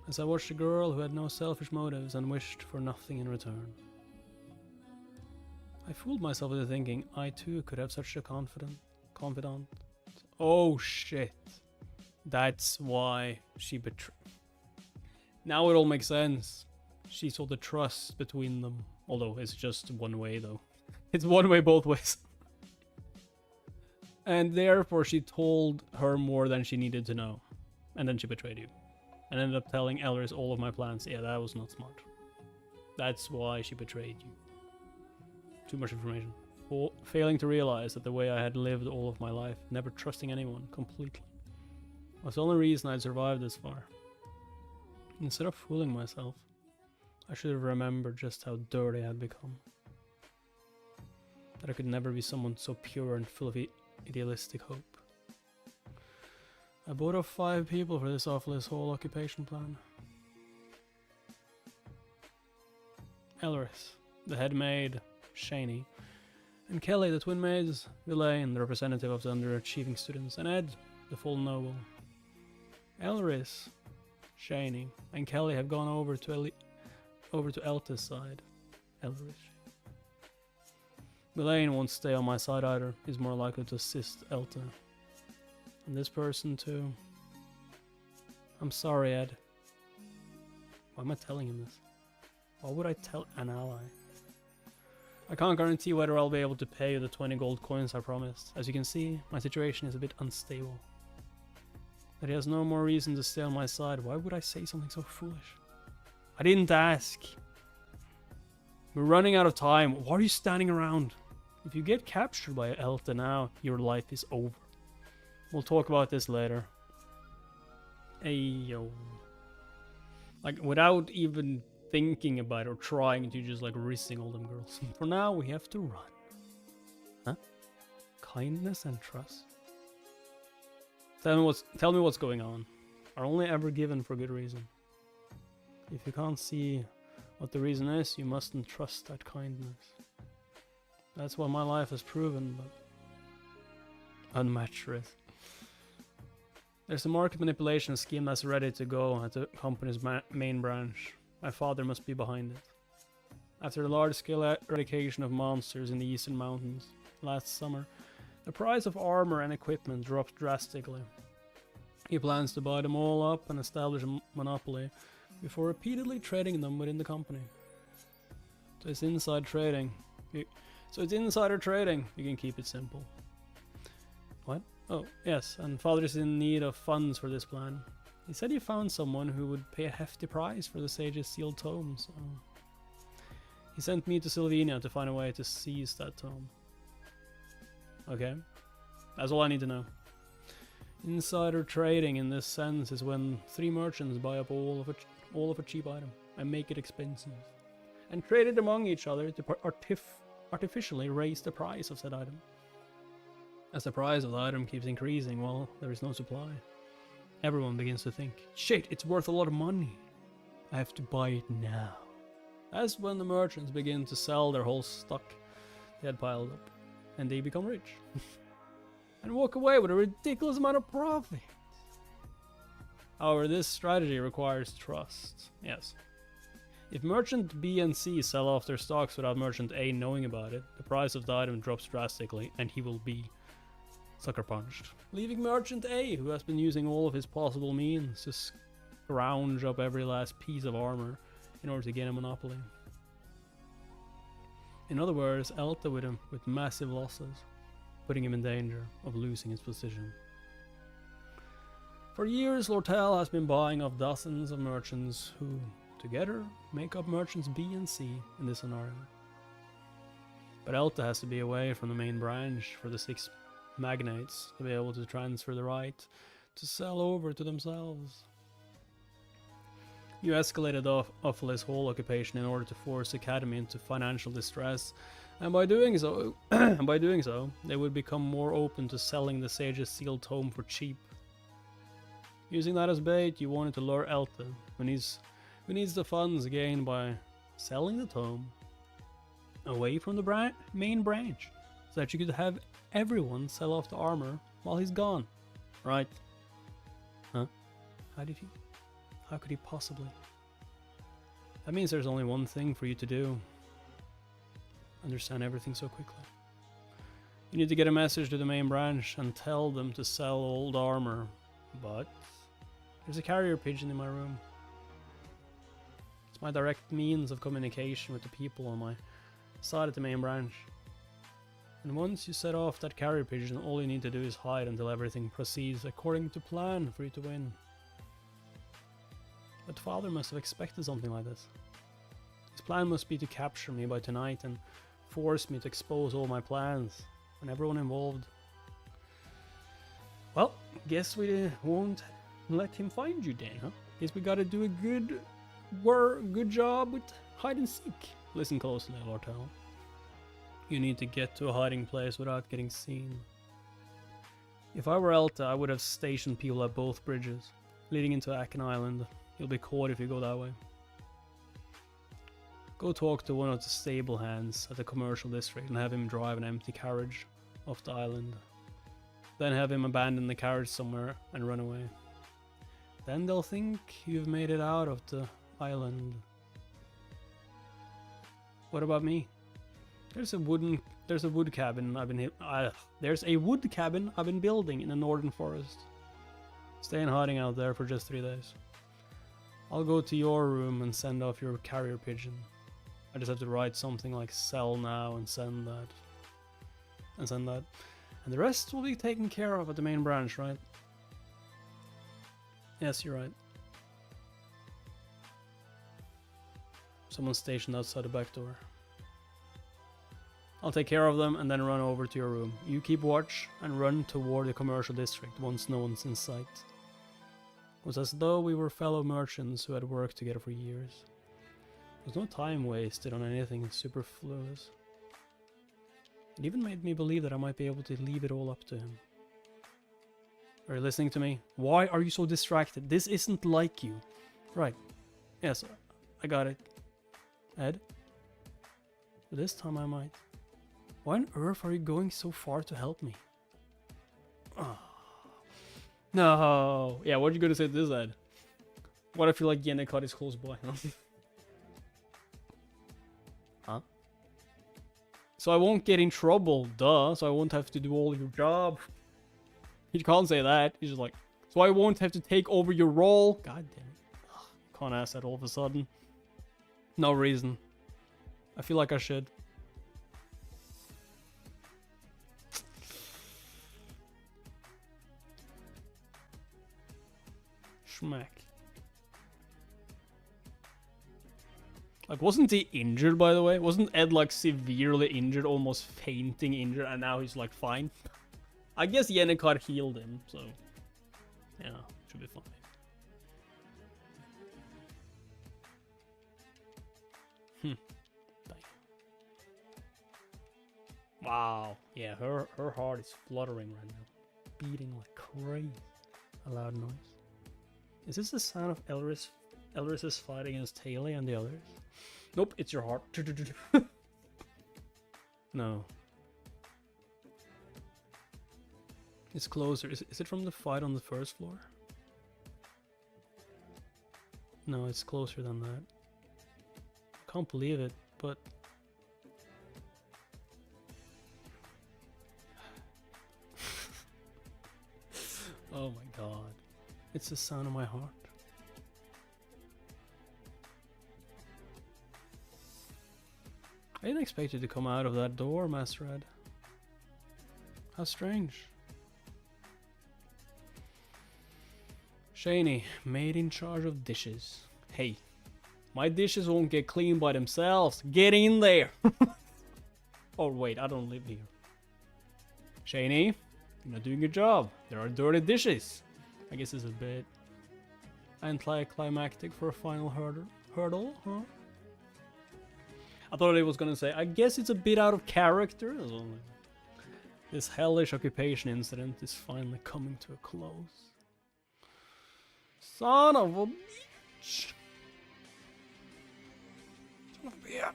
As I watched a girl who had no selfish motives and wished for nothing in return. I fooled myself into thinking I too could have such a confidant. Oh shit. That's why she betrayed. Now it all makes sense. She saw the trust between them. Although it's just one way though. It's one way both ways. And therefore she told her more than she needed to know. And then she betrayed you. And ended up telling Elris all of my plans. Yeah, that was not smart. That's why she betrayed you. Too much information. Failing to realize that the way I had lived all of my life, never trusting anyone completely, was the only reason I'd survived this far. Instead of fooling myself, I should have remembered just how dirty I had become. That I could never be someone so pure and full of idealistic hope. I bought off 5 people for this awfulest whole occupation plan. Elris, the head maid, Shaney, and Kelly, the twin maids, Elaine, the representative of the underachieving students, and Ed, the full noble. Elris, Shaney, and Kelly have gone over to Elta's side. Elris. Elaine won't stay on my side either. He's more likely to assist Elta. And this person too. I'm sorry, Ed. Why am I telling him this? Why would I tell an ally? I can't guarantee whether I'll be able to pay you the 20 gold coins I promised. As you can see, my situation is a bit unstable. But he has no more reason to stay on my side. Why would I say something so foolish? I didn't ask. We're running out of time. Why are you standing around? If you get captured by Elta now, your life is over. We'll talk about this later. Ayo. Like, without even thinking about it or trying to, just like risking all them girls. For now, we have to run. Huh? Kindness and trust. Tell me what's going on. Are only ever given for good reason. If you can't see what the reason is, you mustn't trust that kindness. That's what my life has proven, but unmatched risk. There's a market manipulation scheme that's ready to go at the company's main branch. My father must be behind it. After the large-scale eradication of monsters in the eastern mountains last summer, the price of armor and equipment dropped drastically. He plans to buy them all up and establish a monopoly before repeatedly trading them within the company. So it's inside trading. It's insider trading. You can keep it simple. What? Oh, yes, and father is in need of funds for this plan. He said he found someone who would pay a hefty price for the sage's sealed tomes. So He sent me to Slovenia to find a way to seize that tome. Okay, that's all I need to know. Insider trading in this sense is when 3 merchants buy up all of a cheap item and make it expensive, and trade it among each other to artificially raise the price of said item. As the price of the item keeps increasing, well, there is no supply. Everyone begins to think, shit, it's worth a lot of money. I have to buy it now. That's when the merchants begin to sell their whole stock they had piled up, and they become rich. And walk away with a ridiculous amount of profit. However, this strategy requires trust. Yes. If merchant B and C sell off their stocks without merchant A knowing about it, the price of the item drops drastically and he will be sucker punched, leaving merchant A, who has been using all of his possible means to scrounge up every last piece of armor in order to gain a monopoly. In other words, Elta with him with massive losses, putting him in danger of losing his position. For years, Lortel has been buying off dozens of merchants who, together, make up merchants B and C in this scenario. But Elta has to be away from the main branch for the 6 magnates to be able to transfer the right to sell over to themselves. You escalated Uffle's whole occupation in order to force Academy into financial distress, and by doing so, they would become more open to selling the Sage's sealed tome for cheap. Using that as bait, you wanted to lure Elta, who needs the funds gained by selling the tome, away from the main branch, so that you could have everyone sell off the armor while he's gone. Right? Huh? How could he possibly? That means there's only one thing for you to do. Understand everything so quickly. You need to get a message to the main branch and tell them to sell old armor. But there's a carrier pigeon in my room. It's my direct means of communication with the people on my side at the main branch. And once you set off that carrier pigeon, all you need to do is hide until everything proceeds according to plan for you to win. But father must have expected something like this. His plan must be to capture me by tonight and force me to expose all my plans and everyone involved. Well, guess we won't let him find you then, huh? Guess we gotta do a good job with hide and seek. Listen closely, Lortel. You need to get to a hiding place without getting seen. If I were Elta, I would have stationed people at both bridges leading into Aken Island. You'll be caught if you go that way. Go talk to one of the stable hands at the commercial district and have him drive an empty carriage off the island. Then have him abandon the carriage somewhere and run away. Then they'll think you've made it out of the island. What about me? There's a wood cabin I've been building in the northern forest. Stay in hiding out there for just 3 days. I'll go to your room and send off your carrier pigeon. I just have to write something like sell now and send that. And the rest will be taken care of at the main branch, right? Yes, you're right. Someone's stationed outside the back door. I'll take care of them and then run over to your room. You keep watch and run toward the commercial district once no one's in sight. It was as though we were fellow merchants who had worked together for years. There was no time wasted on anything superfluous. It even made me believe that I might be able to leave it all up to him. Are you listening to me? Why are you so distracted? This isn't like you. Right. Yes, I got it. Ed? But this time I might. Why on earth are you going so far to help me? Oh. No. Yeah, what are you going to say to this, Ed? What if you like Yennekar is close by? Huh? So I won't get in trouble, duh. So I won't have to do all your job. He can't say that. He's just like, so I won't have to take over your role. God damn it. Ugh, can't ask that all of a sudden. No reason. I feel like I should. Schmack. Like, wasn't he injured, by the way? Wasn't Ed, like, severely injured, almost fainting injured, and now he's, like, fine? I guess Yennekar healed him, so... yeah, should be fine. Wow. Yeah, her heart is fluttering right now. Beating like crazy. A loud noise. Is this the sound of Elris's fight against Haley and the others? Nope, it's your heart. No. It's closer. Is it from the fight on the first floor? No, it's closer than that. I can't believe it, but... oh my god. It's the sound of my heart. I didn't expect you to come out of that door, Master Ed. How strange. Shaney, maid in charge of dishes. Hey, my dishes won't get clean by themselves. Get in there! Oh wait, I don't live here. Shaney, you're not doing your job. There are dirty dishes. I guess it's a bit anticlimactic for a final hurdle, huh? I thought it was gonna say, I guess it's a bit out of character. This hellish occupation incident is finally coming to a close. Son of a bitch! Son of a bitch!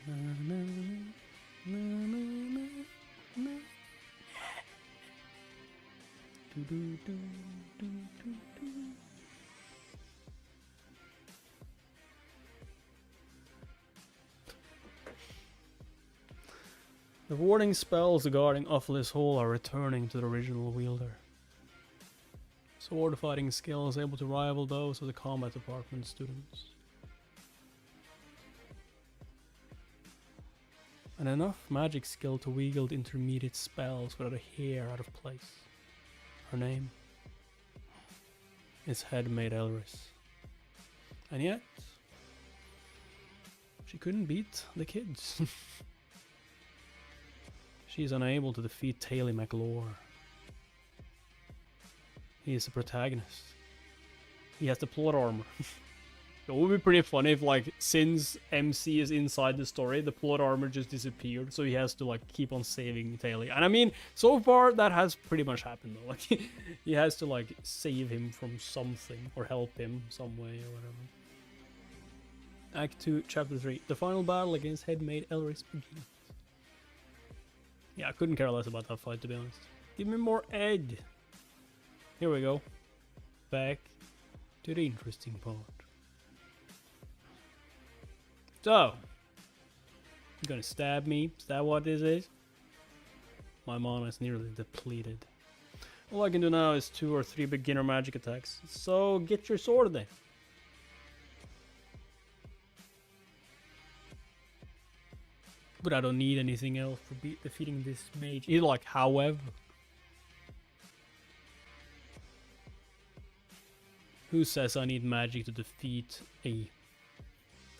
Na, na, na, na, na, na. Do, do, do, do, do, do. The warding spells guarding Awfulest Hall are returning to the original wielder. Sword fighting skills able to rival those of the combat department students. And enough magic skill to wield intermediate spells without a hair out of place. Her name is Head Maid Elris. And yet, she couldn't beat the kids. She is unable to defeat Taylor McLaur. He is the protagonist. He has the plot armor. It would be pretty funny if, like, since MC is inside the story, the plot armor just disappeared, so he has to, like, keep on saving Taylor. And I mean, so far, that has pretty much happened, though. Like, he has to, like, save him from something, or help him some way, or whatever. Act 2, Chapter 3. The final battle against Head Maid Elris begins. Yeah, I couldn't care less about that fight, to be honest. Give me more Ed. Here we go. Back to the interesting part. So, you're gonna stab me? Is that what this is? My mana is nearly depleted. All I can do now is 2 or 3 beginner magic attacks. So, get your sword then. But I don't need anything else for defeating this mage. He's like, however. Who says I need magic to defeat a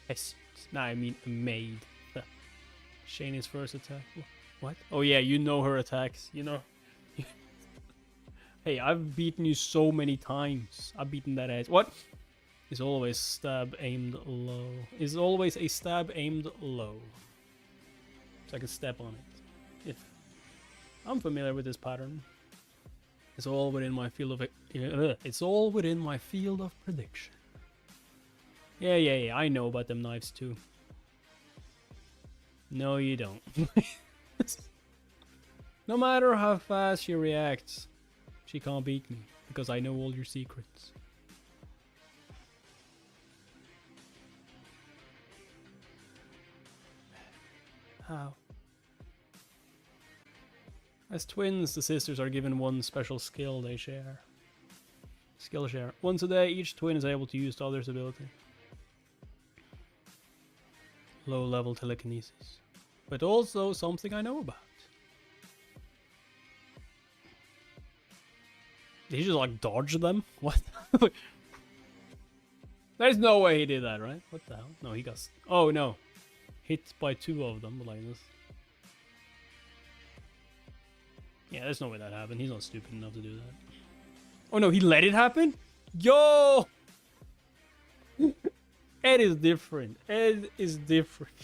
peasant? Nah, I mean a maid. Shani's first attack. What? Oh yeah, you know her attacks. You know. Hey, I've beaten you so many times. I've beaten that ass. What? Is always stab aimed low. Is always a stab aimed low. So I can step on it. If I'm familiar with this pattern. It's all within my field of it's all within my field of prediction. Yeah, I know about them knives too. No, you don't. No matter how fast she reacts, she can't beat me because I know all your secrets. How? As twins, the sisters are given one special skill they share. Skill share. Once a day, each twin is able to use the other's ability. Low level telekinesis. But also something I know about. Did you just like dodge them? What? There's no way he did that, right? What the hell? No, he got... Oh, no. Hit by 2 of them, like this. Yeah, there's no way that happened. He's not stupid enough to do that. Oh, no, he let it happen? Yo! Ed is different. Ed is different.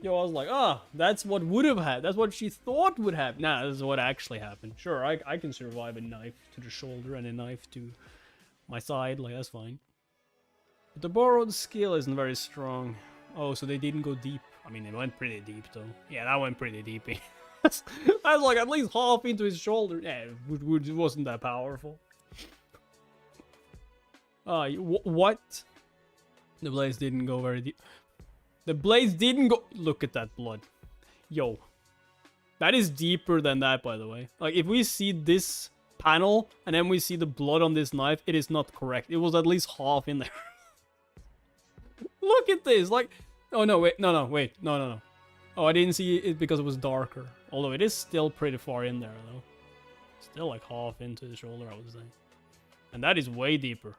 Yo, I was like, ah, that's what would have happened. That's what she thought would happen. Nah, this is what actually happened. Sure, I can survive a knife to the shoulder and a knife to my side. Like, that's fine. But the borrowed skill isn't very strong. Oh, so they didn't go deep. I mean, they went pretty deep, though. Yeah, that went pretty deep. That's like at least half into his shoulder. Yeah, it wasn't that powerful. What? The blades didn't go very deep. The blades didn't go... Look at that blood. Yo. That is deeper than that, by the way. Like, if we see this panel, and then we see the blood on this knife, it is not correct. It was at least half in there. Look at this. Like... Oh, no, wait. No, wait. No. Oh, I didn't see it because it was darker. Although it is still pretty far in there, though. Still like half into the shoulder, I would say. And that is way deeper.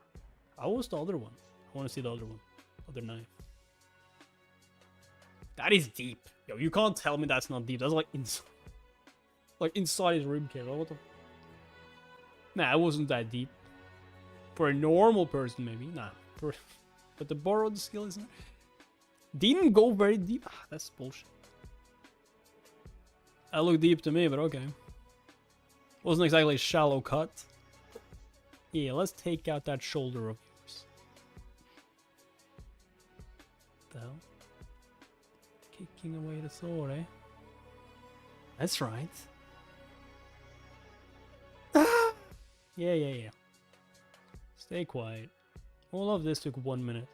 How was the other one? I want to see the other one. Other knife. That is deep. Yo, you can't tell me that's not deep. That's like inside his ribcage. What the... Nah, it wasn't that deep. For a normal person, maybe. Nah. But the borrowed skill isn't... Didn't go very deep. Ah, that's bullshit. That looked deep to me, but okay. Wasn't exactly a shallow cut. Yeah, let's take out that shoulder of yours. What the hell? Kicking away the sword, eh? That's right. Yeah. Stay quiet. All of this took 1 minute.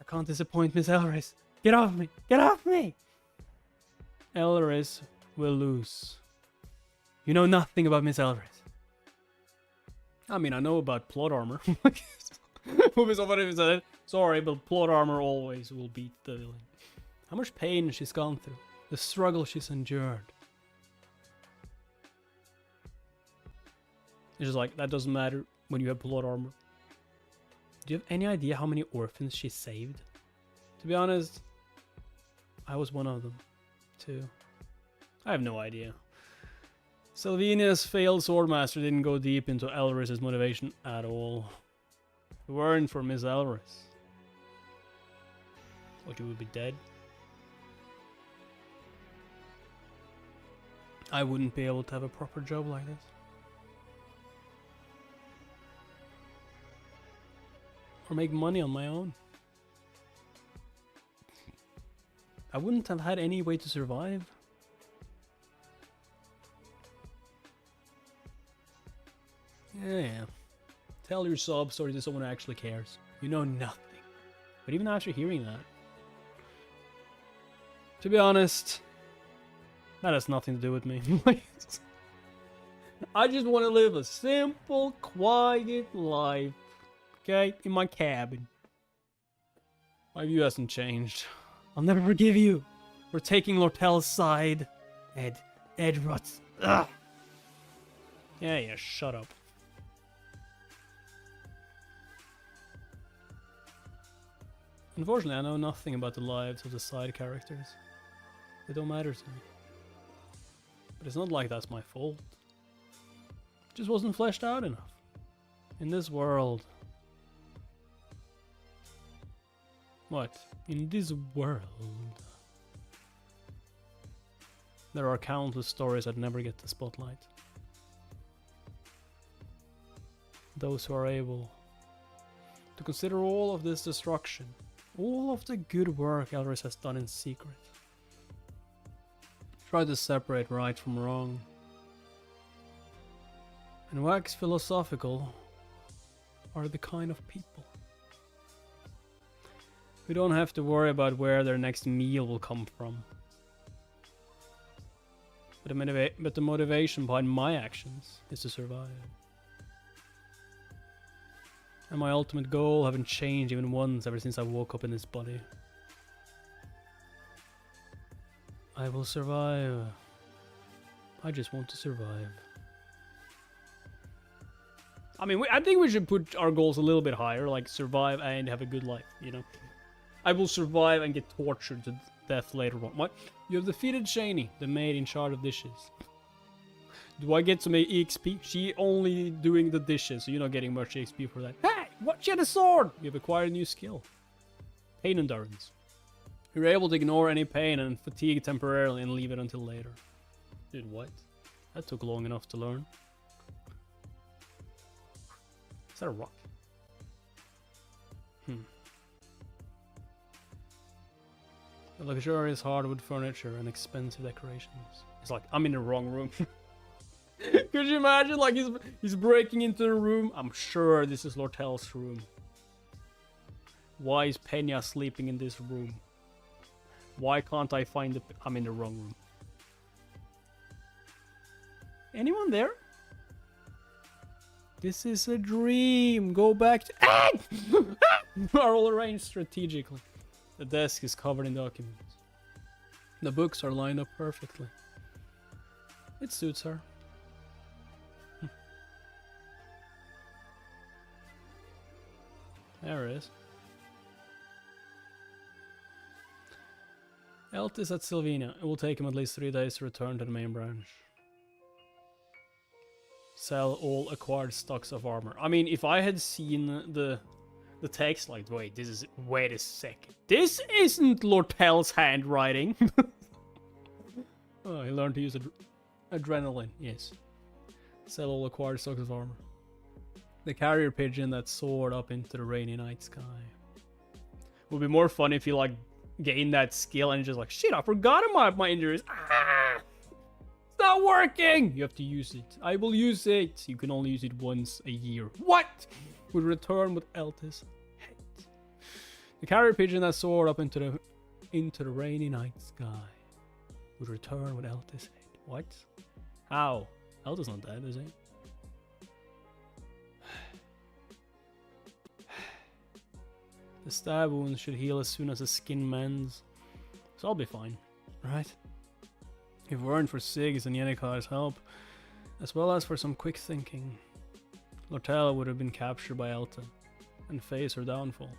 I can't disappoint Miss Elris. Get off me! Get off me! Elris will lose. You know nothing about Miss Elris. I mean, I know about plot armor. Sorry, but plot armor always will beat the villain. How much pain she's gone through. The struggle she's endured. It's just like, that doesn't matter when you have plot armor. Do you have any idea how many orphans she saved? To be honest, I was one of them, too. I have no idea. Sylvinia's failed swordmaster didn't go deep into Elris's motivation at all. If it weren't for Miss Elris, what, you would be dead? I wouldn't be able to have a proper job like this. Or make money on my own. I wouldn't have had any way to survive. Yeah. Tell your sob story to someone who actually cares. You know nothing. But even after hearing that, to be honest, that has nothing to do with me. I just want to live a simple, quiet life. Okay? In my cabin. My view hasn't changed. I'll never forgive you. We're taking Lortel's side. Ed Ruts. Ugh. Yeah, shut up. Unfortunately, I know nothing about the lives of the side characters. They don't matter to me. But it's not like that's my fault. It just wasn't fleshed out enough. In this world. What? In this world, there are countless stories that never get the spotlight. Those who are able to consider all of this destruction, all of the good work Elris has done in secret, try to separate right from wrong, and wax philosophical, are the kind of people who don't have to worry about where their next meal will come from. But the motivation behind my actions is to survive. And my ultimate goal haven't changed even once ever since I woke up in this body. I will survive. I just want to survive. I mean, I think we should put our goals a little bit higher, like survive and have a good life, you know? I will survive and get tortured to death later on. What? You have defeated Shani, the maid in charge of dishes. Do I get some EXP? She only doing the dishes, so you're not getting much EXP for that. Hey! What? She had a sword! You have acquired a new skill. Pain endurance. You're able to ignore any pain and fatigue temporarily and leave it until later. Dude, what? That took long enough to learn. Is that a rock? The luxurious hardwood furniture and expensive decorations. It's like, I'm in the wrong room. Could you imagine, like, he's breaking into the room? I'm sure this is Lortel's room. Why is Peña sleeping in this room? Why can't I find the... I'm in the wrong room. Anyone there? This is a dream. Go back to... are all arranged strategically. The desk is covered in documents. The books are lined up perfectly. It suits her. There it is. Elt is at Sylvina. It will take him at least 3 days to return to the main branch. Sell all acquired stocks of armor. I mean, if I had seen the text, like, wait a second. This isn't Lortel's handwriting. Oh, he learned to use adrenaline. Yes. Sell all acquired stocks of armor. The carrier pigeon that soared up into the rainy night sky. Would be more fun if you, like, gained that skill and just like, shit, I forgot about my injuries. Ah! It's not working! You have to use it. I will use it. You can only use it once a year. What? Would return with Eltis. The carrier pigeon that soared up into the rainy night sky would return with Eltis. What? How? Eltis not dead, is he? The stab wound should heal as soon as the skin mends, so I'll be fine, right? If it weren't for Sig's and Yennekar's help, as well as for some quick thinking, Lortel would have been captured by Elta and face her downfall.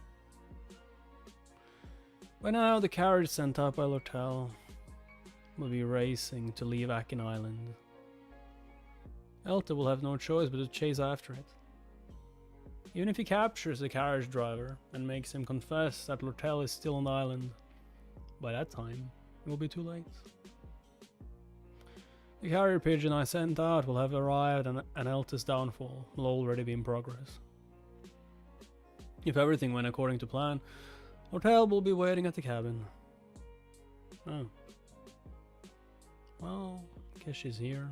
By now, the carriage sent out by Lortel will be racing to leave Akin Island. Elta will have no choice but to chase after it. Even if he captures the carriage driver and makes him confess that Lortel is still on the island, by that time, it will be too late. The carrier pigeon I sent out will have arrived and Elta's downfall will already be in progress. If everything went according to plan, Lortel will be waiting at the cabin. Oh. Well, guess she's here.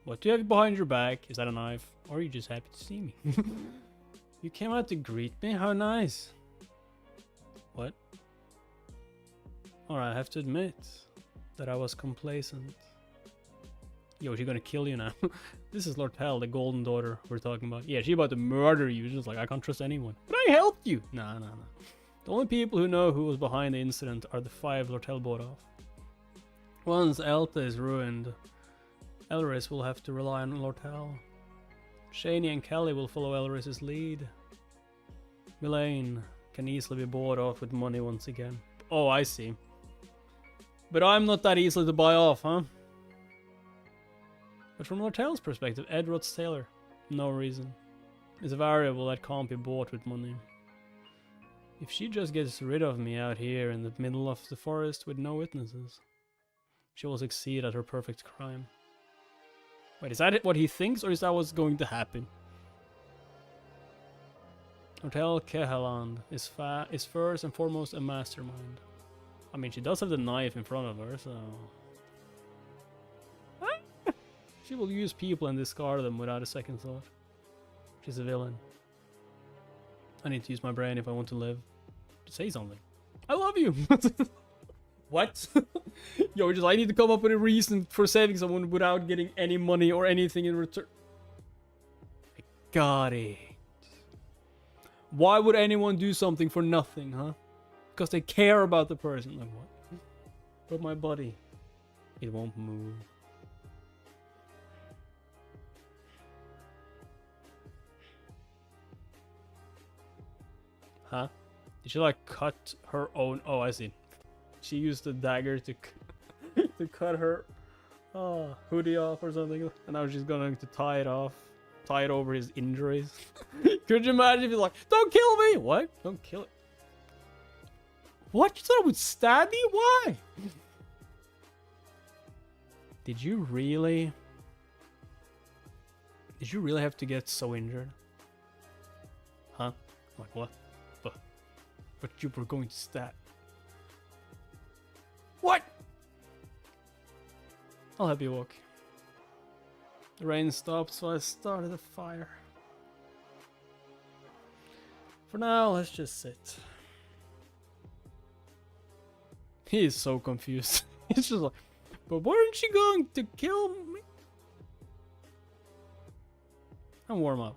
What do you have behind your back? Is that a knife? Or are you just happy to see me? You came out to greet me? How nice. What? Alright, I have to admit that I was complacent. Yo, she's gonna kill you now. This is Lortel, the golden daughter we're talking about. Yeah, she's about to murder you. Just like, I can't trust anyone. But I helped you! Nah. The only people who know who was behind the incident are the 5 Lortel bought off. Once Elta is ruined, Elris will have to rely on Lortel. Shani and Kelly will follow Elris's lead. Mylane can easily be bought off with money once again. Oh, I see. But I'm not that easily to buy off, huh? But from Lortel's perspective, Edrod's Taylor, no reason. It's a variable that can't be bought with money. If she just gets rid of me out here in the middle of the forest with no witnesses, she will succeed at her perfect crime. Wait, is that what he thinks, or is that what's going to happen? Lortel Kehaland is first and foremost a mastermind. I mean, she does have the knife in front of her, so... She will use people and discard them without a second thought. She's a villain. I need to use my brain if I want to live. Say something. I love you! What? Yo, I need to come up with a reason for saving someone without getting any money or anything in return. I got it. Why would anyone do something for nothing, huh? Because they care about the person. Like, what? But my body, it won't move. Huh? Did she like cut her own? Oh, I see. She used the dagger to to cut her hoodie off or something, and now she's going to tie it off, tie it over his injuries. Could you imagine if he's like, "Don't kill me"? What? Don't kill it. What? You thought I would stab you? Why? Did you really? Did you really have to get so injured? Huh? Like what? But you were going to stab. What? I'll help you walk. The rain stopped, so I started a fire. For now, let's just sit. He is so confused. He's just like, but weren't you going to kill me? And warm up.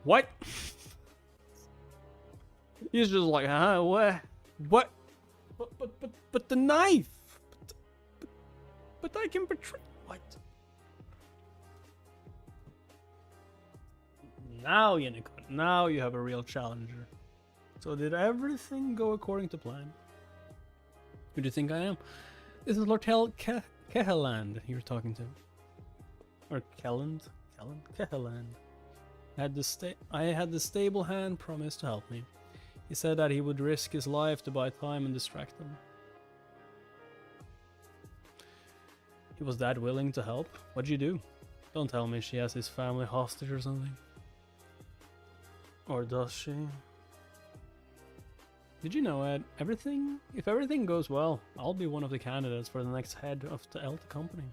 What? He's just like, huh? What? But the knife. But I can betray. What? Now, Yennekar, now you have a real challenger. So did everything go according to plan? Who do you think I am? This is Lortel Keheland you're talking to. Or Kelland? Keheland. I had the stable hand promise to help me. He said that he would risk his life to buy time and distract them. He was that willing to help? What'd you do? Don't tell me she has his family hostage or something. Or does she? Did you know, Ed, if everything goes well, I'll be one of the candidates for the next head of the Elta company.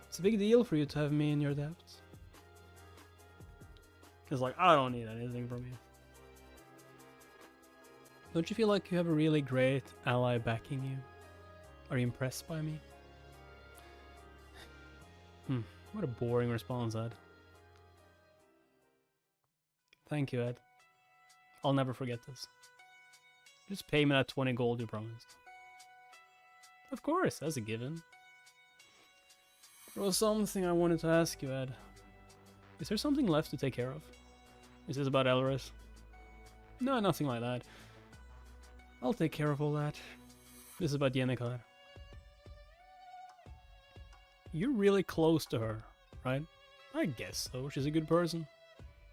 It's a big deal for you to have me in your debt. It's like, I don't need anything from you. Don't you feel like you have a really great ally backing you? Are you impressed by me? What a boring response, Ed. Thank you, Ed. I'll never forget this. Just pay me that 20 gold you promised. Of course, that's a given. There was something I wanted to ask you, Ed. Is there something left to take care of? Is this about Elris? No, nothing like that. I'll take care of all that. This is about Yennekar. You're really close to her, right? I guess so. She's a good person.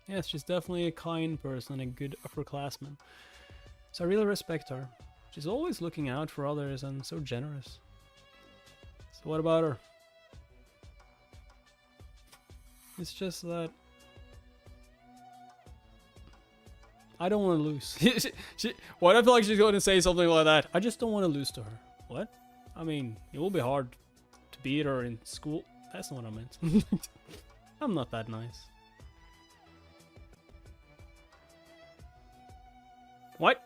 Yes, she's definitely a kind person and a good upperclassman. So I really respect her. She's always looking out for others and so generous. So what about her? It's just that I don't want to lose. Why do I feel like she's going to say something like that? I just don't want to lose to her. What? I mean, it will be hard to beat her in school. That's not what I meant. I'm not that nice. What?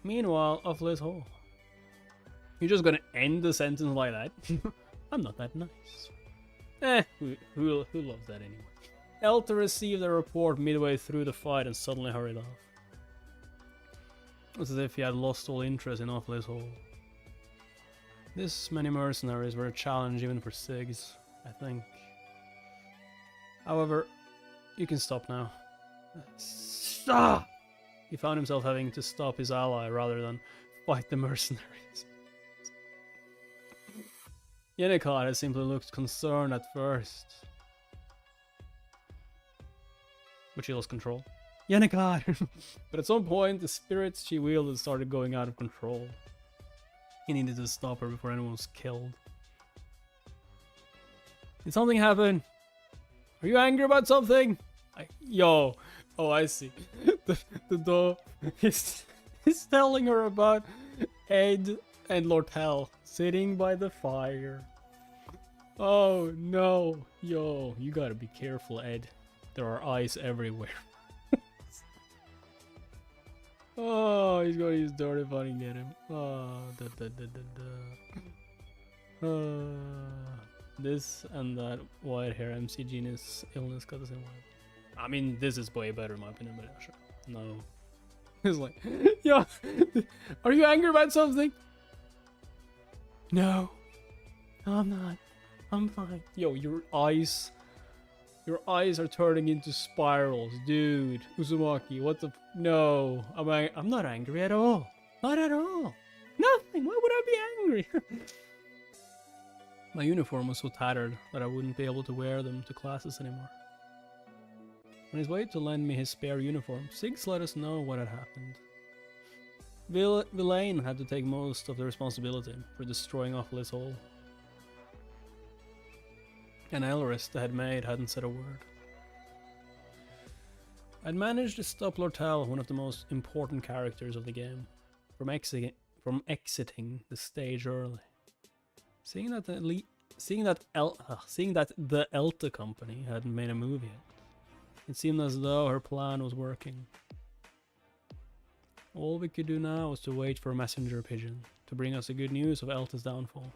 Meanwhile, off Liz Hall. You're just gonna end the sentence like that? I'm not that nice. Who loves that anyway? Elta received a report midway through the fight and suddenly hurried off. It was as if he had lost all interest in Liz Hall. This many mercenaries were a challenge even for Sigs, I think. However, you can stop now. Stop! He found himself having to stop his ally rather than fight the mercenaries. Yennekar had simply looked concerned at first, but she lost control. Yennekar! But at some point, the spirits she wielded started going out of control. He needed to stop her before anyone was killed. Did something happen? Are you angry about something? Yo! Oh, I see. The dog is telling her about Ed and Lortel sitting by the fire. Oh no. Yo, you gotta be careful, Ed. There are eyes everywhere. Oh, he's gonna use Dirty Funny and get him. Oh, this and that white hair MC Genius illness got the same vibe. I mean, this is way better in my opinion, but yeah, sure. No. He's like, yo, are you angry about something? No, I'm not. I'm fine. Yo, your eyes Your eyes are turning into spirals, dude. Uzumaki, what the no. I'm not angry at all. Not at all. Nothing. Why would I be angry? My uniform was so tattered that I wouldn't be able to wear them to classes anymore. On his way to lend me his spare uniform, Siggs let us know what had happened. Villain had to take most of the responsibility for destroying Awful's Hall. And Elris, the head maid, hadn't said a word. I'd managed to stop Lortel, one of the most important characters of the game, from exiting the stage early. Seeing that the Elta company hadn't made a move yet, it seemed as though her plan was working. All we could do now was to wait for a messenger pigeon to bring us the good news of Elta's downfall.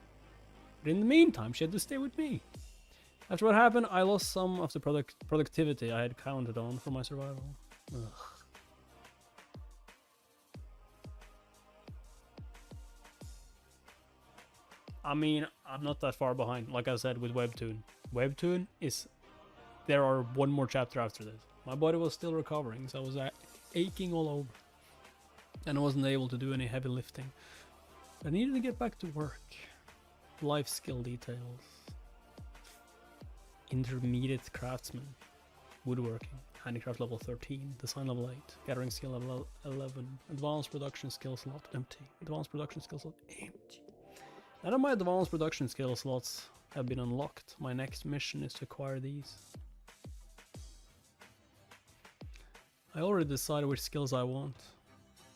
But in the meantime, she had to stay with me. After what happened, I lost some of the productivity I had counted on for my survival. Ugh. I mean, I'm not that far behind, like I said with Webtoon. Webtoon is... There are one more chapter after this. My body was still recovering, so I was aching all over. And I wasn't able to do any heavy lifting. I needed to get back to work. Life skill details. Intermediate craftsman. Woodworking. Handicraft level 13. Design level 8. Gathering skill level 11. Advanced production skill slot empty. Advanced production skill slot empty. Now that my advanced production skill slots have been unlocked, my next mission is to acquire these. I already decided which skills I want.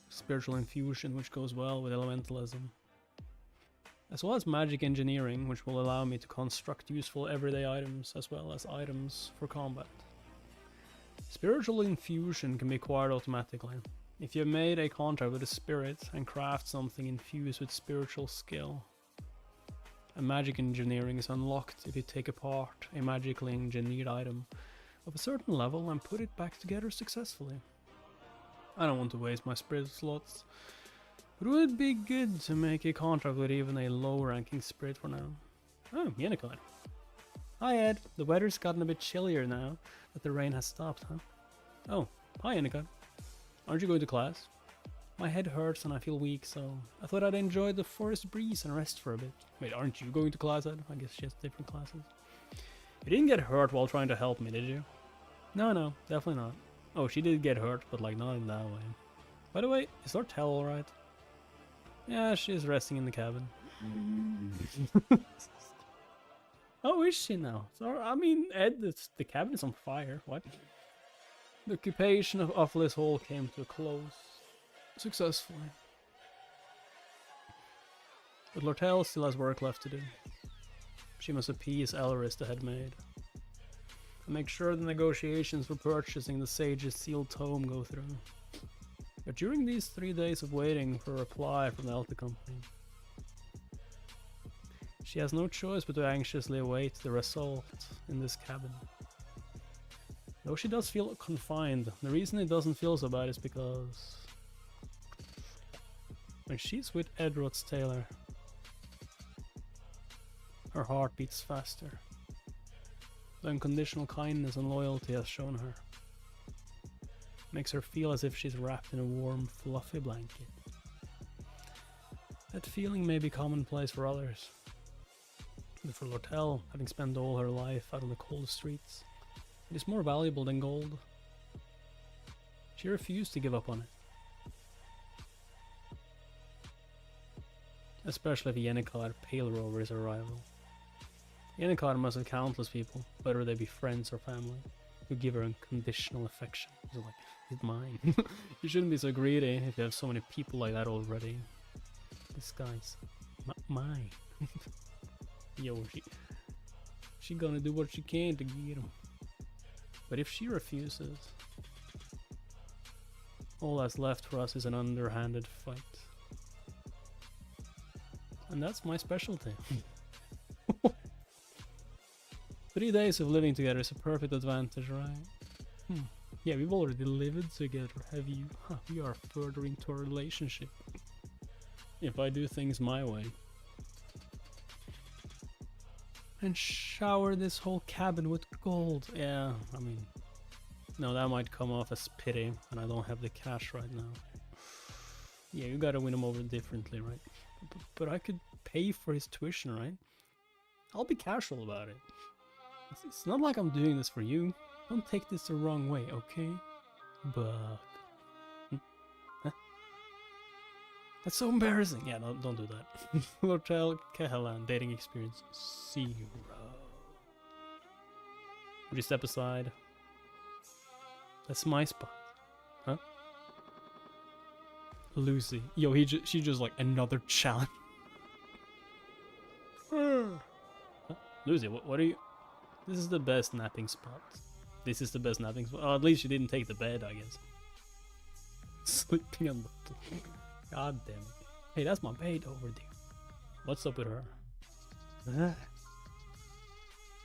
Spiritual infusion, which goes well with elementalism. As well as magic engineering, which will allow me to construct useful everyday items as well as items for combat. Spiritual infusion can be acquired automatically. If you have made a contract with a spirit and craft something infused with spiritual skill. And magic engineering is unlocked if you take apart a magically engineered item of a certain level and put it back together successfully. I don't want to waste my spirit slots, but it would be good to make a contract with even a low-ranking spirit for now. Oh, Yennekar. Hi Ed, the weather's gotten a bit chillier now that the rain has stopped, huh? Oh, hi Yennekar. Aren't you going to class? My head hurts and I feel weak, so I thought I'd enjoy the forest breeze and rest for a bit. Wait, aren't you going to class, Ed? I guess she has different classes. You didn't get hurt while trying to help me, did you? No, definitely not. Oh, she did get hurt, but like not in that way. By the way, is Lortel alright? Yeah, she's resting in the cabin. Oh, is she now? So, I mean, Ed, the cabin is on fire. What? The occupation of Awful's Hall came to a close. Successfully. But Lortel still has work left to do. She must appease Elris, the head maid. And make sure the negotiations for purchasing the Sage's sealed tome go through. But during these 3 days of waiting for a reply from the Elta company, she has no choice but to anxiously await the result in this cabin. Though she does feel confined, the reason it doesn't feel so bad is because when she's with Edrod's tailor, her heart beats faster. The unconditional kindness and loyalty has shown her makes her feel as if she's wrapped in a warm, fluffy blanket. That feeling may be commonplace for others, but for Lortel, having spent all her life out on the cold streets, it is more valuable than gold. She refused to give up on it. Especially if Yennekar paled over his arrival. Yennekar must have countless people, whether they be friends or family, who give her unconditional affection. He's like, it's mine. You shouldn't be so greedy if you have so many people like that already. This guy's mine. Yo, she gonna do what she can to get him. But if she refuses, all that's left for us is an underhanded fight. And that's my specialty. 3 days of living together is a perfect advantage, right? Yeah, we've already lived together, have you? Huh, we are further into our relationship. If I do things my way. and shower this whole cabin with gold. Yeah, I mean, no, that might come off as pity, and I don't have the cash right now. Yeah, you gotta win him over differently, right? But I could pay for his tuition, right? I'll be casual about it. It's not like I'm doing this for you. Don't take this the wrong way, okay? But... Huh? That's so embarrassing. Yeah, no, don't do that. Lortel, Kehalan, dating experience 0. Would you step aside? That's my spot. Huh? Lucy. Yo, she just like another challenge. Huh? Lucy, what are you... This is the best napping spot. This is the best napping spot. Oh, at least she didn't take the bed, I guess. Sleeping on the floor. God damn it. Hey, that's my maid over there. What's up with her?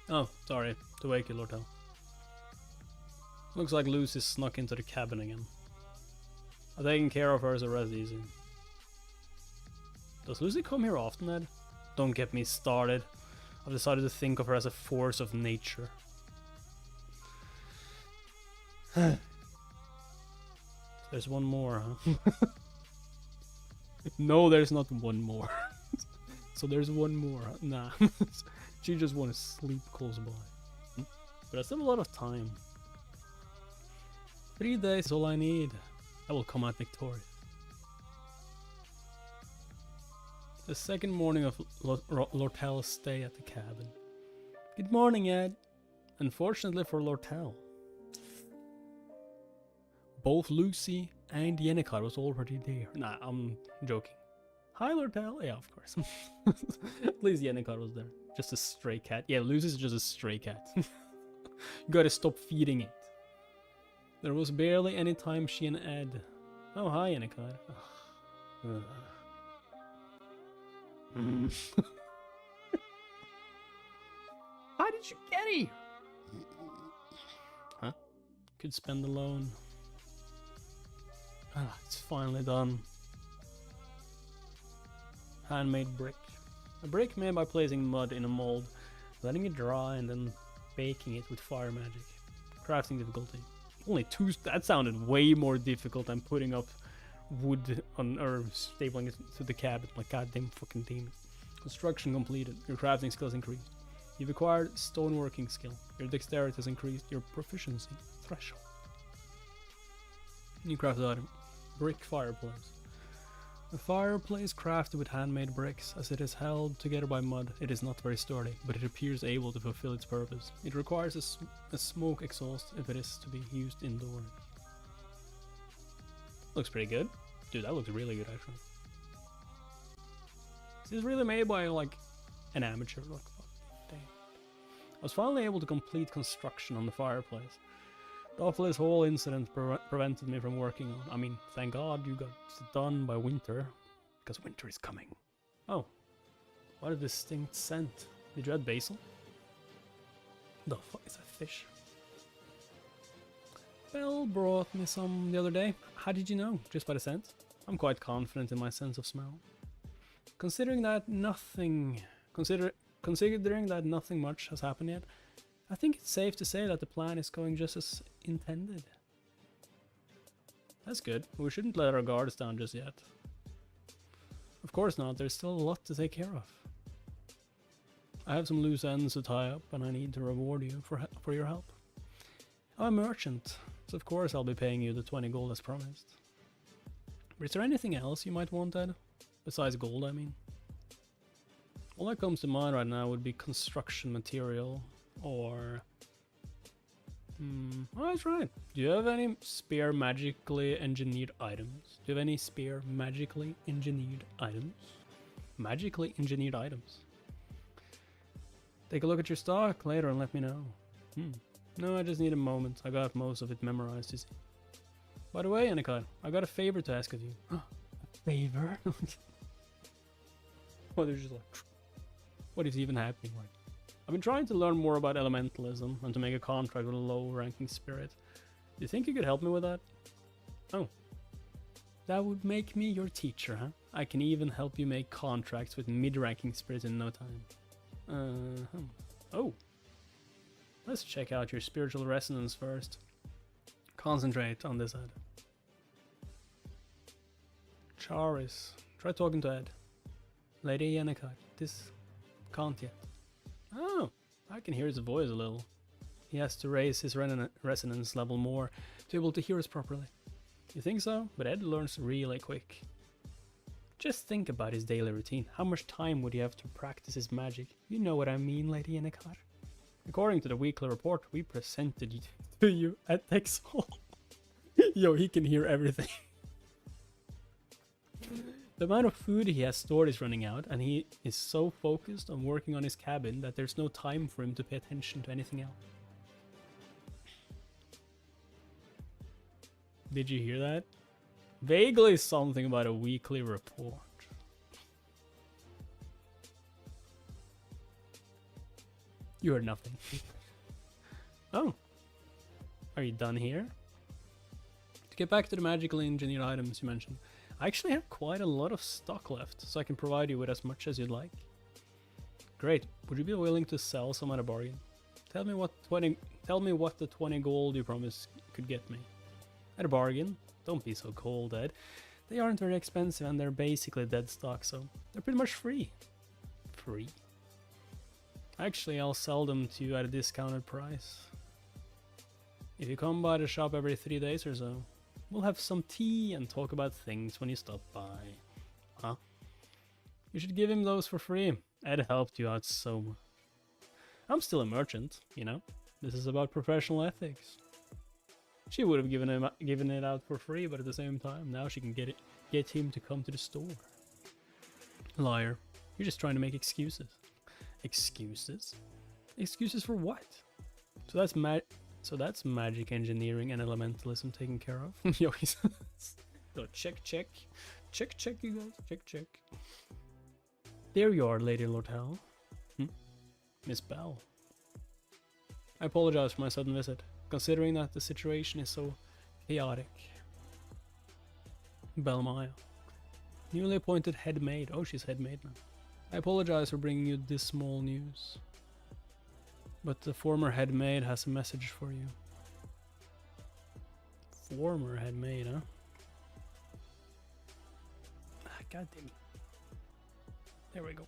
Oh, sorry to wake you, Lortel. Looks like Lucy snuck into the cabin again. I'm taking care of her, so rest easy. Does Lucy come here often, Ed? Don't get me started. I've decided to think of her as a force of nature. There's one more, huh? No, there's not one more. So there's one more. Nah. She just want to sleep close by. But I still have a lot of time. 3 days is all I need. I will come out victorious. The second morning of Lortel's stay at the cabin. Good morning, Ed. Unfortunately for Lortel, both Lucy and Yennekar was already there. Nah, I'm joking. Hi, Lortel. Yeah, of course. At least Yennekar was there. Just a stray cat. Yeah, Lucy's just a stray cat. You gotta stop feeding it. There was barely any time she and Ed... Oh, hi, Yennekar. How did you get here? Huh? Could spend alone. Ah, it's finally done. Handmade brick. A brick made by placing mud in a mold, letting it dry, and then baking it with fire magic. Crafting difficulty. Only 2. That sounded way more difficult than putting up wood on or stapling it to the cabin. Like goddamn fucking demon. Construction completed. Your crafting skills increased. You've acquired stoneworking skill. Your dexterity has increased your proficiency threshold. New crafted item. Brick fireplace. A fireplace crafted with handmade bricks. As it is held together by mud, it is not very sturdy, but it appears able to fulfill its purpose. It requires a smoke exhaust if it is to be used indoors. Looks pretty good. Dude, that looks really good actually. This is really made by like an amateur. Like, damn. I was finally able to complete construction on the fireplace. Awfully, this whole incident prevented me from working on. I mean, thank God you got it done by winter, because winter is coming. Oh, what a distinct scent. Did you add basil? The fuck is that fish? Belle brought me some the other day. How did you know? Just by the scent? I'm quite confident in my sense of smell. Considering that nothing much has happened yet, I think it's safe to say that the plan is going just as intended. That's good. We shouldn't let our guards down just yet. Of course not, there's still a lot to take care of. I have some loose ends to tie up, and I need to reward you for your help. I'm a merchant, so of course I'll be paying you the 20 gold as promised. But is there anything else you might want, Ed? Besides gold, I mean. All that comes to mind right now would be construction material, or... Oh, that's right. Do you have any spare magically engineered items? Do you have any spare magically engineered items? Magically engineered items. Take a look at your stock later and let me know. No, I just need a moment. I got most of it memorized, you see. By the way, Yennekar, I got a favor to ask of you. A favor? Well, they're just like... What is even happening? Like, I've been trying to learn more about elementalism and to make a contract with a low-ranking spirit. Do you think you could help me with that? Oh. That would make me your teacher, huh? I can even help you make contracts with mid-ranking spirits in no time. Oh. Let's check out your spiritual resonance first. Concentrate on this, Ed. Charis. Try talking to Ed. Lady Yennekar. This can't yet. Oh, I can hear his voice a little. He has to raise his resonance level more to be able to hear us properly. You think so? But Ed learns really quick. Just think about his daily routine. How much time would he have to practice his magic? You know what I mean, Lady Yennekar. According to the weekly report we presented to you at Texel. Yo, he can hear everything. The amount of food he has stored is running out, and he is so focused on working on his cabin that there's no time for him to pay attention to anything else. Did you hear that? Vaguely something about a weekly report. You heard nothing. Oh. Are you done here? To get back to the magically engineered items you mentioned, I actually have quite a lot of stock left, so I can provide you with as much as you'd like. Great. Would you be willing to sell some at a bargain? Tell me what the 20 gold you promised could get me. At a bargain? Don't be so cold, Ed. They aren't very expensive and they're basically dead stock, so they're pretty much free. Free? Actually, I'll sell them to you at a discounted price. If you come by the shop every 3 days or so, we'll have some tea and talk about things when you stop by. Huh? You should give him those for free. Ed helped you out so much. I'm still a merchant, you know? This is about professional ethics. She would have given it out for free, but at the same time, now she can get him to come to the store. Liar. You're just trying to make excuses. Excuses? Excuses for what? So that's magic engineering and elementalism taken care of. Yo, he's so check, you guys, check. There you are, Lady Lortel. Miss Bell. I apologize for my sudden visit, considering that the situation is so chaotic. Belmaya. Newly appointed head maid. Oh, she's head maid now. I apologize for bringing you this small news, but the former head maid has a message for you. Former head maid, huh? Ah, God damn it. There we go.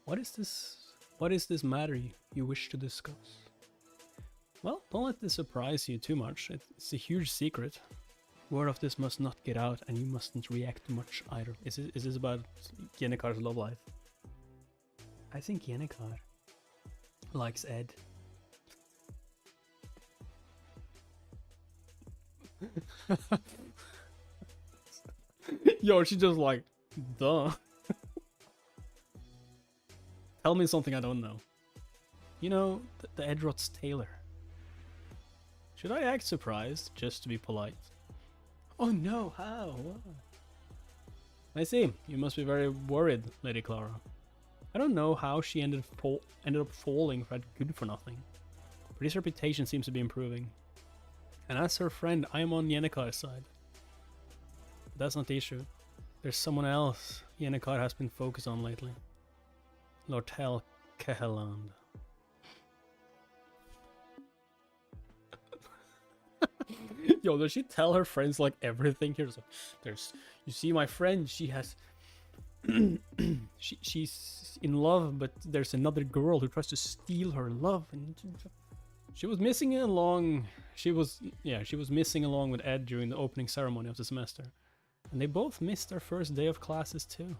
What is this matter you wish to discuss? Well, don't let this surprise you too much. It's a huge secret. Word of this must not get out, and you mustn't react much either. Is this about Yennekar's love life? I think Yennekar likes Ed. Yo, she just like, duh. Tell me something I don't know. You know, the Edrot's tailor. Should I act surprised, just to be polite? Oh no, how? What? I see, you must be very worried, Lady Clara. I don't know how she ended up falling for that good for nothing. But his reputation seems to be improving. And as her friend, I am on Yennekar's side. But that's not the issue. There's someone else Yennekar has been focused on lately. Lortel Keheland. Yo, does she tell her friends like everything? There's you see my friend, she has she's in love, but there's another girl who tries to steal her love, and she was missing along missing along with Ed during the opening ceremony of the semester. And they both missed their first day of classes too.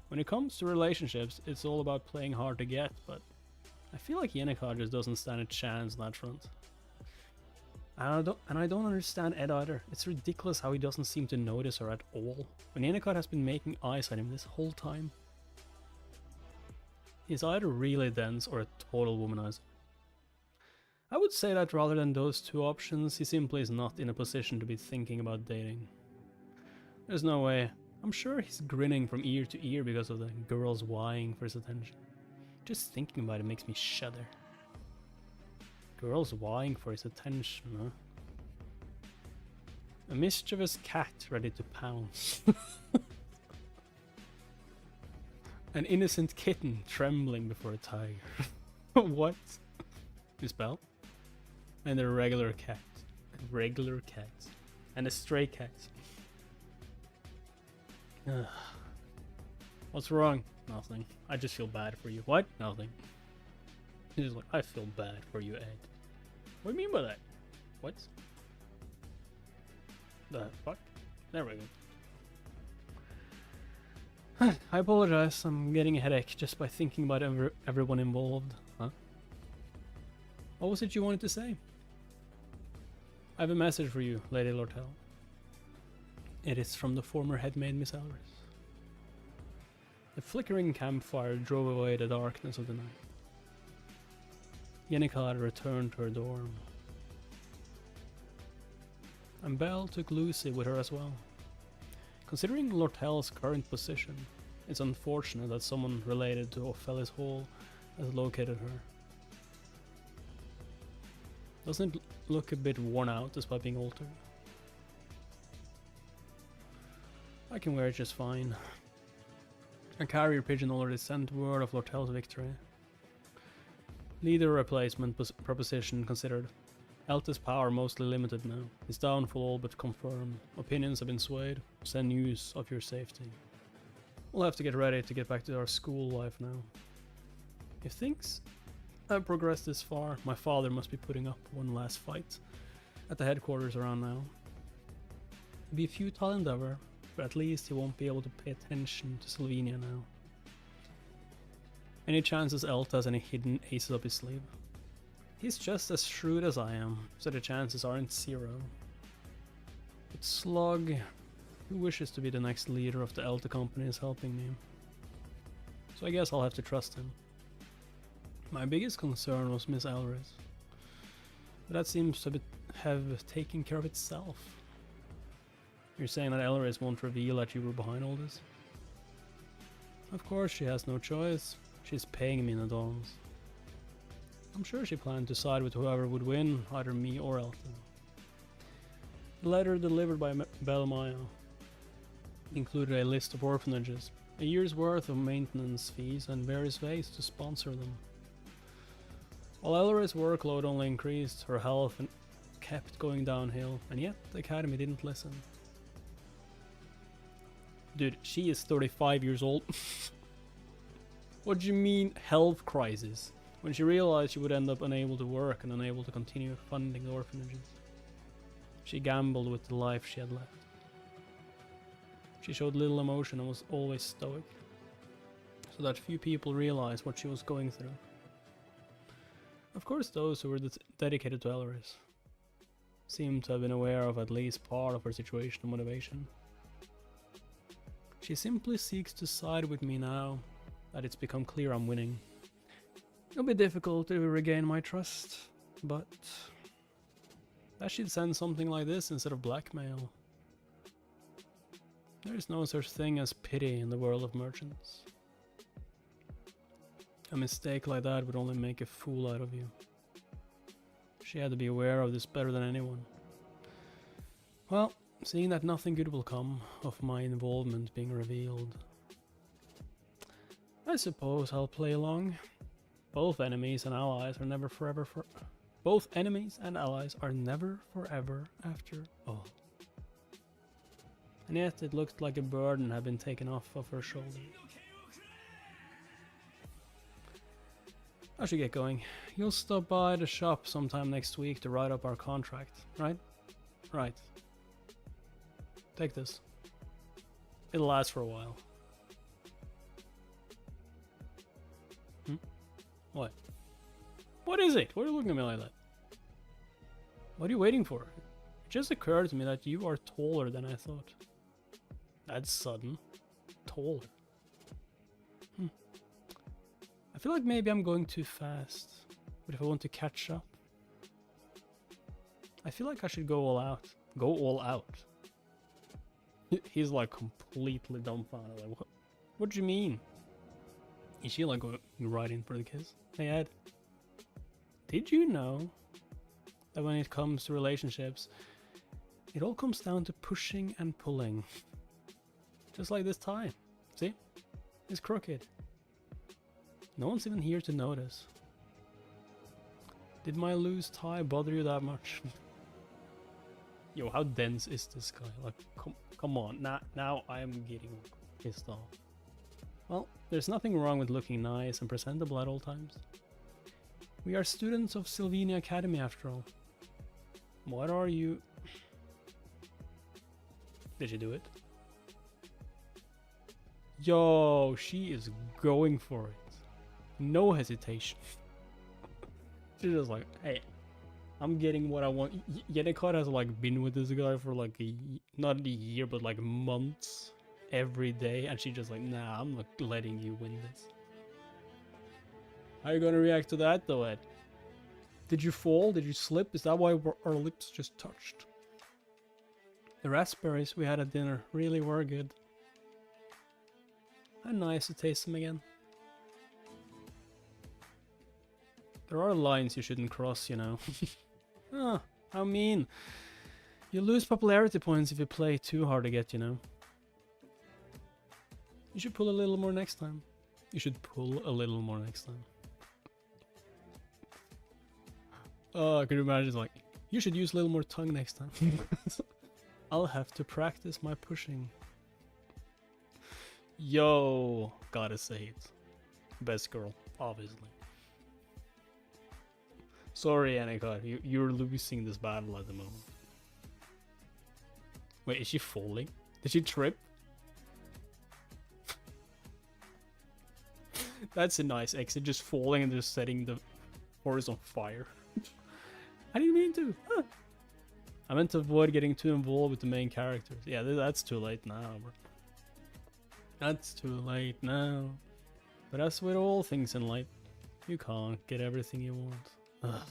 When it comes to relationships, it's all about playing hard to get, but I feel like Yennekar just doesn't stand a chance on that front. And I don't understand Ed either. It's ridiculous how he doesn't seem to notice her at all, when Yennekar has been making eyes at him this whole time. He's either really dense or a total womanizer. I would say that rather than those two options, he simply is not in a position to be thinking about dating. There's no way. I'm sure he's grinning from ear to ear because of the girls vying for his attention. Just thinking about it makes me shudder. Girl's vying for his attention, huh? A mischievous cat ready to pounce. An innocent kitten trembling before a tiger. What? You spell? And a regular cat. A regular cat. And a stray cat. What's wrong? Nothing. I just feel bad for you. What? Nothing. He's like, I feel bad for you, Ed. What do you mean by that? What? The fuck? There we go. I apologize, I'm getting a headache just by thinking about everyone involved. Huh? What was it you wanted to say? I have a message for you, Lady Lortel. It is from the former head maid, Miss Elris. The flickering campfire drove away the darkness of the night. Yennekar returned to her dorm. And Belle took Lucy with her as well. Considering Lortel's current position, it's unfortunate that someone related to Ophelia's Hall has located her. Doesn't it look a bit worn out despite being altered? I can wear it just fine. A carrier pigeon already sent word of Lortel's victory. Leader replacement proposition considered. Elta's power mostly limited now. His downfall all but confirmed. Opinions have been swayed. Send news of your safety. We'll have to get ready to get back to our school life now. If things have progressed this far, my father must be putting up one last fight at the headquarters around now. It'll be a futile endeavor, but at least he won't be able to pay attention to Slovenia now. Any chances Elta has any hidden aces up his sleeve? He's just as shrewd as I am, so the chances aren't zero. But Slug, who wishes to be the next leader of the Elta company, is helping me. So I guess I'll have to trust him. My biggest concern was Miss Elris, but that seems to have taken care of itself. You're saying that Elris won't reveal that you were behind all this? Of course she has no choice. She's paying me in advance. I'm sure she planned to side with whoever would win, either me or Elta. The letter delivered by Belmaya included a list of orphanages, a year's worth of maintenance fees, and various ways to sponsor them. While Elri's workload only increased, her health kept going downhill, and yet the Academy didn't listen. Dude, she is 35 years old. What do you mean, health crisis? When she realized she would end up unable to work and unable to continue funding the orphanages. She gambled with the life she had left. She showed little emotion and was always stoic, so that few people realized what she was going through. Of course, those who were dedicated to Elris seemed to have been aware of at least part of her situation and motivation. She simply seeks to side with me now that it's become clear I'm winning. It'll be difficult to regain my trust, but that she'd send something like this instead of blackmail. There is no such thing as pity in the world of merchants. A mistake like that would only make a fool out of you. She had to be aware of this better than anyone. Well, seeing that nothing good will come of my involvement being revealed, I suppose I'll play along. Both enemies and allies are never forever Both enemies and allies are never forever after all. And yet it looked like a burden had been taken off of her shoulders. I should get going. You'll stop by the shop sometime next week to write up our contract, right? Right. Take this. It'll last for a while. What? What is it? Why are you looking at me like that? What are you waiting for? It just occurred to me that you are taller than I thought. That's sudden. Taller. I feel like maybe I'm going too fast. But if I want to catch up, I feel like I should go all out. Go all out. He's like completely dumbfounded. Like, what do you mean? Is she like going right in for the kiss? Hey Ed, did you know that when it comes to relationships, it all comes down to pushing and pulling. Just like this tie. See? It's crooked. No one's even here to notice. Did my loose tie bother you that much? Yo, how dense is this guy? Like, come on. Now I'm getting pissed off. Well, there's nothing wrong with looking nice and presentable at all times. We are students of Sylvania Academy after all. What are you... Did you do it? Yo, she is going for it. No hesitation. She's just like, hey, I'm getting what I want. Yennekar has like been with this guy for like not a year, but like months, every day, and she's just like, nah, I'm not letting you win this. How are you gonna react to that though, Ed? Did you fall? Did you slip? Is that why our lips just touched? The raspberries we had at dinner really were good. How nice to taste them again. There are lines you shouldn't cross, you know. Ah, how mean. You lose popularity points if you play too hard to get, you know. You should pull a little more next time. You should pull a little more next time. Oh, I could imagine like, you should use a little more tongue next time. I'll have to practice my pushing. Yo, gotta say it. Best girl, obviously. Sorry, Yennekar, you're losing this battle at the moment. Wait, is she falling? Did she trip? That's a nice exit, just falling and just setting the forest on fire. I didn't mean to. Huh. I meant to avoid getting too involved with the main characters. Yeah, that's too late now, bro. That's too late now. But as with all things in life, you can't get everything you want. Ugh.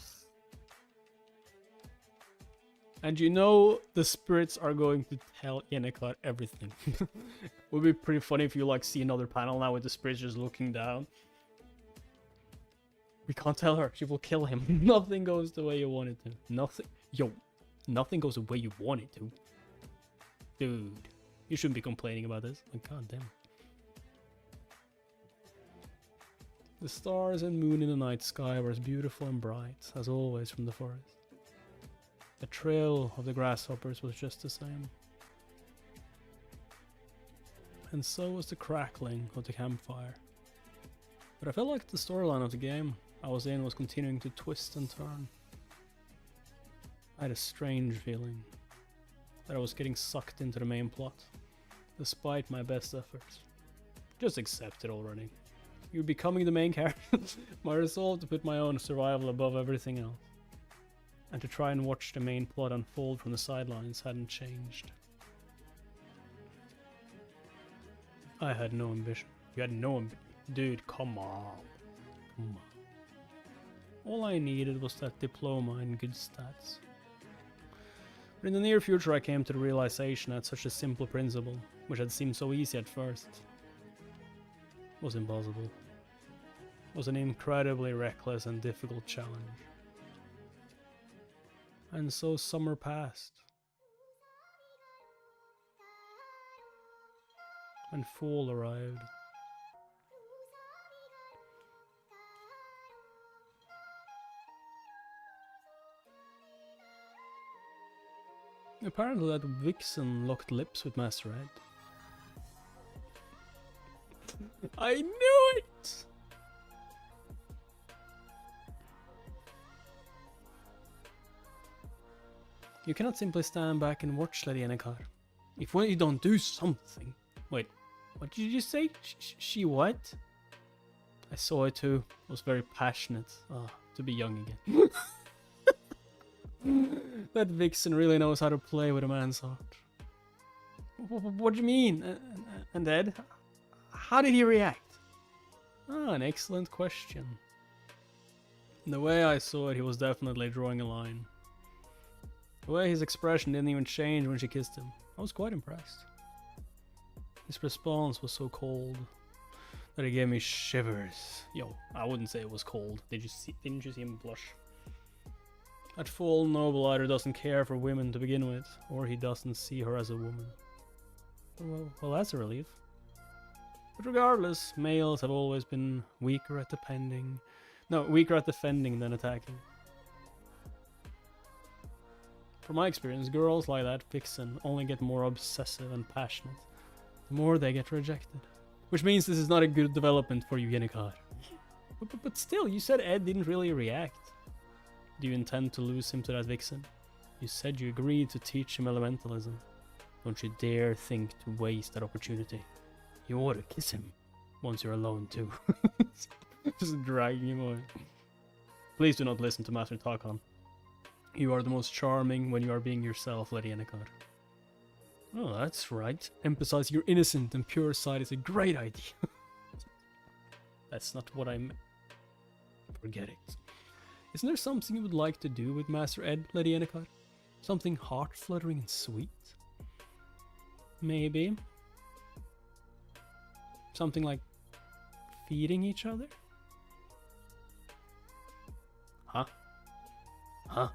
And you know the spirits are going to tell Yennekar everything. Would be pretty funny if you like see another panel now with the spirits just looking down. We can't tell her, she will kill him. Nothing goes the way you want it to. Nothing. Yo, nothing goes the way you want it to. Dude, you shouldn't be complaining about this. Like, god damn. The stars and moon in the night sky were as beautiful and bright as always from the forest. The trail of the grasshoppers was just the same. And so was the crackling of the campfire. But I felt like the storyline of the game I was in was continuing to twist and turn. I had a strange feeling that I was getting sucked into the main plot, despite my best efforts. Just accept it already. You're becoming the main character. My resolve to put my own survival above everything else, and to try and watch the main plot unfold from the sidelines hadn't changed. I had no ambition. You had no ambition. Dude, come on. Come on. All I needed was that diploma and good stats. But in the near future I came to the realization that such a simple principle, which had seemed so easy at first, was impossible. It was an incredibly reckless and difficult challenge. And so summer passed. And fall arrived. Apparently that vixen locked lips with Master Ed. I knew it! You cannot simply stand back and watch Lady Yennekar. If you don't do something... Wait, what did you say? She what? I saw it too. It was very passionate. Ah, to be young again. That vixen really knows how to play with a man's heart. What do you mean? And Ed? How did he react? Ah, an excellent question. The way I saw it, he was definitely drawing a line. The way his expression didn't even change when she kissed him. I was quite impressed. His response was so cold that it gave me shivers. Yo, I wouldn't say it was cold. Didn't you see him blush? That full noble either doesn't care for women to begin with, or he doesn't see her as a woman. Well, that's a relief. But regardless, males have always been weaker at defending than attacking. From my experience, girls like that vixen only get more obsessive and passionate the more they get rejected. Which means this is not a good development for you, Yennekar. But still, you said Ed didn't really react. Do you intend to lose him to that vixen? You said you agreed to teach him elementalism. Don't you dare think to waste that opportunity. You ought to kiss him once you're alone too. Just dragging him away. Please do not listen to Master Takon. You are the most charming when you are being yourself, Lady Yennekar. Oh, that's right. Emphasize your innocent and pure side is a great idea. That's not what I'm... Forget it. Isn't there something you would like to do with Master Ed, Lady Yennekar? Something heart-fluttering and sweet? Maybe. Something like feeding each other? Huh? Huh?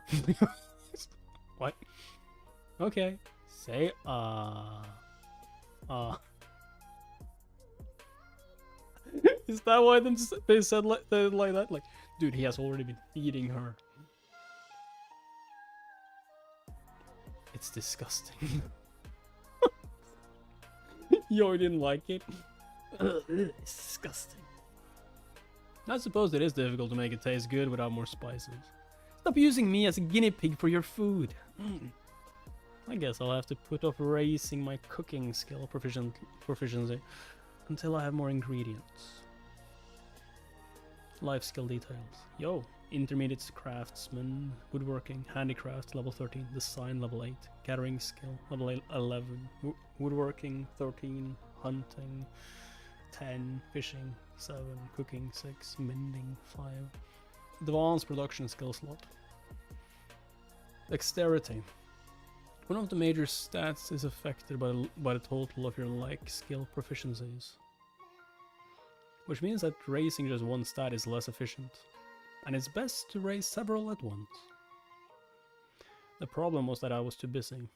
What? Okay. Say, Is that why they said like that? Like, dude, he has already been feeding her. It's disgusting. Yo, didn't like it. It's disgusting. I suppose it is difficult to make it taste good without more spices. Stop using me as a guinea pig for your food. I guess I'll have to put off raising my cooking skill proficiency until I have more ingredients. Life skill details. Yo, intermediate craftsman, woodworking, handicraft level 13, design level 8, gathering skill level 11, woodworking 13, hunting 10, fishing 7, cooking 6, mending 5. Advanced production skill slot. Dexterity. One of the major stats is affected by the total of your like skill proficiencies. Which means that raising just one stat is less efficient, and it's best to raise several at once. The problem was that I was too busy.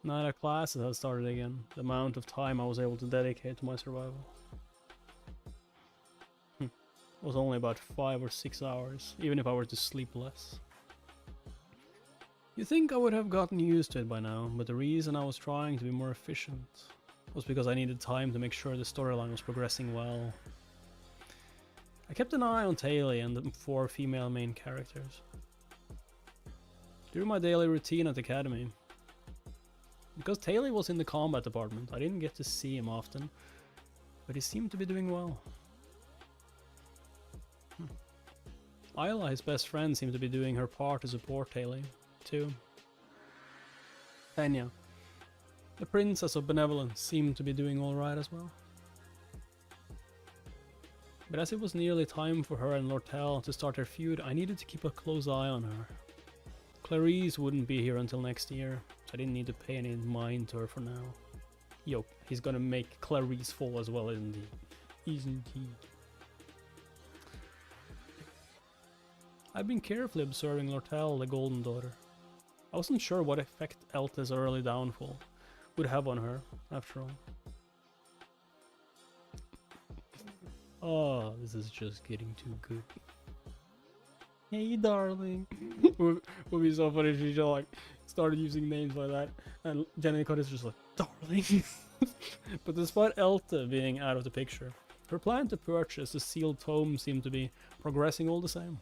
Now that classes have started again, the amount of time I was able to dedicate to my survival was only about 5 or 6 hours, even if I were to sleep less. You'd think I would have gotten used to it by now, but the reason I was trying to be more efficient was because I needed time to make sure the storyline was progressing well. I kept an eye on Taylor and the 4 female main characters. During my daily routine at the academy, because Taylor was in the combat department, I didn't get to see him often, but he seemed to be doing well. Isla, his best friend, seemed to be doing her part to support Taylor, too. Enya, the Princess of Benevolence, seemed to be doing alright as well. But as it was nearly time for her and Lortel to start their feud, I needed to keep a close eye on her. Clarice wouldn't be here until next year, so I didn't need to pay any mind to her for now. Yo, he's gonna make Clarice fall as well, isn't he? Isn't he? I've been carefully observing Lortel, the Golden Daughter. I wasn't sure what effect Elta's early downfall would have on her, after all. Oh, this is just getting too good. Hey, darling. would be so funny if she just like started using names like that, and Yennekar is just like, darling. But despite Elta being out of the picture, her plan to purchase the sealed tome seemed to be progressing all the same.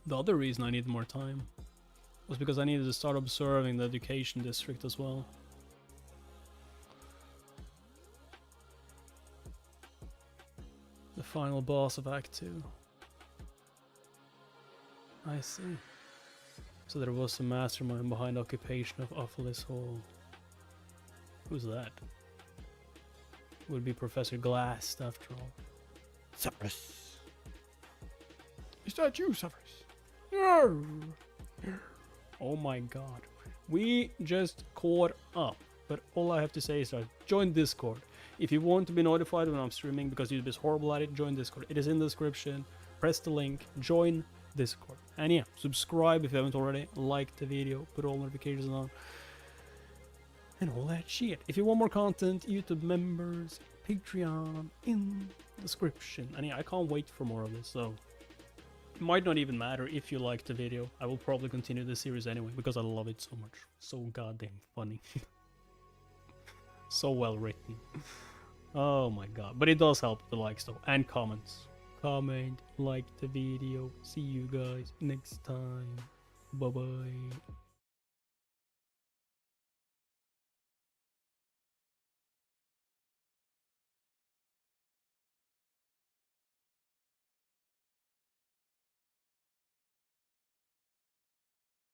The other reason I needed more time was because I needed to start observing the education district as well. The final boss of Act 2. I see. So there was a mastermind behind the occupation of Ophelis Hall. Who's that? Would be Professor Glass, after all. Severus! Is that you, Severus? Oh my god. We just caught up. But all I have to say is join Discord. If you want to be notified when I'm streaming because YouTube is horrible at it, join Discord. It is in the description. Press the link, join, Discord. And yeah, subscribe if you haven't already, like the video, put all notifications on, and all that shit. If you want more content, YouTube members, Patreon in description. And yeah, I can't wait for more of this, so it might not even matter if you like the video. I will probably continue the series anyway, because I love it so much. So goddamn funny. So well written. Oh my god. But it does help, the likes though, and comments. Comment, like the video. See you guys next time. Bye bye.